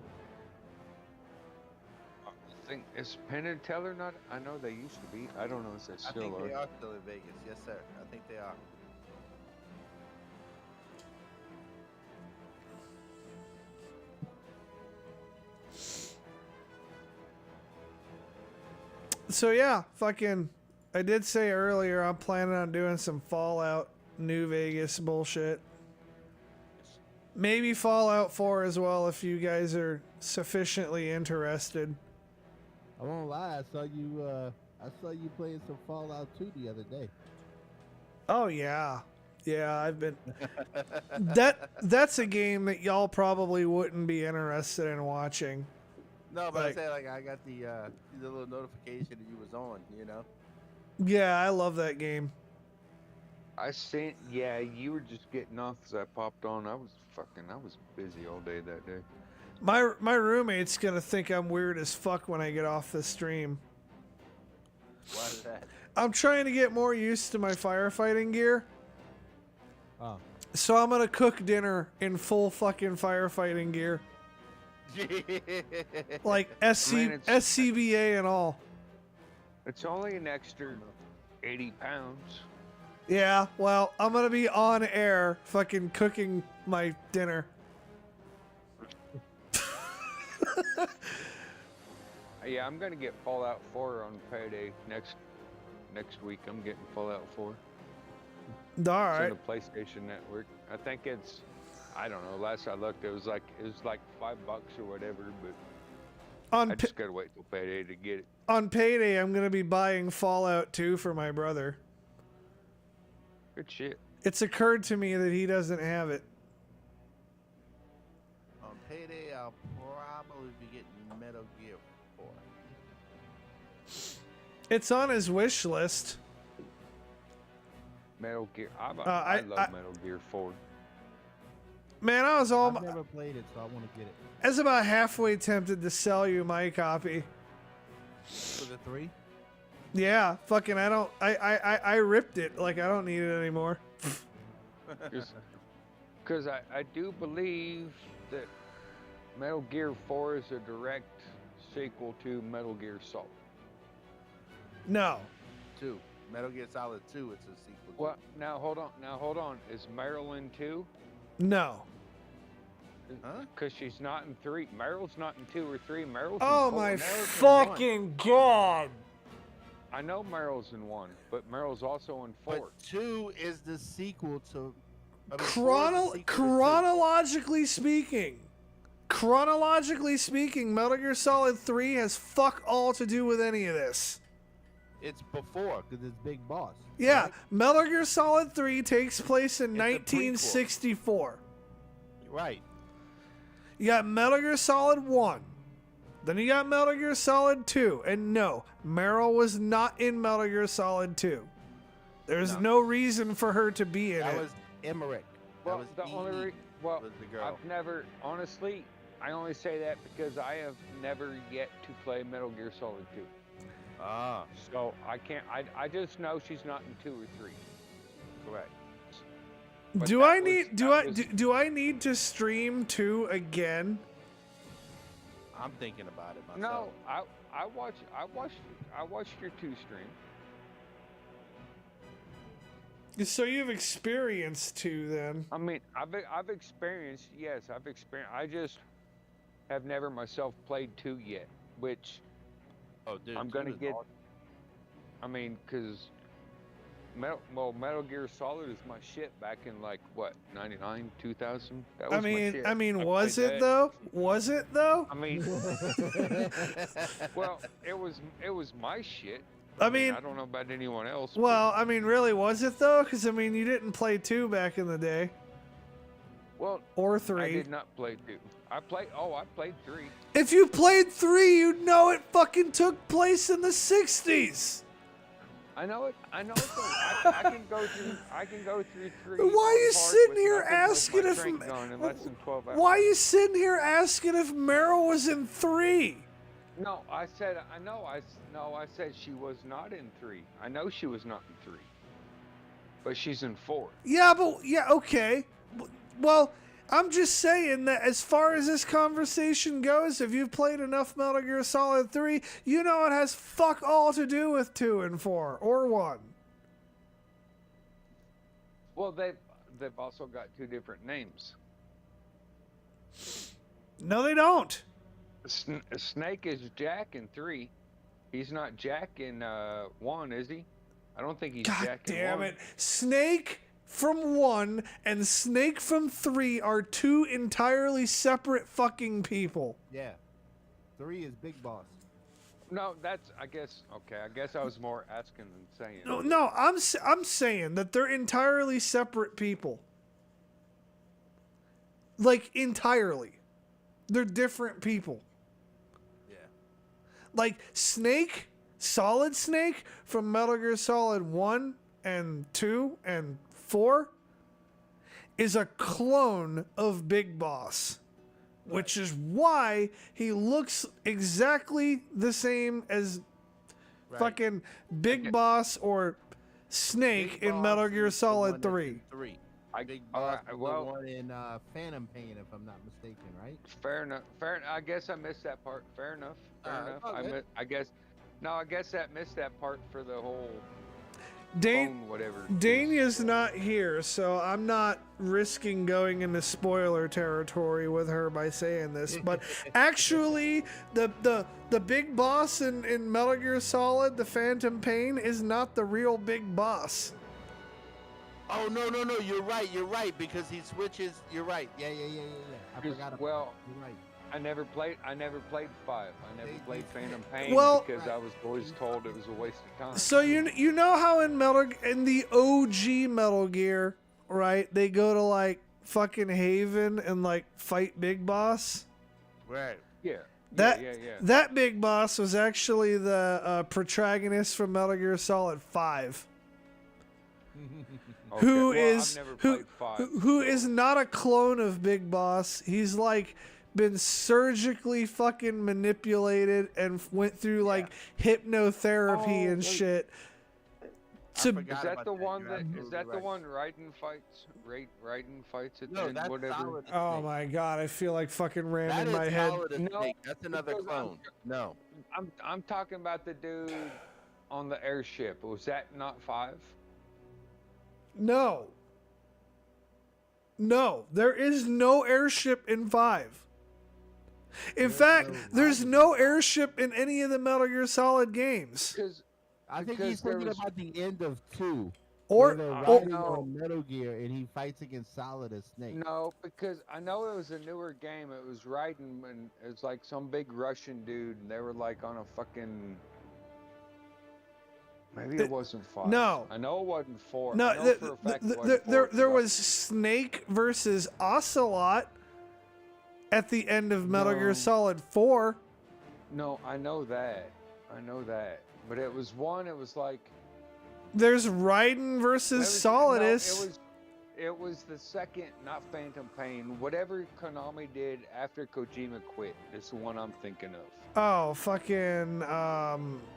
I think is Penn and Teller not? I know they used to be. I don't know if they I still think are. they are still in Vegas. Yes, sir. I think they are. So yeah, fucking, I did say earlier I'm planning on doing some Fallout New Vegas bullshit. Maybe Fallout 4 as well if you guys are sufficiently interested. I won't lie. I saw you playing some Fallout 2 the other day. Oh yeah. Yeah, I've been that's a game that y'all probably wouldn't be interested in watching. No, but Like- I say like I got the little notification that you was on. You know. Yeah, I love that game. I sent. Yeah, you were just getting off as I popped on. I was busy all day that day. My roommate's gonna think I'm weird as fuck when I get off the stream. Why is that? I'm trying to get more used to my firefighting gear. Oh. So I'm gonna cook dinner in full fucking firefighting gear. Like SCBA and all. It's only an extra 80 pounds. Yeah, well, I'm gonna be on air fucking cooking my dinner. Yeah, I'm gonna get Fallout 4 on payday next week. I'm getting Fallout 4. All It's right. on the PlayStation Network. I think it's, I don't know. Last I looked, it was like $5 or whatever. But On I just gotta wait till payday to get it. on payday, I'm gonna be buying Fallout 2 for my brother. Good shit. It's occurred to me that he doesn't have it. On payday, I'll probably be getting Metal Gear 4. It's on his wish list. Metal Gear. I I- love Metal Gear 4. Man, I was all I've never played it, so I want to get it. I was about halfway tempted to sell you my copy. For the 3? Yeah, fucking I ripped it. Like I don't need it anymore. Because I do believe that Metal Gear 4 is a direct sequel to Metal Gear Solid. No. 2. Metal Gear Solid 2. It's a sequel. Well, now hold on. Is Marilyn 2? No. Huh? Because she's not in 3. Meryl's not in 2 or 3. Meryl's Oh in 4. my Meryl's in 1. fucking god. I know Meryl's in 1, but Meryl's also in 4. But 2 is the sequel to. I mean, 4 is the sequel to 2. Chronologically speaking, Metal Gear Solid 3 has fuck all to do with any of this. It's before. Because it's Big Boss. Yeah, right? Metal Gear Solid 3 takes place in It's a prequel. 1964. Right. You got Metal Gear Solid 1. Then you got Metal Gear Solid 2. And no, Meryl was not in Metal Gear Solid 2. There's no reason for her to be in That it. was Emmerich. Well, That the was only well, was the girl. I've never, honestly, I only say that because I have never yet to play Metal Gear Solid 2. Ah, So I can't, I just know she's not in 2 or 3. correct. But Do that I was- need that do I was- do I need to stream 2 again? I'm thinking about it myself. No, I watched your 2 stream. So you've experienced 2 then. I mean, I've experienced, yes, I've experienced. I just have never myself played 2 yet, which Oh, dude. I'm 2 gonna is get. awesome. I mean, cause Metal Gear Solid is my shit back in like what 99, 2000. That was my shit. I mean, was played it that. though? Was it though? I mean, well, it was my shit. I mean, I don't know about anyone else. but- well, I mean, really, was it though? Because I mean, you didn't play 2 back in the day, well, or I 3. did not play 2. I played 3. If you played 3, you'd know it fucking took place in the 60s. I know it. I know it. I can go through. I can go through 3. Why are you on hard sitting with here nothing with asking my if? drink gone in less than 12 hours. Why are you sitting here asking if Meryl was in 3? No, I said I know. I said she was not in 3. I know she was not in 3, but she's in 4. Yeah, okay. Well, I'm just saying that as far as this conversation goes, if you've played enough Metal Gear Solid 3, you know it has fuck all to do with 2 and 4 or 1. Well, they've also got 2 different names. No, they don't. Snake is Jack in 3. He's not Jack in 1, is he? I don't think he's God Jack in 1. damn it. Snake from 1 and Snake from 3 are 2 entirely separate fucking people. Yeah. 3 is Big Boss. No, that's, I guess, okay. I guess I was more asking than saying. No, I'm saying that they're entirely separate people. Like, entirely. They're different people. Yeah. Like, Snake, Solid Snake from Metal Gear Solid 1 and 2 and 4 is a clone of Big Boss, which is why he looks exactly the same as fucking Big Boss or Snake in Metal Gear Solid 3. Big Boss was the one in Phantom Pain, if I'm not mistaken, right? Fair enough. I guess I missed that part. Fair enough. Okay. I guess I missed that part for the whole Dane, whatever. Dania's not here, so I'm not risking going into spoiler territory with her by saying this. But actually, the Big Boss in Metal Gear Solid, the Phantom Pain, is not the real Big Boss. Oh no, you're right because he switches. You're right. Yeah. I forgot about Well, You're right. I never played 5. I never played Phantom Pain because I was always told it was a waste of time. So you know how in the OG Metal Gear, right? They go to like fucking Haven and like fight Big Boss. Right. Yeah. That Big Boss was actually the protagonist from Metal Gear Solid 5. Okay, Who well, is I've never played 5, who is not a clone of Big Boss. He's like been surgically fucking manipulated and went through like hypnotherapy and shit. Is that the one the one Raiden fights? Raiden fights at the end, that's whatever. Solid Oh Snake. my god, I feel like fucking ran That in is my head. Solid No, Snake. That's another because clone. No. I'm talking about the dude on the airship. Was that not 5? No, there is no airship in 5. In fact, there's no airship in any of the Metal Gear Solid games. I think he's thinking about the end of 2. Or where they're riding on Metal Gear and he fights against Solid as Snake. No, because I know it was a newer game. It was Raiden, and it was like some big Russian dude, and they were like on a fucking. Maybe it wasn't 5. No. I know it wasn't 4. No, I know for a fact it wasn't 4, there was Snake versus Ocelot at the end of Metal Gear Solid 4. No, I know that. But it was one. It was like. There's Raiden versus Solidus. No, it was the second, not Phantom Pain. Whatever Konami did after Kojima quit is the one I'm thinking of. Oh, fucking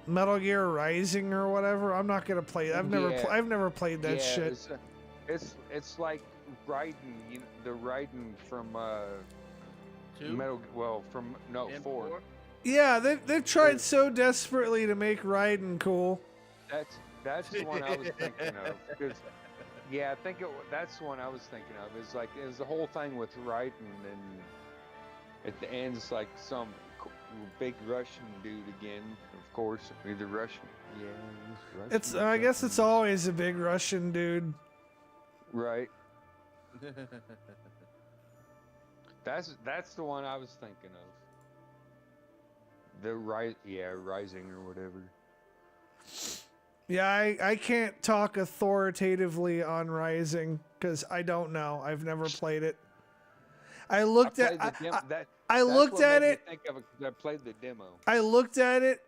Metal Gear Rising or whatever. I'm not gonna play. I've never played that shit. It's like Raiden, the Raiden from Two? from 4. Yeah, they've tried so desperately to make Raiden cool. That's the one I was thinking of. Because, yeah, that's the one I was thinking of. It's like it was the whole thing with Raiden, and at the end it's like some big Russian dude again. Of course, either Russian. Yeah, he's Russian. It's I guess it's always a big Russian dude. Right. That's the one I was thinking of. The Rising or whatever. Yeah, I can't talk authoritatively on Rising because I don't know. I've never played it. I looked at it. I played the demo. I looked at it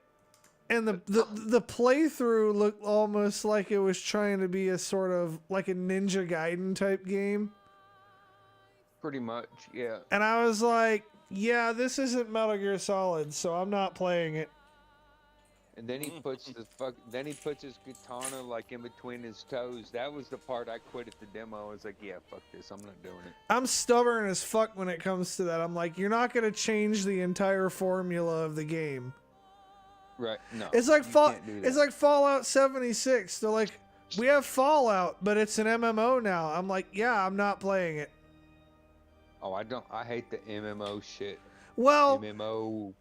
And the playthrough looked almost like it was trying to be a sort of like a Ninja Gaiden type game. Pretty much, yeah. And I was like, yeah, this isn't Metal Gear Solid, so I'm not playing it. And then he puts his katana like in between his toes. That was the part I quit at the demo. I was like, yeah, fuck this. I'm not doing it. I'm stubborn as fuck when it comes to that. I'm like, you're not going to change the entire formula of the game. Right. No. It's like you can't do that. it's like Fallout 76. They're like, we have Fallout, but it's an MMO now. I'm like, yeah, I'm not playing it. Oh, I hate the MMO shit. Well, MMO.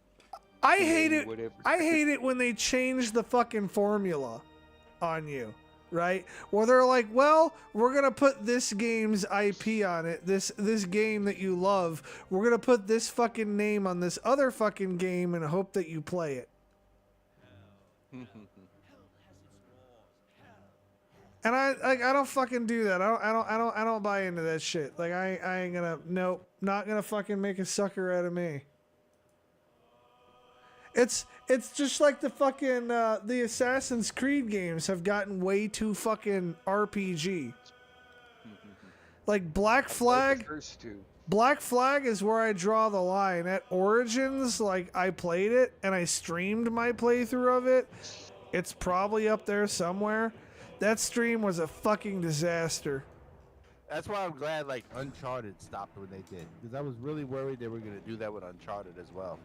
I hate it. Whatever. I hate it when they change the fucking formula on you, right? Where they're like, well, we're gonna put this game's IP on it. This game that you love. We're gonna put this fucking name on this other fucking game and hope that you play it. And I don't fucking do that. I don't buy into that shit. Like I ain't gonna, nope, not gonna fucking make a sucker out of me. It's just like the fucking the Assassin's Creed games have gotten way too fucking RPG. Like Black Flag. First two. Black Flag is where I draw the line. At Origins, like I played it and I streamed my playthrough of it. It's probably up there somewhere. That stream was a fucking disaster. That's why I'm glad like Uncharted stopped when they did, because I was really worried they were gonna do that with Uncharted as well.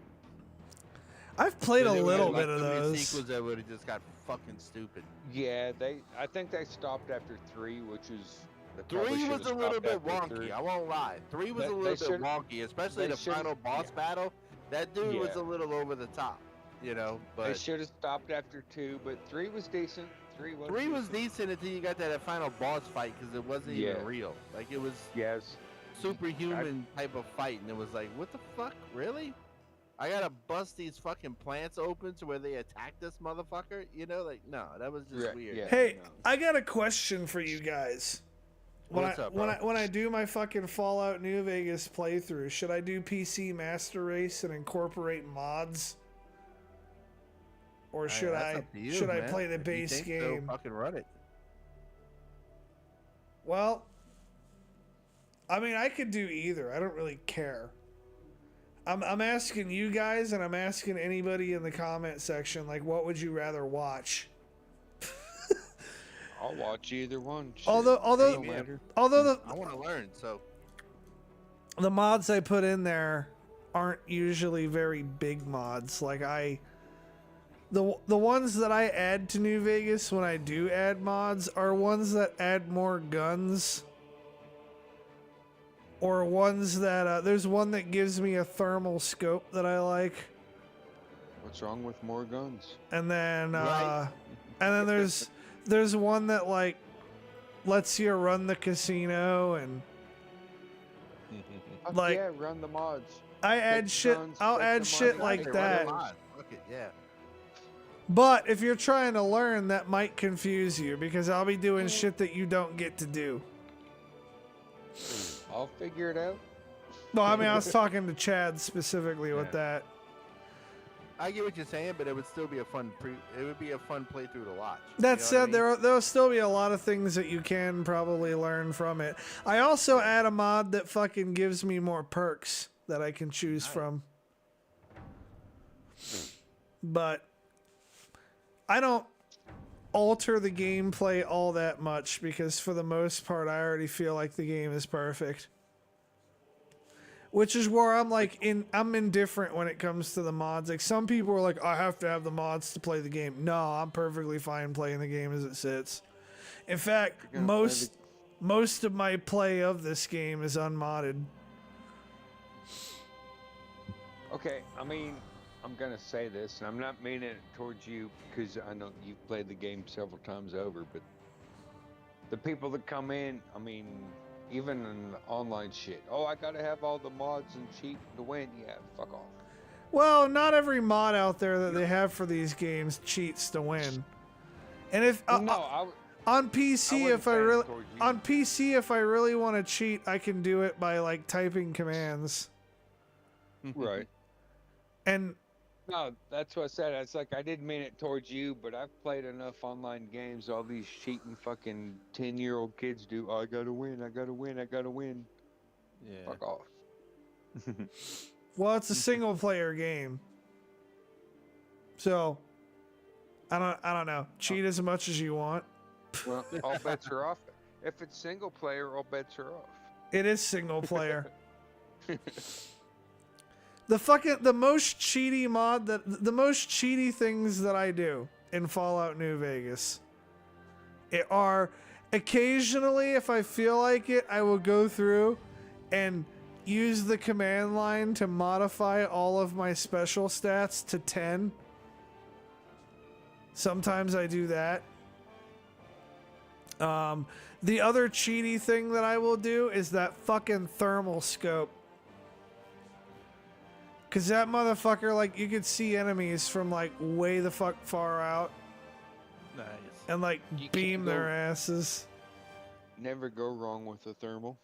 I've played a They were little like bit of too many those. sequels that would have just got fucking stupid. Yeah, I think they stopped after 3, which is. Three was a little bit wonky. I won't lie. 3 was a little bit wonky, especially the final boss battle. That dude was a little over the top, you know. But They should have stopped after 2, but 3 was decent. 3 was decent until you got that final boss fight, because it wasn't even real. Like it was superhuman type of fight, and it was like, what the fuck, really? I gotta bust these fucking plants open to where they attack this motherfucker? You know, like no, that was just weird. Hey, you know? I got a question for you guys. What's up, bro? When I do my fucking Fallout New Vegas playthrough, should I do PC Master Race and incorporate mods? Or should That's up to you, should I man. play the If you base think so, game? fucking run it. Well, I mean, I could do either. I don't really care. I'm asking you guys, and I'm asking anybody in the comment section, like, what would you rather watch? I'll watch either one. Shit. Although I the want to learn, so the mods I put in there aren't usually very big mods. Like the ones that I add to New Vegas when I do add mods are ones that add more guns. Or ones that, there's one that gives me a thermal scope that I like. What's wrong with more guns? And then, there's one that like lets you run the casino and Fuck like yeah, run the mods. I add Take shit. guns, I'll take add the shit money. like Hey, run that. the mod. Fuck it, yeah. But if you're trying to learn, that might confuse you because I'll be doing shit that you don't get to do. I'll figure it out. Well, I mean, I was talking to Chad specifically with Yeah. that. I get what you're saying, but it would still be a fun it would be a fun playthrough to watch. That You know said, what I mean? there'll still be a lot of things that you can probably learn from it. I also add a mod that fucking gives me more perks that I can choose from. But I don't alter the gameplay all that much because for the most part I already feel like the game is perfect. Which is where I'm like I'm indifferent when it comes to the mods. Like some people are like, I have to have the mods to play the game. No, I'm perfectly fine playing the game as it sits. In fact, most of my play of this game is unmodded. Okay, I mean, I'm gonna say this, and I'm not meaning it towards you because I know you've played the game several times over, but the people that come in, I mean, even in the online shit, oh, I gotta have all the mods and cheat to win. Yeah, fuck off. Well, not every mod out there that they have for these games cheats to win. And if on PC, if I really want to cheat, I can do it by like typing commands. Right. And No, that's what I said. It's like I didn't mean it towards you, but I've played enough online games. All these cheating fucking 10-year-old kids do. Oh, I gotta win. I gotta win. I gotta win. Yeah. Fuck off. Well, it's a single player game. So I don't know. Cheat as much as you want. Well, all bets are off. If it's single player, all bets are off. It is single player. The most cheaty things that I do in Fallout New Vegas are occasionally, if I feel like it, I will go through and use the command line to modify all of my special stats to 10. Sometimes I do that. The other cheaty thing that I will do is that fucking thermal scope. Cause that motherfucker, like, you could see enemies from like way the fuck far out Nice. and like You beam can't their go- asses. Never go wrong with a thermal.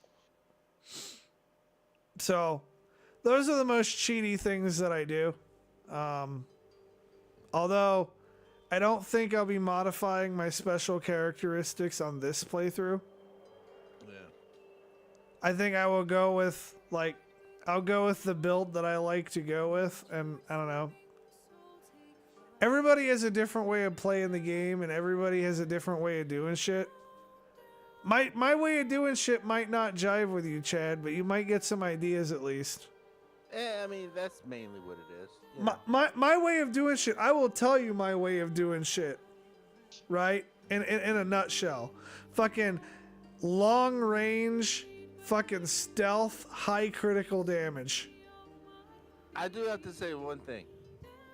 So those are the most cheaty things that I do. Although I don't think I'll be modifying my special characteristics on this playthrough. Yeah. I think I will go with I'll go with the build that I like to go with, and I don't know. Everybody has a different way of playing the game, and everybody has a different way of doing shit. My way of doing shit might not jive with you, Chad, but you might get some ideas at least. I mean, that's mainly what it is. you know. My way of doing shit, I will tell you my way of doing shit. Right? In a nutshell. Fucking long range, fucking stealth, high critical damage. I do have to say one thing,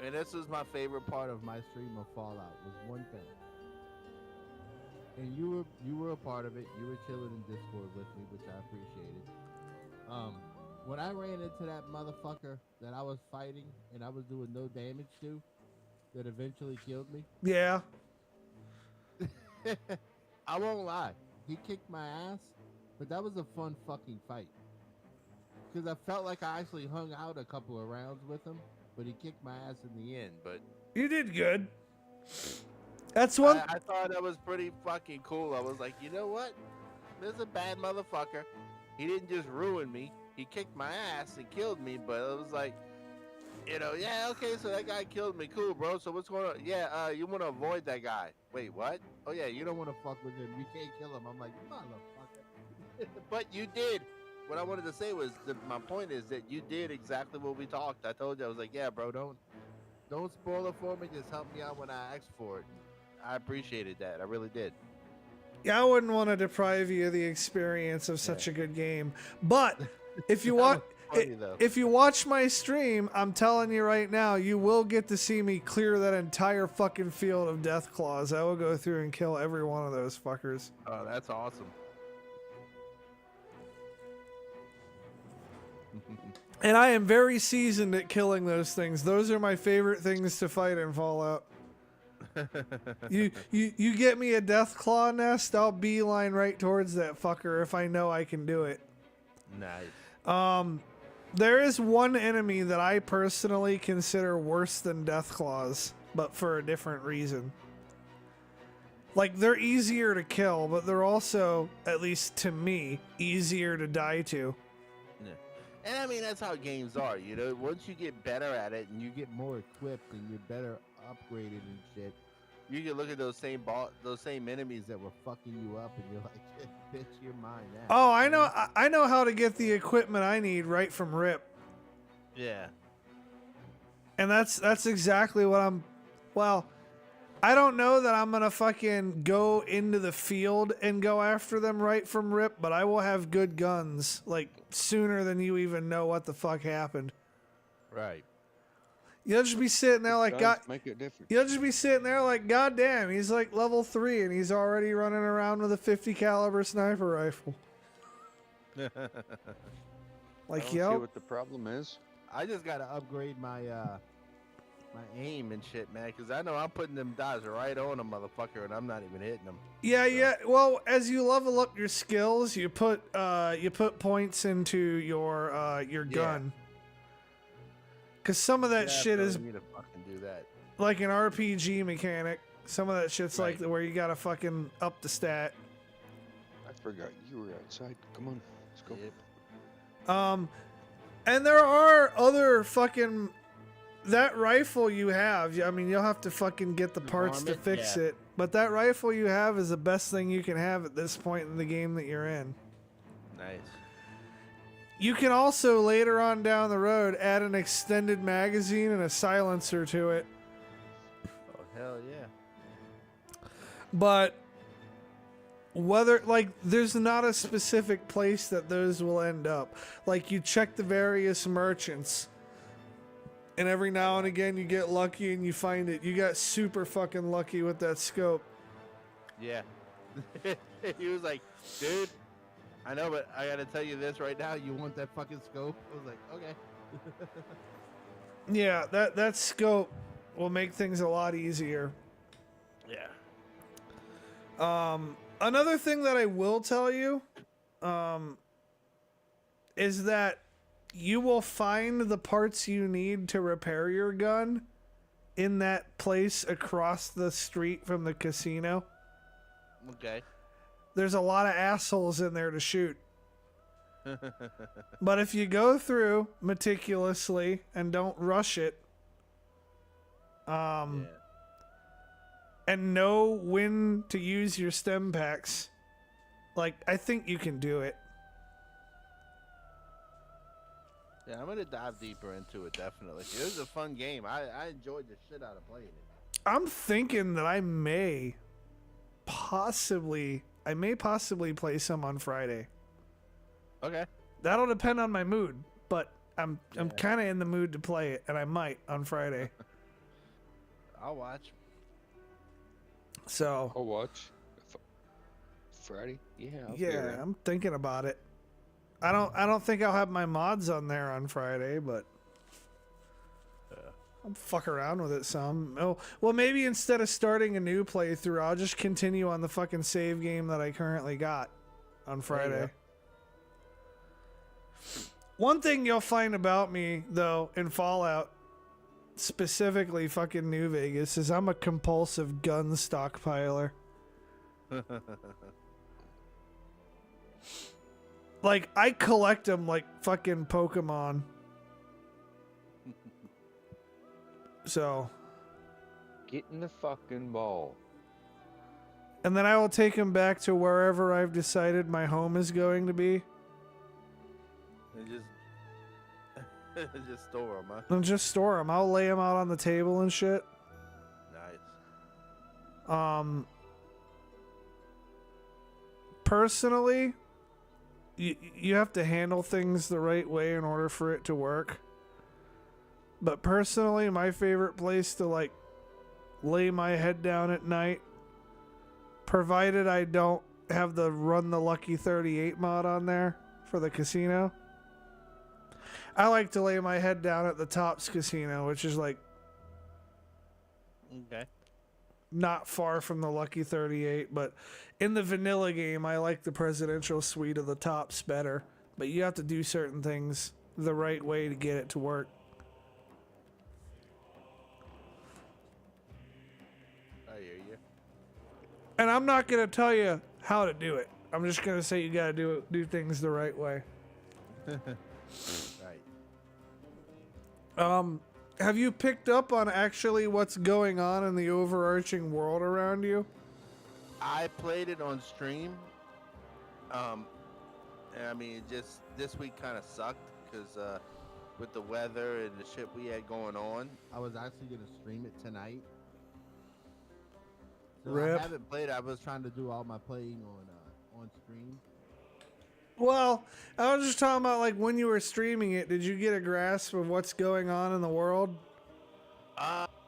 and this was my favorite part of My stream of Fallout was one thing. And you were a part of it. You were chilling in Discord with me, which I appreciated. When I ran into that motherfucker that I was fighting and I was doing no damage to, that eventually killed me, Yeah. I won't lie. He kicked my ass, but that was a fun fucking fight. Because I felt like I actually hung out a couple of rounds with him, but he kicked my ass in the end. But You did good. That's one. I thought that was pretty fucking cool. I was like, you know what? This is a bad motherfucker. He didn't just ruin me. He kicked my ass and killed me, but it was like, you know, yeah, okay, so that guy killed me. Cool, bro. So what's going on? Yeah, you want to avoid that guy. Wait, what? Oh, yeah, you don't want to fuck with him. You can't kill him. I'm like, motherfucker. But you did. What I wanted to say was, my point is that you did exactly what we talked. I told you, I was like, yeah, bro, don't spoil it for me. Just help me out when I ask for it. I appreciated that. I really did. Yeah, I wouldn't want to deprive you of the experience of such a good game. But if you want, funny, though. if you watch my stream, I'm telling you right now, you will get to see me clear that entire fucking field of death claws. I will go through and kill every one of those fuckers. Oh, that's awesome. And I am very seasoned at killing those things. Those are my favorite things to fight in Fallout. You get me a death claw nest, I'll beeline right towards that fucker if I know I can do it. Nice. There is one enemy that I personally consider worse than death claws, but for a different reason. Like, they're easier to kill, but they're also, at least to me, easier to die to. Yeah. And I mean, that's how games are, you know? Once you get better at it and you get More equipped and you're better upgraded and shit. you can look at those same enemies That were fucking you up, and you're like, bitch, you're mine now. Oh, I know how to get the equipment I need right from RIP. Yeah. And that's exactly what well, I don't know that I'm gonna fucking go into the field and go after them right from RIP, but I will have good guns, like, sooner than you even know what the fuck happened. Right. You'll just be sitting there like, God, Guns make it different. you'll just be sitting there like, God damn, he's like level 3 and he's already running around with a 50 caliber sniper rifle. I Like, don't see yo, what the problem is. I just gotta upgrade my my aim and shit, man, because I know I'm putting them dots right on a motherfucker and I'm not even hitting them. yeah. Well, as you level up your skills, you put points into your gun. Because some of that shit is Definitely need to fucking do that. like an RPG mechanic. Some of that shit's Right. like where you gotta fucking up the stat. I forgot you were outside. Come on, let's go. Yep. And there are other fucking that rifle you have. I mean, you'll have to fucking get the parts to Arm it? fix Yeah. it. But that rifle you have is the best thing you can have at this point in the game that you're in. Nice. You can also later on down the road add an extended magazine and a silencer to it. Oh hell yeah. But whether like there's not a specific place that those will end up. Like you check the various merchants and every now and again you get lucky and you find it. You got super fucking lucky with that scope. Yeah. He was like, dude, I know, but I gotta tell you this right now. You want that fucking scope? I was like, okay. Yeah, that scope will make things a lot easier. Yeah. Another thing that I will tell you is that you will find the parts you need to repair your gun in that place across the street from the casino. Okay. There's a lot of assholes in there to shoot. But if you go through meticulously and don't rush it, Yeah. and know when to use your stem packs, like, I think you can do it. Yeah, I'm gonna dive deeper into it, definitely. It was a fun game. I enjoyed the shit out of playing it. I'm thinking that I may possibly play some on Friday. Okay. That'll depend on my mood, but I'm kind of in the mood to play it, and I might on Friday. I'll watch. So I'll watch. Friday? Yeah. I'll be yeah, around. I'm thinking about it. I don't think I'll have my mods on there on Friday, but I'll fuck around with it some. Oh, well, maybe instead of starting a new playthrough, I'll just continue on the fucking save game that I currently got on Friday. One thing you'll find about me, though, in Fallout, specifically fucking New Vegas, is I'm a compulsive gun stockpiler. Like, I collect them like fucking Pokemon. So. Get in the fucking ball. And then I will take them back to wherever I've decided my home is going to be. And just store them, huh? And just store them. I'll lay them out on the table and shit. Nice. Personally, you have to handle things the right way in order for it to work. But personally, my favorite place to like lay my head down at night, provided I don't have the Run the Lucky 38 mod on there for the casino, I like to lay my head down at the Tops Casino, which is like Okay. not far from the Lucky 38, but in the vanilla game, I like the presidential suite of the Tops better. But you have to do certain things the right way to get it to work. I hear you. And I'm not going to tell you how to do it. I'm just going to say you got to do things the right way. Right. Have you picked up on actually what's going on in the overarching world around you? I played it on stream. And I mean, just this week kind of sucked because with the weather and the shit we had going on. I was actually gonna stream it tonight. So Rip. I haven't played. I was trying to do all my playing on stream. Well, I was just talking about like when you were streaming it, did you get a grasp of what's going on in the world?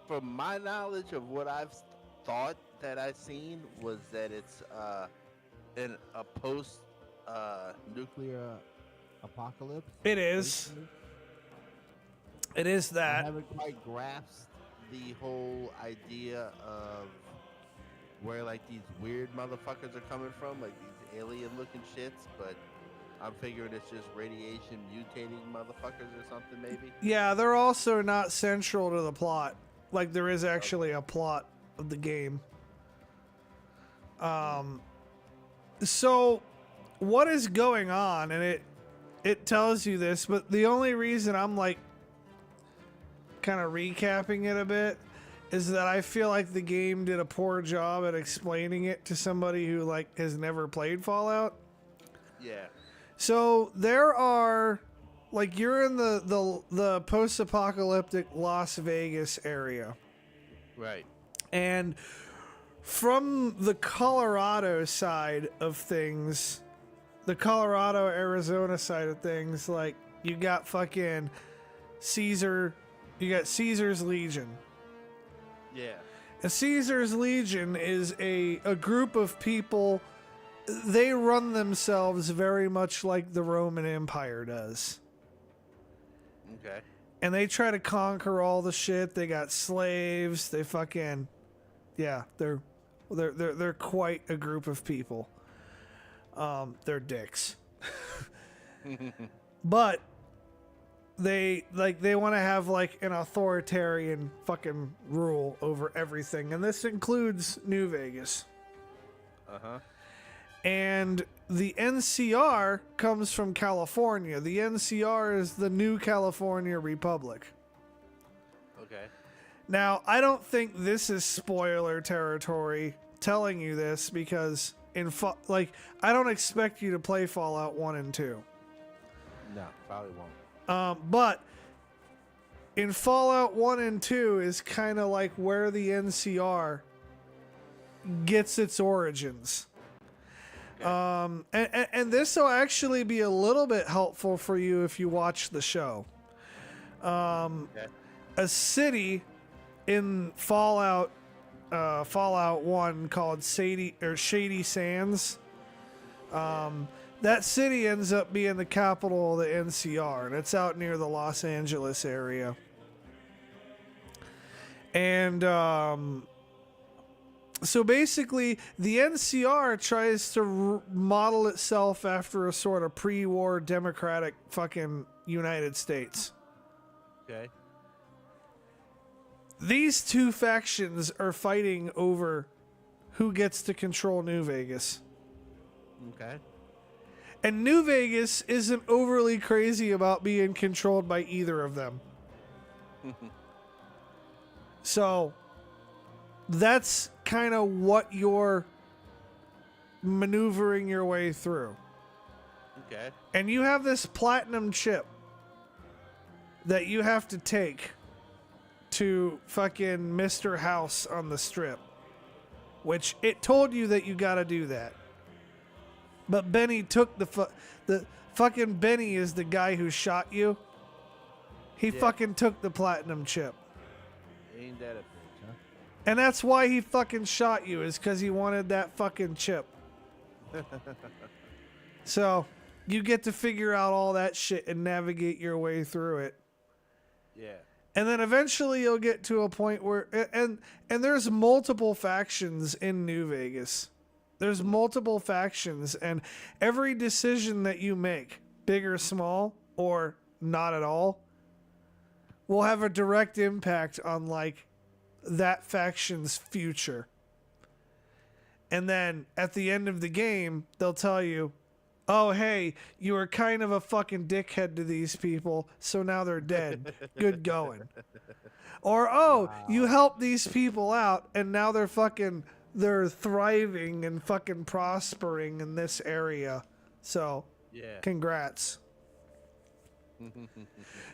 From my knowledge of what I've thought that I've seen was that it's in a post Nuclear apocalypse. It is. basically. It is I that. haven't quite grasped the whole idea of where like these weird motherfuckers are coming from, like these alien looking shits, but I'm figuring it's just radiation mutating motherfuckers or something, maybe. Yeah, they're also not central to the plot. Like there is actually a plot of the game. So what is going on? And it tells you this, but the only reason I'm like kind of recapping it a bit is that I feel like the game did a poor job at explaining it to somebody who like has never played Fallout. Yeah. So there are, like, you're in the post-apocalyptic Las Vegas area. Right. And from the Colorado side of things, the Colorado, Arizona side of things, like, you got fucking Caesar's Legion. Yeah. And Caesar's Legion is a group of people. They run themselves very much like the Roman Empire does. Okay. And they try to conquer all the shit. They got slaves. They fucking, yeah, they're quite a group of people. They're dicks. But they want to have like an authoritarian fucking rule over everything. And this includes New Vegas. Uh-huh. And the NCR comes from California. The NCR is the New California Republic. Okay. Now, I don't think this is spoiler territory telling you this because I don't expect you to play Fallout 1 and 2. No, probably won't. But in Fallout 1 and 2 is kind of like where the NCR gets its origins. And this will actually be a little bit helpful for you if you watch the show. A city in Fallout 1 called Shady Sands. That city ends up being the capital of the NCR, and it's out near the Los Angeles area. And so basically, the NCR tries to model itself after a sort of pre-war democratic fucking United States. Okay. These two factions are fighting over who gets to control New Vegas. Okay. And New Vegas isn't overly crazy about being controlled by either of them. So that's kind of what you're maneuvering your way through. Okay. And you have this platinum chip that you have to take to fucking Mr. House on the Strip, which it told you that you got to do that. But Benny took the fucking Benny is the guy who shot you. He fucking took the platinum chip. Ain't that a bitch, huh? And that's why he fucking shot you, is because he wanted that fucking chip. So you get to figure out all that shit and navigate your way through it. Yeah. And then eventually you'll get to a point where and there's multiple factions in New Vegas. There's multiple factions, and every decision that you make, big or small or not at all, will have a direct impact on like that faction's future. And then at the end of the game, they'll tell you, oh, hey, you were kind of a fucking dickhead to these people, so now they're dead. Good going. Or, oh, you helped these people out, and now they're thriving and fucking prospering in this area. So, congrats.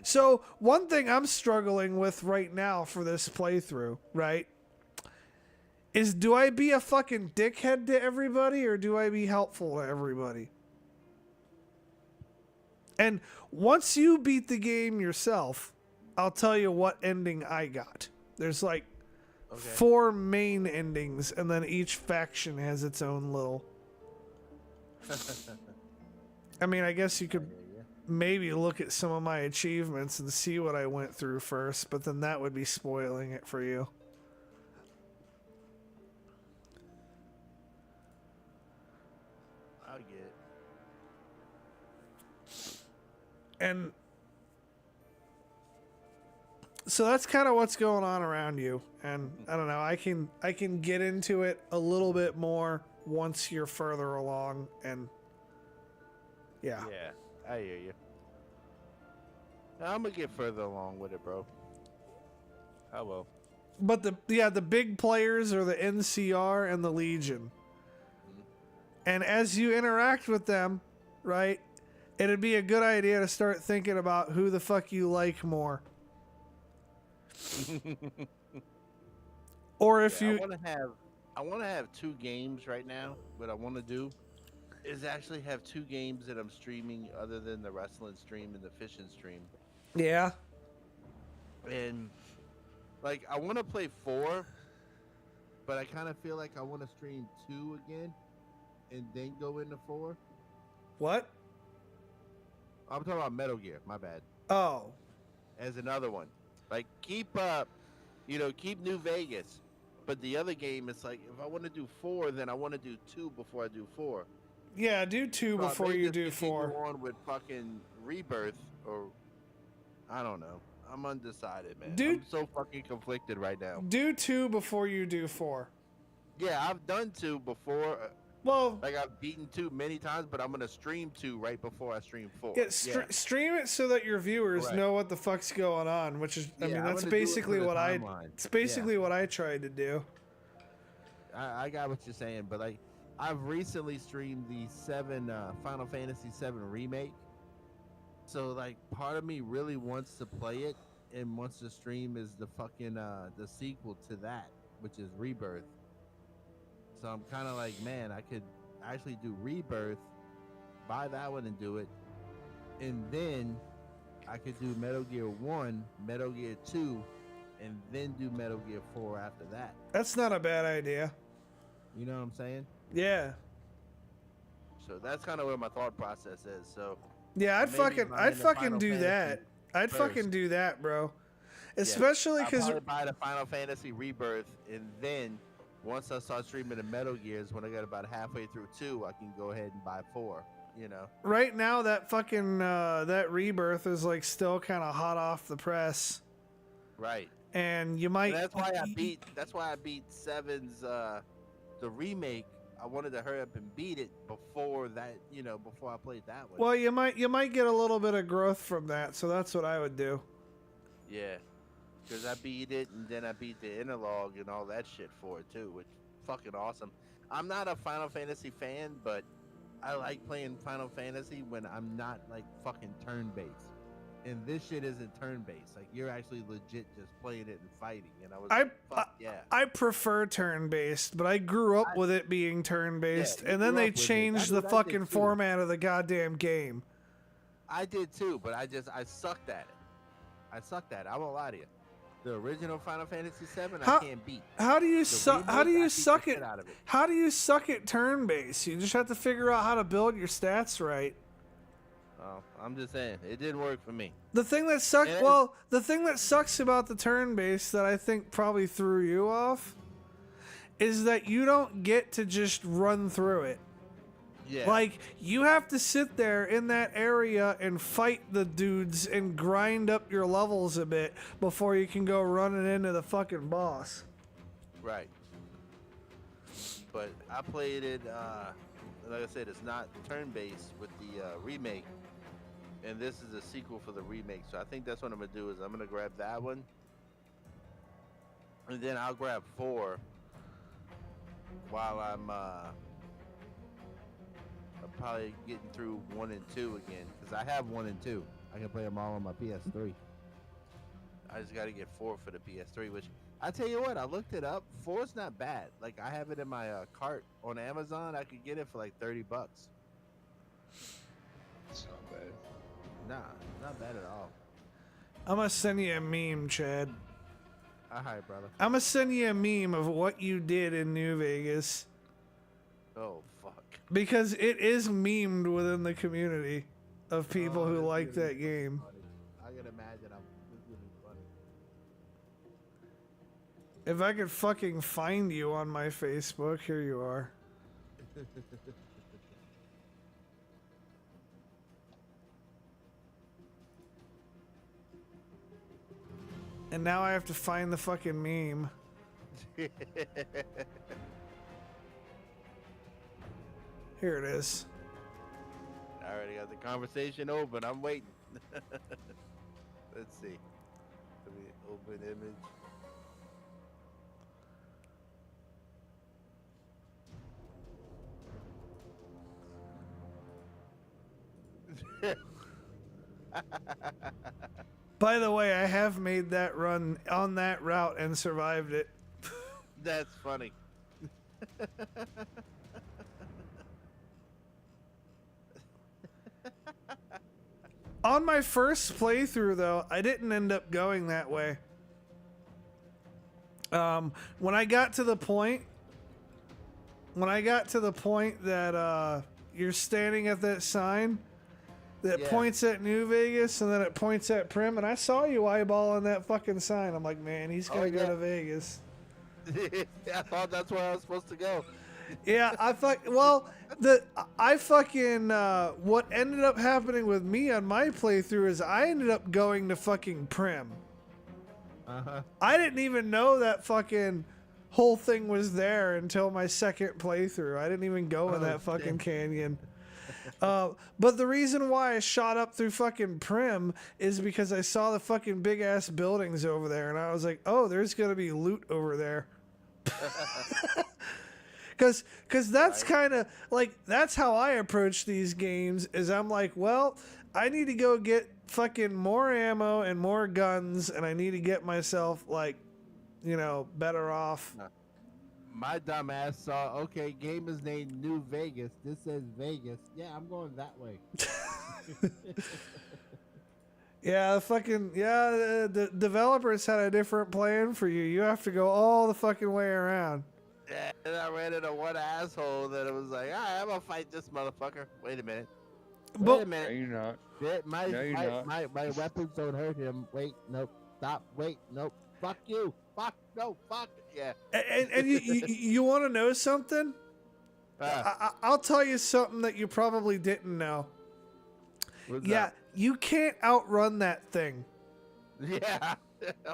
So, one thing I'm struggling with right now for this playthrough, right, is do I be a fucking dickhead to everybody or do I be helpful to everybody? And once you beat the game yourself, I'll tell you what ending I got. There's like 4 main endings, and then each faction has its own little... I mean, I guess you could maybe look at some of my achievements and see what I went through first, but then that would be spoiling it for you. I'll get it. And so that's kind of what's going on around you. And I don't know, I can get into it a little bit more once you're further along. And yeah. Yeah, I hear you. I'm gonna get further along with it, bro. I will. But the big players are the NCR and the Legion. And as you interact with them, right, it'd be a good idea to start thinking about who the fuck you like more. Or if Yeah, you I want to have 2 games right now. What I want to do is actually have 2 games that I'm streaming other than the wrestling stream and the fishing stream. Yeah. And like I want to play 4, but I kind of feel like I want to stream 2 again and then go into 4. What? I'm talking about Metal Gear, my bad. Oh. As another one. Like keep keep New Vegas. But the other game is like if I want to do 4, then I want to do 2 before I do 4. Yeah, do 2 So I before may you just do continue 4. on with fucking Rebirth or I don't know. I'm undecided, man. Dude. I'm so fucking conflicted right now. Do 2 before you do 4. Yeah, I've done 2 before. Well, Like I've beaten 2 many times, but I'm gonna stream 2 right before I stream 4. yeah, stream it so that your viewers Right. know what the fuck's going on, which is, I Yeah, mean, I'm that's gonna do it for basically the what timeline. it's basically what I tried to do. I got what you're saying, but like I've recently streamed the Final Fantasy 7 remake. So like part of me really wants to play it and wants to stream is the fucking the sequel to that, which is Rebirth. So I'm kind of like, man, I could actually do Rebirth, buy that one and do it, and then I could do Metal Gear 1, Metal Gear 2, and then do Metal Gear 4 after that. That's not a bad idea. You know what I'm saying? Yeah. So that's kind of where my thought process is. So Yeah, I'd maybe fucking buying the Final do Fantasy that. I'd first. fucking do that, bro. Yeah, Especially I'll because probably buy the Final Fantasy Rebirth, and then once I start streaming the Metal Gears, when I get about halfway through 2, I can go ahead and buy 4. You know. right now that fucking that Rebirth is like still kind of hot off the press, Right. and you might. And that's why I beat 7's the remake. I wanted to hurry up and beat it before that. Before I played that one. Well, you might get a little bit of growth from that, so that's what I would do. Yeah. Because I beat it, and then I beat the interlog and all that shit for it too, which fucking awesome. I'm not a Final Fantasy fan, but I like playing Final Fantasy when I'm not like fucking turn-based. And this shit isn't turn-based. Like you're actually legit just playing it and fighting. And I was like, fuck yeah. I prefer turn-based, but I grew up with it being turn-based, Yeah, you and then grew they up with it. changed That's the what I did fucking too. format of the goddamn game. I did too, but I sucked at it. I sucked at it. I won't lie to you. The original Final Fantasy 7, I can't beat. How do you The suck? How do remake, I you beat the suck shit it? out of it. How do you suck at turn-based? You just have to figure out how to build your stats right. Oh, I'm just saying, it didn't work for me. The thing that sucks about the turn-based that I think probably threw you off is that you don't get to just run through it. Yeah. Like, you have to sit there in that area and fight the dudes and grind up your levels a bit before you can go running into the fucking boss. Right. But I played it, like I said, it's not turn-based with the remake. And this is a sequel for the remake. So I think that's what I'm going to do is I'm going to grab that one. And then I'll grab 4 while I'm probably getting through 1 and 2 again. Because I have 1 and 2. I can play them all on my PS3. I just got to get 4 for the PS3, which I tell you what, I looked it up. 4's not bad. Like I have it in my cart on Amazon. I could get it for like $30. It's not bad. Nah, not bad at all. I'm gonna send you a meme, Chad. Alright, brother. I'm gonna send you a meme of what you did in New Vegas. Oh, fuck. Because it is memed within the community of people who like that game. I can imagine this is gonna be funny. If I could fucking find you on my Facebook, here you are. And now I have to find the fucking meme. Here it is. I already got the conversation open. I'm waiting. Let's see. Let me open image. By the way, I have made that run on that route and survived it. That's funny. On my first playthrough, though, I didn't end up going that way. When I got to the point that you're standing at that sign that points at New Vegas and then it points at Prim, and I saw you eyeballing that fucking sign. I'm like, man, he's gonna go to Vegas. I thought that's where I was supposed to go. Yeah, what ended up happening with me on my playthrough is I ended up going to fucking Prim. I didn't even know that fucking whole thing was there until my second playthrough. I didn't even go in that fucking canyon. But the reason why I shot up through fucking Prim is because I saw the fucking big ass buildings over there, and I was like, oh, there's gonna be loot over there. Cause that's kind of like, that's how I approach these games, is I'm like, well, I need to go get fucking more ammo and more guns, and I need to get myself, like, you know, better off. My dumb ass saw, okay, game is named New Vegas. This says Vegas. Yeah, I'm going that way. Yeah, the developers had a different plan for you. You have to go all the fucking way around. Yeah, and I ran into one asshole that it was like, all right, I'm gonna fight this motherfucker. Wait a minute. Wait a minute. No, you're not. My weapons don't hurt him. Wait, nope. Stop. Wait, nope. Fuck you. Fuck. No. Fuck. Yeah. And you want to know something? I'll tell you something that you probably didn't know. What's yeah, that? you can't outrun that thing. Yeah.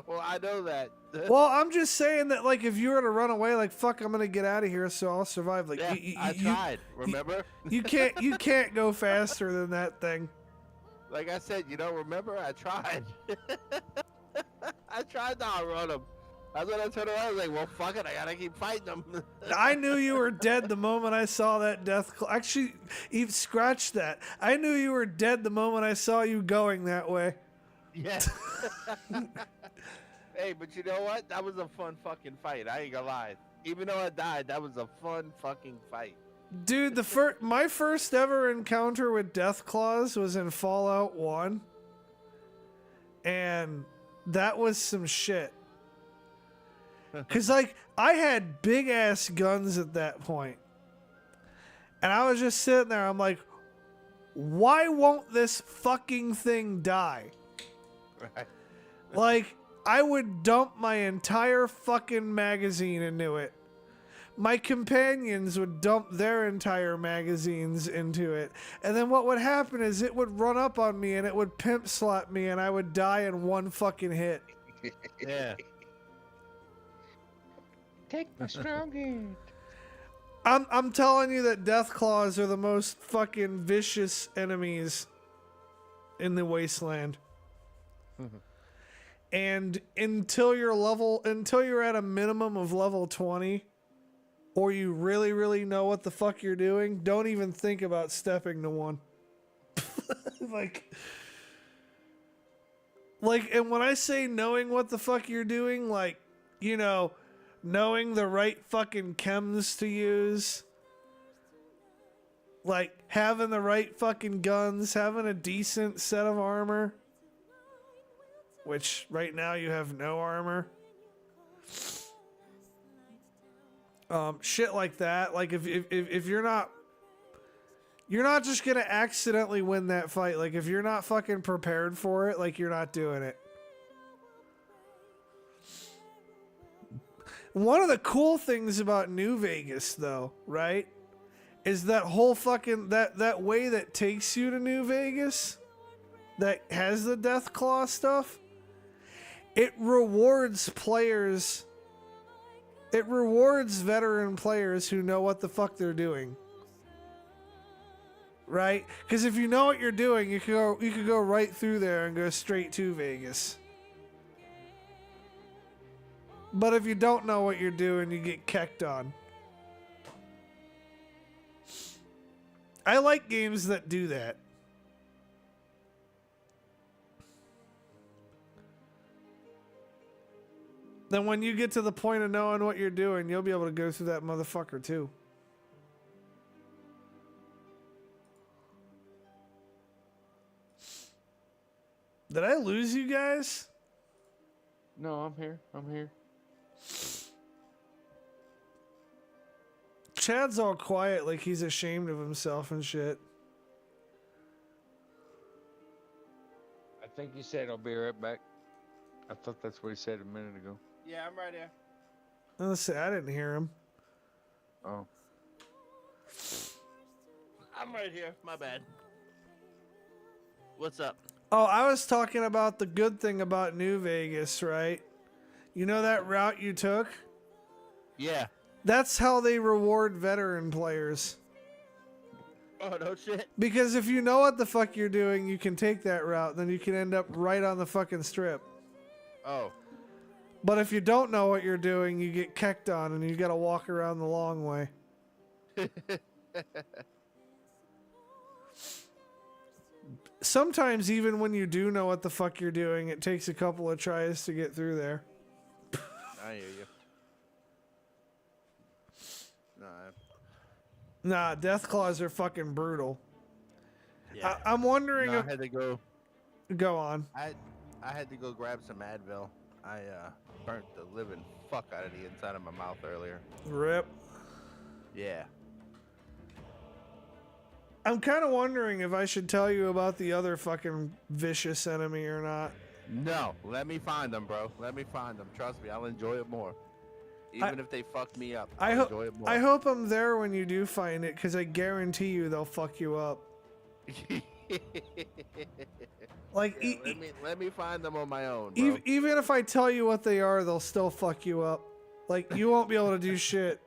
Well, I know that. Well, I'm just saying that, like, if you were to run away, like, fuck, I'm gonna get out of here, so I'll survive. Like, Yeah, I tried. Remember? You can't go faster than that thing. Like I said, remember? I tried. I tried to outrun him. That's when I turned around. I was like, well, fuck it. I gotta keep fighting him. I knew you were dead the moment I saw that death. Actually, even scratch that. I knew you were dead the moment I saw you going that way. Yeah. Hey, but you know what? That was a fun fucking fight. I ain't gonna lie. Even though I died, that was a fun fucking fight. Dude, my first ever encounter with Death Claws was in Fallout 1. And that was some shit. Cause like, I had big ass guns at that point. And I was just sitting there, I'm like, why won't this fucking thing die? Right. Like, I would dump my entire fucking magazine into it. My companions would dump their entire magazines into it. And then what would happen is it would run up on me and it would pimp slap me and I would die in one fucking hit. Yeah. Take my strong hand. I'm telling you that Death Claws are the most fucking vicious enemies in the wasteland. And until you're at a minimum of level 20, or you really, really know what the fuck you're doing, don't even think about stepping to one. Like, and when I say knowing what the fuck you're doing, like, knowing the right fucking chems to use, like having the right fucking guns, having a decent set of armor, which right now you have no armor. Shit like that. Like if you're not just gonna accidentally win that fight. Like if you're not fucking prepared for it, like you're not doing it. One of the cool things about New Vegas, though, right, is that whole fucking that way that takes you to New Vegas, that has the Death Claw stuff. it rewards players. It rewards veteran players who know what the fuck they're doing. Right? Because if you know what you're doing, you could go right through there and go straight to Vegas. But if you don't know what you're doing, you get kecked on. I like games that do that. Then when you get to the point of knowing what you're doing, you'll be able to go through that motherfucker too. Did I lose you guys? No, I'm here. I'm here. Chad's all quiet like he's ashamed of himself and shit. I think he said I'll be right back. I thought that's what he said a minute ago. Yeah, I'm right here. Let's see, I didn't hear him. Oh. I'm right here. My bad. What's up? Oh, I was talking about the good thing about New Vegas, right? You know that route you took? Yeah. That's how they reward veteran players. Oh, no shit. Because if you know what the fuck you're doing, you can take that route, then you can end up right on the fucking strip. Oh. But if you don't know what you're doing, you get kecked on and you gotta walk around the long way. Sometimes even when you do know what the fuck you're doing, it takes a couple of tries to get through there. I hear you. Nah, death claws are fucking brutal. Yeah. I'm wondering No, if... I had to go. Go on. I had to go grab some Advil. I burnt the living fuck out of the inside of my mouth earlier. Rip. Yeah. I'm kind of wondering if I should tell you about the other fucking vicious enemy or not. No, let me find them, bro. Let me find them. Trust me, I'll enjoy it more. Even if they fuck me up, I'll enjoy it more. I hope I'm there when you do find it, because I guarantee you they'll fuck you up. Like, yeah, let me find them on my own, bro. Even if I tell you what they are, they'll still fuck you up. Like, you won't be able to do shit.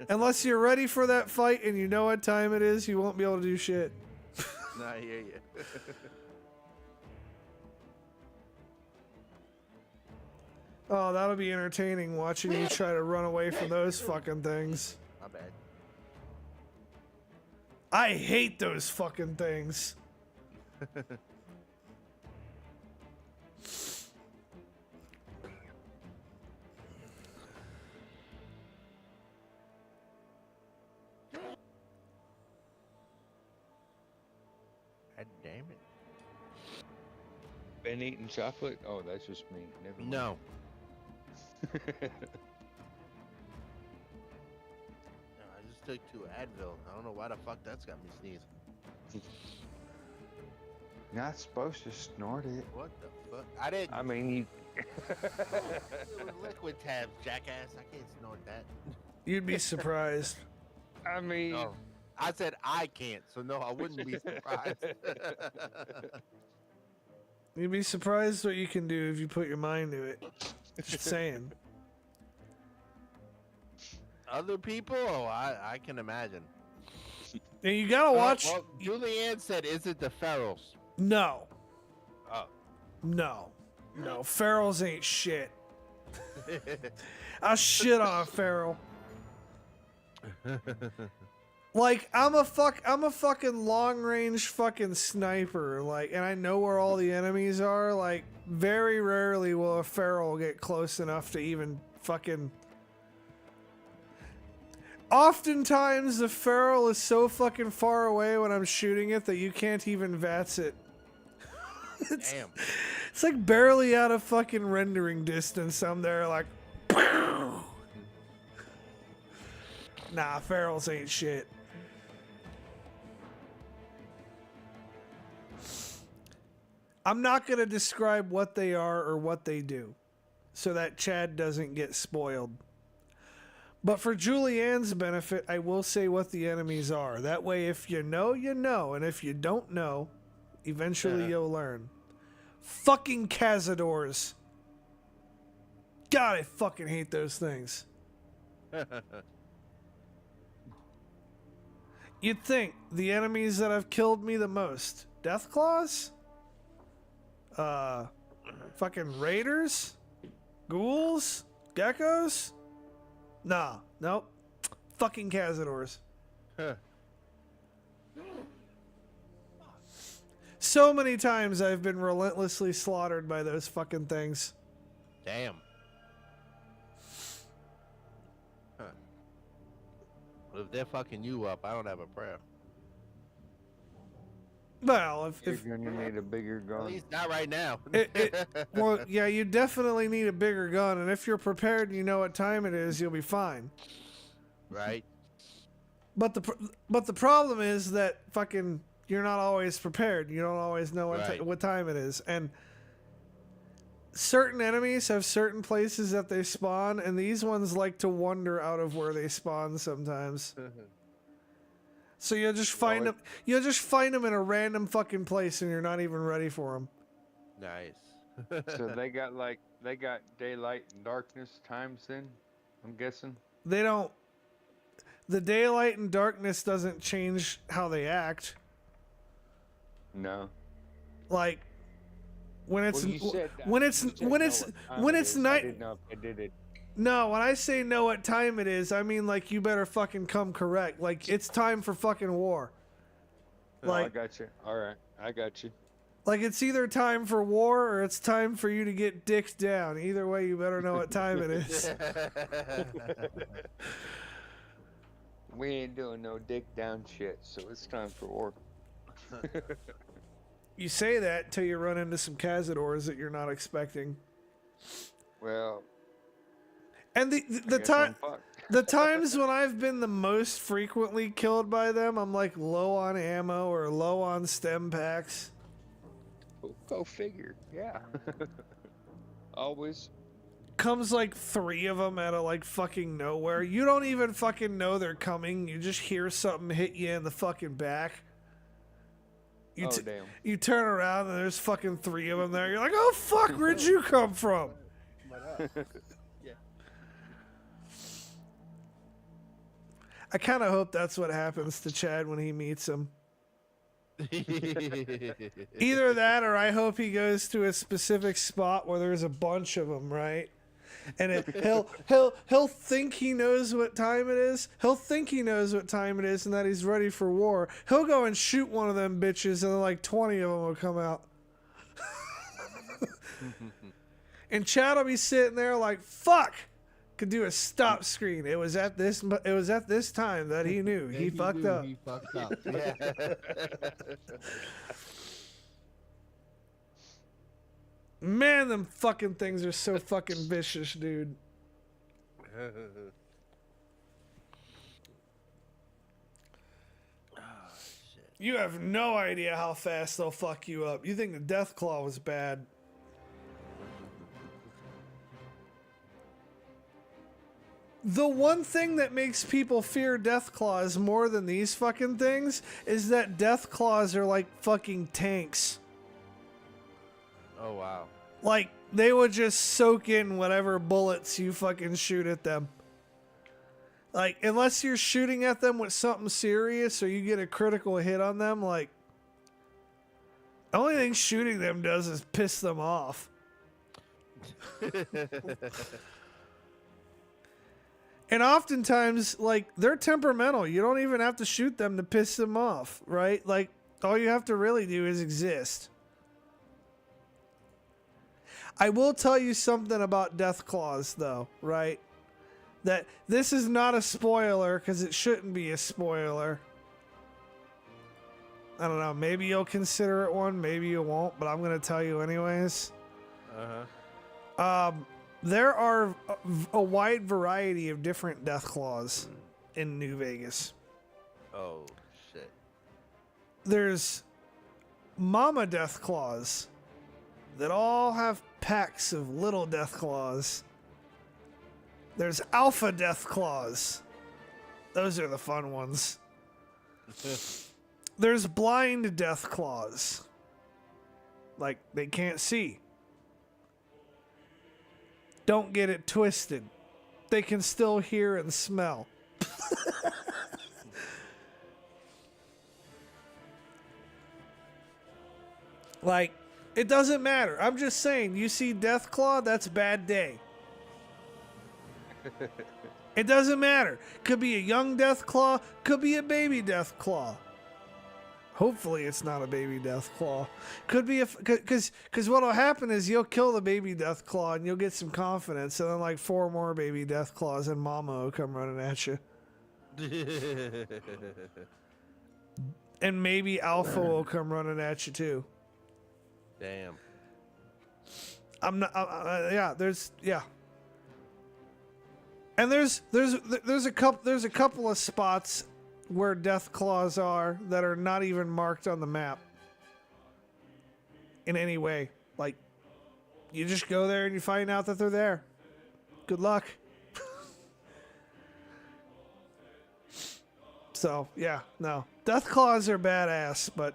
Unless you're ready for that fight and you know what time it is, you won't be able to do shit. No, I hear you. Oh, that'll be entertaining watching you try to run away from those fucking things. My bad. I hate those fucking things. God damn it. Been eating chocolate? Oh, that's just me. Never mind. No. No, I just took 2 Advil. I don't know why the fuck that's got me sneezing. Not supposed to snort it. What the fuck? I didn't. I mean, you. It was liquid tabs, jackass. I can't snort that. You'd be surprised. I mean. No. I said I can't, so no, I wouldn't be surprised. You'd be surprised what you can do if you put your mind to it. Just saying. Other people? Oh, I can imagine. And you gotta watch. Well, Julianne said, "Is it the Ferals?" No. Oh. No. No. Ferals ain't shit. I shit on a feral. Like, I'm a fucking long range fucking sniper, like, and I know where all the enemies are. Like, very rarely will a feral get close enough to even fucking. Oftentimes the feral is so fucking far away when I'm shooting it that you can't even VATS it. Damn. It's like barely out of fucking rendering distance. I'm there like, nah, ferals ain't shit. I'm not going to describe what they are or what they do so that Chad doesn't get spoiled. But for Julianne's benefit, I will say what the enemies are. That way, if you know, you know. And if you don't know, eventually you'll learn. Fucking cazadors. God, I fucking hate those things. You'd think the enemies that have killed me the most, death claws? Fucking raiders? Ghouls? Geckos? Nah, nope. Fucking cazadors. So many times I've been relentlessly slaughtered by those fucking things. Damn. Huh. Well, if they're fucking you up, I don't have a prayer. Well, if You're gonna need a bigger At gun. least not right now. well, yeah, you definitely need a bigger gun, and if you're prepared and you know what time it is, you'll be fine. Right. But the problem is that fucking you're not always prepared. You don't always know Right. what time it is, and certain enemies have certain places that they spawn, and these ones like to wander out of where they spawn sometimes. So you'll just find them. You'll just find them in a random fucking place, and you're not even ready for them. Nice. So they got daylight and darkness times then, I'm guessing. They don't. The daylight and darkness doesn't change how they act. No. Like when it's Well, you said that. when it's You said when know it's what time when it it's is. I night. didn't know if they did it. No, when I say know what time it is, I mean like you better fucking come correct. Like it's time for fucking war. Oh, I Like got you. All right, I got you. like it's either time for war or it's time for you to get dicked down. Either way, you better know what time it is. We ain't doing no dick down shit, so it's time for war. You say that till you run into some cazadors that you're not expecting. Well, And the I guess time I'm fucked. the times when I've been the most frequently killed by them, I'm like low on ammo or low on stem packs. Go figure. Yeah. Always. Comes like 3 of them out of like fucking nowhere. You don't even fucking know they're coming. You just hear something hit you in the fucking back. Oh, damn. You turn around and there's fucking 3 of them there. You're like, oh fuck, where'd you come from? Yeah. I kind of hope that's what happens to Chad when he meets him. Either that or I hope he goes to a specific spot where there's a bunch of them, right? And he'll think he knows what time it is. He'll think he knows what time it is and that he's ready for war. He'll go and shoot one of them bitches and then like 20 of them will come out. And Chad will be sitting there like, fuck. Could do a stop screen. It was at this time that he knew. He fucked up. He fucked up. Yeah. Man, them fucking things are so fucking vicious, dude. You have no idea how fast they'll fuck you up. You think the Death Claw was bad. The one thing that makes people fear Death Claws more than these fucking things is that Death Claws are like fucking tanks. Oh wow. Like, they would just soak in whatever bullets you fucking shoot at them. Like, unless you're shooting at them with something serious or you get a critical hit on them, like, the only thing shooting them does is piss them off. And oftentimes, like, they're temperamental. You don't even have to shoot them to piss them off, right? Like, all you have to really do is exist. I will tell you something about Death Claws, though, right? That this is not a spoiler, because it shouldn't be a spoiler. I don't know. Maybe you'll consider it one, maybe you won't, but I'm going to tell you anyways. There are a wide variety of different Death Claws in New Vegas. Oh shit. There's Mama Death Claws that all have packs of little Death Claws. There's Alpha Death Claws. Those are the fun ones. There's Blind Death Claws. Like, they can't see. Don't get it twisted. They can still hear and smell. Like, it doesn't matter. I'm just saying, you see Deathclaw, that's a bad day. It doesn't matter. Could be a young Deathclaw, could be a baby Deathclaw. Hopefully it's not a baby Deathclaw. Could be because what'll happen is you'll kill the baby Deathclaw and you'll get some confidence, and then like 4 more baby Deathclaws and Mama will come running at you. And maybe Alpha will come running at you too. Damn. I'm not. Yeah. And there's a couple of spots where Deathclaws are that are not even marked on the map in any way. Like, you just go there and you find out that they're there. Good luck. So yeah, no, Deathclaws are badass, but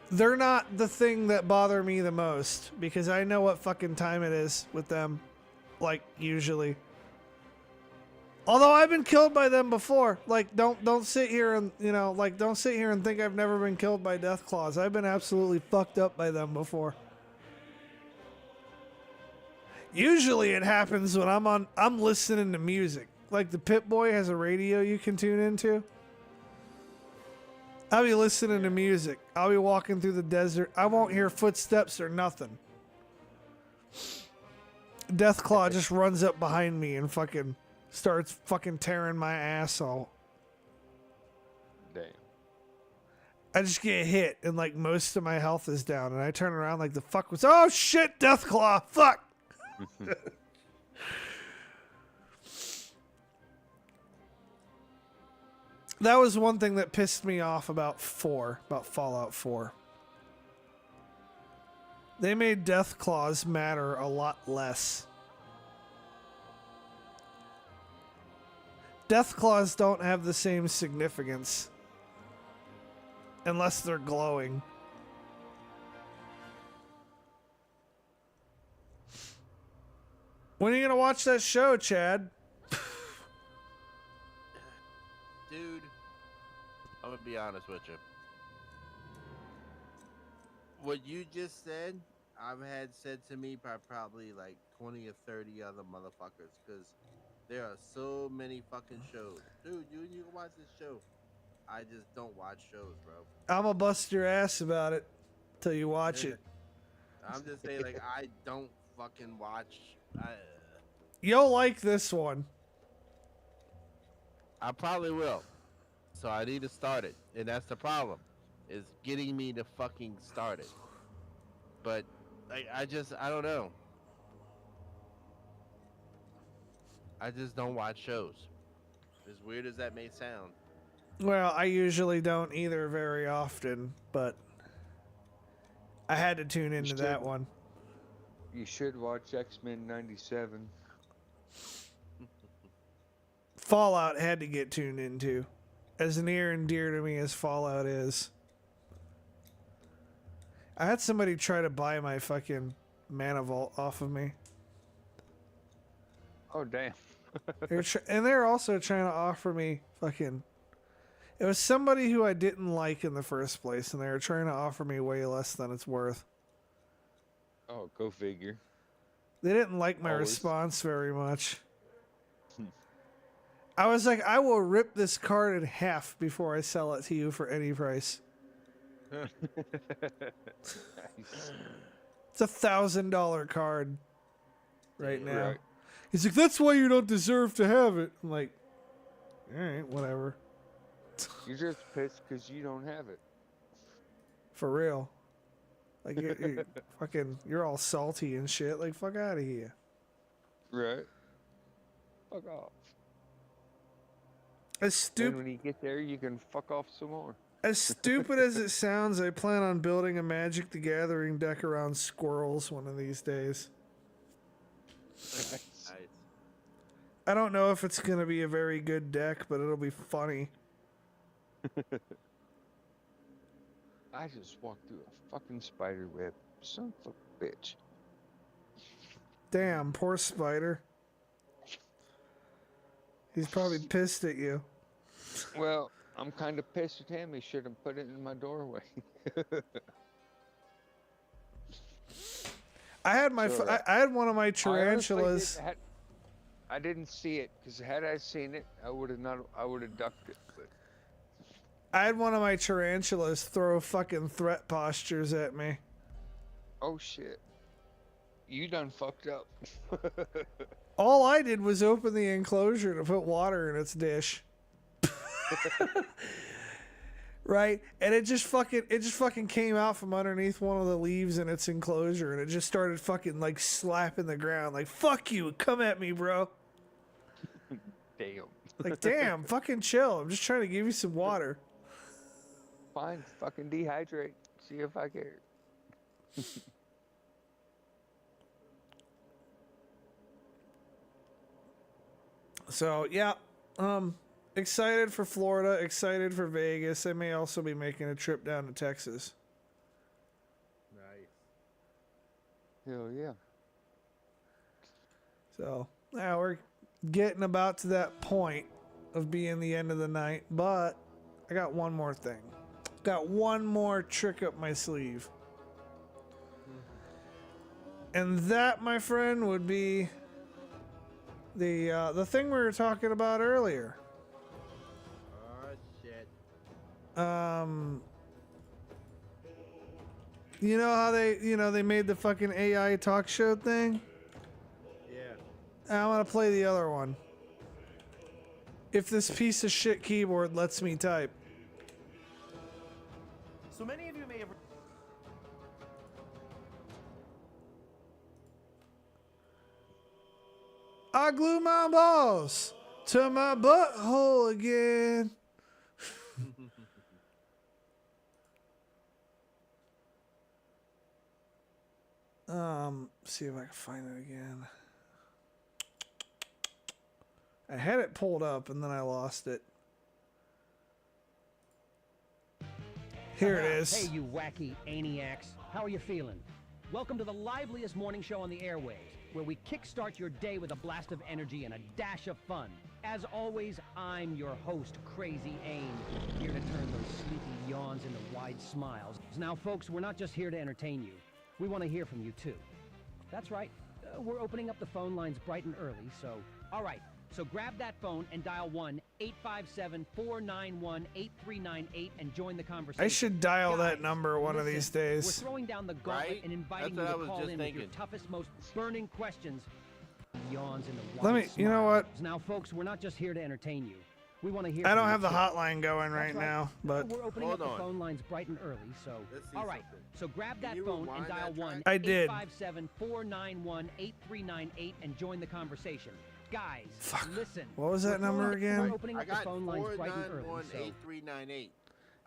they're not the thing that bother me the most because I know what fucking time it is with them, like, usually. Although I've been killed by them before. Like, don't sit here and, don't sit here and think I've never been killed by Deathclaws. I've been absolutely fucked up by them before. Usually it happens when I'm listening to music. Like, the Pip-Boy has a radio you can tune into. I'll be listening to music. I'll be walking through the desert. I won't hear footsteps or nothing. Deathclaw just runs up behind me and fucking starts fucking tearing my asshole. Damn. I just get hit and like most of my health is down and I turn around like the fuck was, oh shit, Deathclaw, fuck. That was one thing that pissed me off about Fallout 4. They made Deathclaws matter a lot less. Deathclaws don't have the same significance unless they're glowing. When are you gonna watch that show, Chad? Dude, I'm gonna be honest with you. What you just said, I've had said to me by probably like 20 or 30 other motherfuckers, because there are so many fucking shows. Dude, you can watch this show. I just don't watch shows, bro. I'm gonna bust your ass about it till you watch it. I'm just saying, like, I don't fucking watch. You'll like this one. I probably will. So I need to start it. And that's the problem, is getting me to fucking start it. But I don't know. I just don't watch shows. As weird as that may sound. Well, I usually don't either very often, but I had to tune into that one. You should watch X-Men 97. Fallout had to get tuned into. As near and dear to me as Fallout is. I had somebody try to buy my fucking Mana Vault off of me. Oh, damn. And they're also trying to offer me fucking... It was somebody who I didn't like in the first place, and they were trying to offer me way less than it's worth. Oh, go figure. They didn't like my response very much. I was like, I will rip this card in half before I sell it to you for any price. Nice. It's $1,000 card right now. Right. He's like, that's why you don't deserve to have it. I'm like, all right, whatever. You're just pissed because you don't have it. For real. Like, you're fucking, you're all salty and shit. Like, fuck out of here. Right. Fuck off. As Then stupid. when you get there, you can fuck off some more. As stupid as it sounds, I plan on building a Magic the Gathering deck around squirrels one of these days. Nice. I don't know if it's going to be a very good deck, but it'll be funny. I just walked through a fucking spider web. Son of a bitch. Damn, poor spider. He's probably pissed at you. Well, I'm kind of pissed at him. He should have put it in my doorway. I had my So, I had one of my I honestly tarantulas. I didn't see it because had I seen it, I would have not. I would have ducked it. But I had one of my tarantulas throw fucking threat postures at me. oh shit, you done fucked up. All I did was open the enclosure to put water in its dish. Right? And it just fucking came out from underneath one of the leaves in its enclosure and it just started fucking like slapping the ground like fuck you, come at me, bro. Damn. Like damn, fucking chill. I'm just trying to give you some water. Fine, fucking dehydrate. See if I care. So, yeah, excited for Florida, excited for Vegas. I may also be making a trip down to Texas. Nice. Hell yeah. So, now we're getting about to that point of being the end of the night, but I got one more thing. Got one more trick up my sleeve. And that, my friend, would be the thing we were talking about earlier. Oh shit. You know how they made the fucking AI talk show thing? Yeah. I want to play the other one. If this piece of shit keyboard lets me type. So many of you may have. I glue my balls to my butthole again. See if I can find it again. I had it pulled up and then I lost it. Here it is. Hey, you wacky Aniacs. How are you feeling? Welcome to the liveliest morning show on the airwaves, where we kickstart your day with a blast of energy and a dash of fun. As always, I'm your host, Crazy Aim, here to turn those sleepy yawns into wide smiles. Now, folks, we're not just here to entertain you. We want to hear from you, too. That's right. We're opening up the phone lines bright and early, so... All right, so grab that phone and dial 1-857-491-8398 and join the conversation. I should dial that Guys, number one of listen, these days. We're throwing down the gauntlet Right? and inviting That's you what to I was call just in with your thinking. toughest, most burning questions. Yawns in the Let wide me- you know what? smiles. Now, folks, we're not just here to entertain you. We want to hear I from don't you, have the too. hotline going right That's now, but we're opening Hold up on. the phone lines bright and early, so Let's see all right. something. So grab that Can you phone and rewind dial that track? I did. 1-857-491-8398 and join the conversation. Guys, Fuck. listen. What was that we're number throwing- again? We're opening I up the got phone lines bright and early, so 491-8398.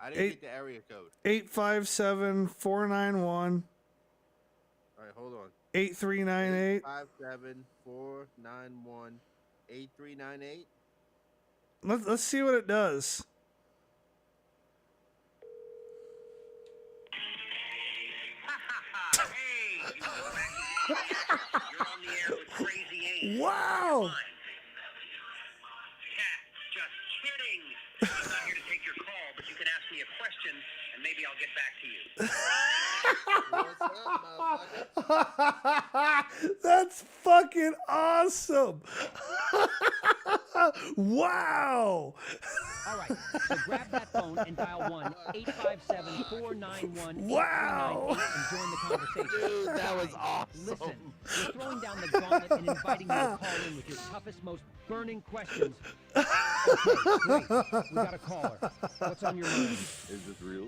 I didn't Eight- get the area code. 857-491-8398. All right, hold on. 857-491-8398. Let's see what it does. You're on the air with Crazy Aim. Wow. Just kidding. I'm not here to take your call, but you can ask me a question, and maybe I'll get back to you. What's up, motherfucker? That's fucking awesome. Wow. all right. So grab that phone and dial 1-857-491-8398 Wow. and join the conversation. Dude, that was Guys, awesome. Listen, we're throwing down the gauntlet and inviting you to call in with your toughest, most burning questions. Okay, great. We got a caller. What's on your mind? Is this real?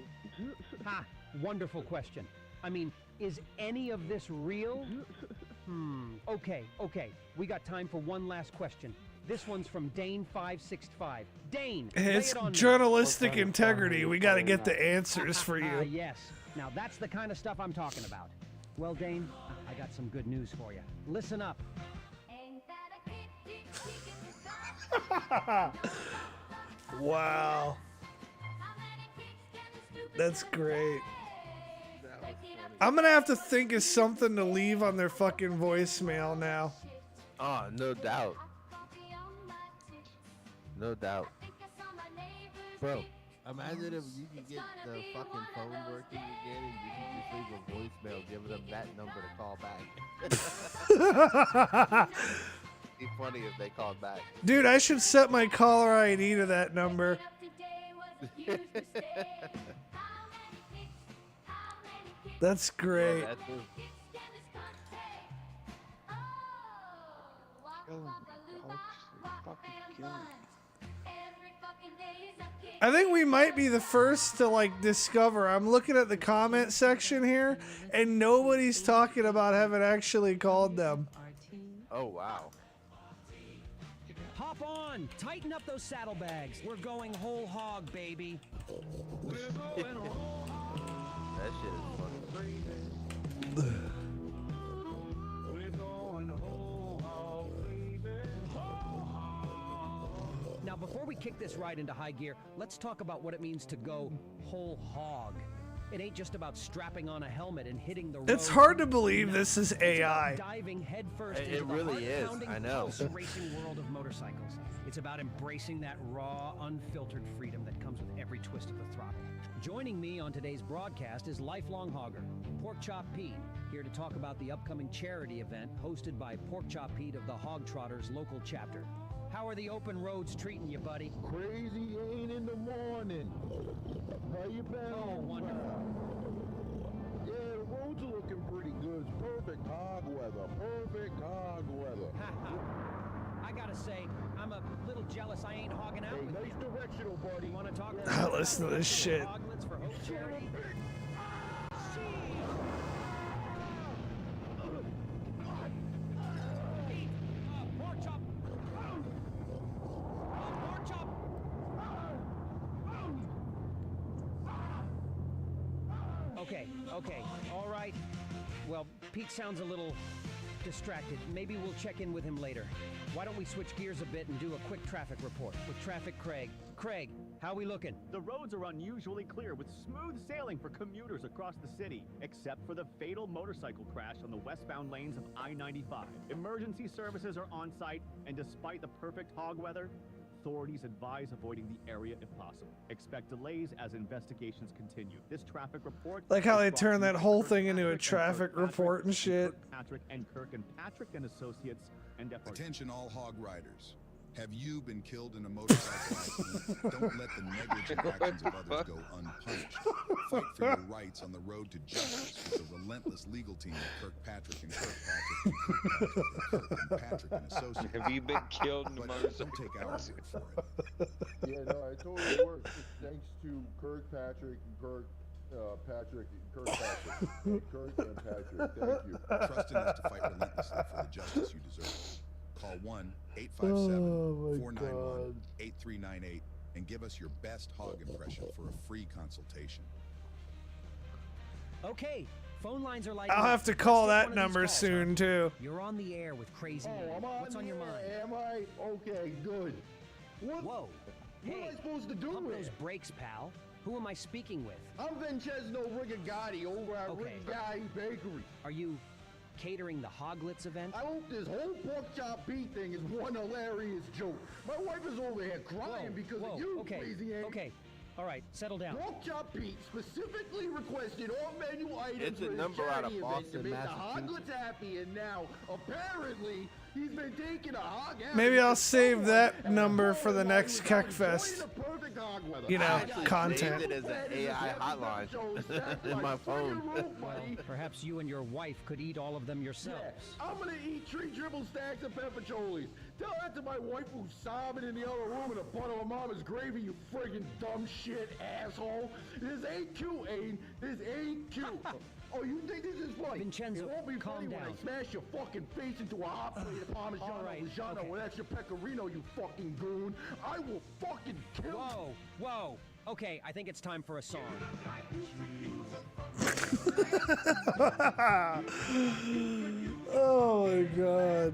Ha! Wonderful question. I mean, is any of this real? Okay. We got time for one last question. This one's from Dane565. Dane, lay It's it on me. journalistic integrity. We got to get the answers for you. Yes. Now that's the kind of stuff I'm talking about. Well, Dane, I got some good news for you. Listen up. Ain't that a kitty chicken design? Wow. How many kicks can the stupid That's great. That was funny. I'm gonna have to think of something to leave on their fucking voicemail now. Oh, no doubt. No doubt. Bro, imagine if you could get the fucking phone working again and you could just leave a voicemail giving them that number to call back. It'd be funny if they called back. Dude, I should set my caller ID to that number. That's great. That's it. I think we might be the first to like discover. I'm looking at the comment section here, and nobody's talking about having actually called them. Oh, wow. Hop on! Tighten up those saddlebags. We're going whole hog, baby. That shit is funny. Now, before we kick this ride into high gear, let's talk about what it means to go whole hog. It ain't just about strapping on a helmet and hitting the road. It's hard to believe this is It's AI. about diving headfirst It into the really is. heart-pounding I know. pulse racing world of motorcycles. It's about embracing that raw, unfiltered freedom that comes with every twist of the throttle. Joining me on today's broadcast is lifelong hogger, Pork Chop Pete, here to talk about the upcoming charity event hosted by Pork Chop Pete of the Hog Trotters local chapter. How are the open roads treating you, buddy? Crazy 8 in the morning. How you been? Oh, wonderful. Yeah, the roads are looking pretty good. It's perfect hog weather. Perfect hog weather. I gotta say, I'm a little jealous I ain't hogging out Hey, with nice you. directional, buddy. You wanna talk Listen to this shit. Hoglets for Hope Charity? Pork chop! Pork chop! Okay, all right. Well, Pete sounds a little distracted. Maybe we'll check in with him later. Why don't we switch gears a bit and do a quick traffic report with Traffic Craig. Craig, how we looking? The roads are unusually clear with smooth sailing for commuters across the city, except for the fatal motorcycle crash on the westbound lanes of I-95. Emergency services are on site, and despite the perfect hog weather, authorities advise avoiding the area if possible. Expect delays as investigations continue. This traffic report... Like how is they brought turn to you that by whole Kirkpatrick thing into a and traffic Kirkpatrick report and shit. Kirkpatrick and Associates and FRC. Attention all hog riders. Have you been killed in a motorcycle accident? Don't let the negligent actions of others go unpunished. Fight for your rights on the road to justice with the relentless legal team of Kirkpatrick and Kirkpatrick and Associates. Have you been killed in a But motorcycle? don't take our word for it. Yeah, no, I totally work. Thanks to Kirkpatrick and Kirkpatrick. Kirk and Patrick, thank you. Trust in us to fight relentlessly for the justice you deserve. Call 1-857-491-8398 and give us your best hog impression for a free consultation. Okay, phone lines are like... I'll have to call that number soon too. You're on the air with Crazy Oh, Man. I'm on What's on your the mind? air, Am I? Okay, good. What? Whoa. What am I supposed to do pump with those it? brakes, pal. Who am I speaking with? I'm Vincenzo Rigagati over at Okay. Rigagati Bakery. Are you catering the Hoglets event? I hope this whole pork chop beef thing is one hilarious joke. My wife is over here crying because of you, okay, crazy Andy. okay. All right, settle down. Pork Chop Pete specifically requested all menu items It's a for his number out of charity event to Boston, make the Massachusetts. Hoglets happy, and now apparently he's been taking a hog out. Maybe I'll save that number for the next Kekfest. You know, I actually content. saved it as an AI hotline in my phone. Well, perhaps you and your wife could eat all of them yourselves. I'm gonna eat 3 triple stacks of pepperonis. Tell that to my wife who's sobbing in the other room in a pot of her mama's gravy, you friggin' dumb shit asshole. This ain't cute, Aiden. This ain't cute. Oh, you think this is funny? Vincenzo, it won't be calm funny when down. I smash your fucking face into a hot plate of Parmigiano All right, Reggiano okay. with extra pecorino, you fucking goon. I will fucking kill Whoa, whoa. Okay, I think it's time for a song. Oh my god.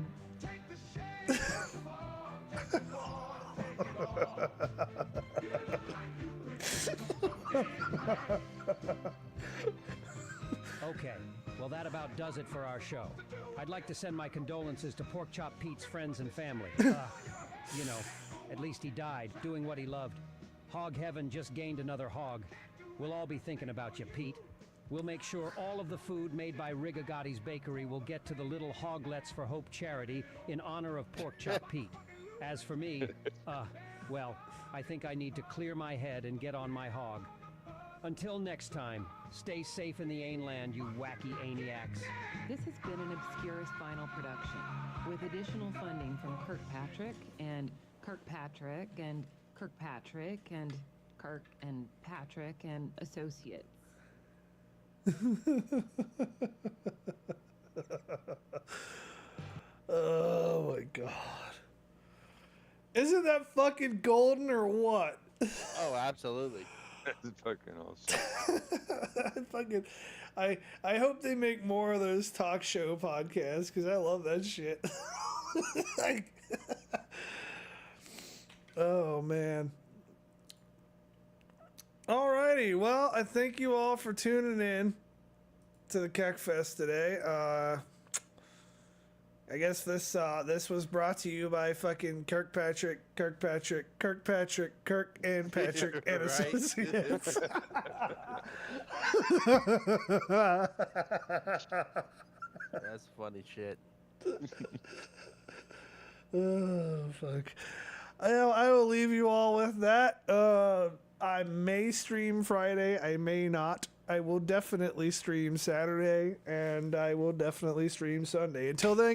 Okay, well that about does it for our show. I'd like to send my condolences to Porkchop Pete's friends and family. You know, at least he died, doing what he loved. Hog Heaven just gained another hog. We'll all be thinking about you, Pete. We'll make sure all of the food made by Rigagatti's Bakery will get to the Little Hoglets for Hope charity in honor of Porkchop Pete. As for me, well, I think I need to clear my head and get on my hog. Until next time, stay safe in the Ainland, you wacky Aniacs. This has been an Obscurus Vinyl production, with additional funding from Kirkpatrick and Kirkpatrick and Kirkpatrick and Kirk and Patrick and Associates. Oh my god. Isn't that fucking golden or what? Oh, absolutely. That's fucking awesome. I hope they make more of those talk show podcasts because I love that shit. Like, oh man. Alrighty, well, I thank you all for tuning in to the Kekfest today. I guess this was brought to you by fucking Kirkpatrick, Kirk and Patrick and Associates. That's funny shit. Oh fuck! I will leave you all with that. I may stream Friday. I may not. I will definitely stream Saturday, and I will definitely stream Sunday. Until then.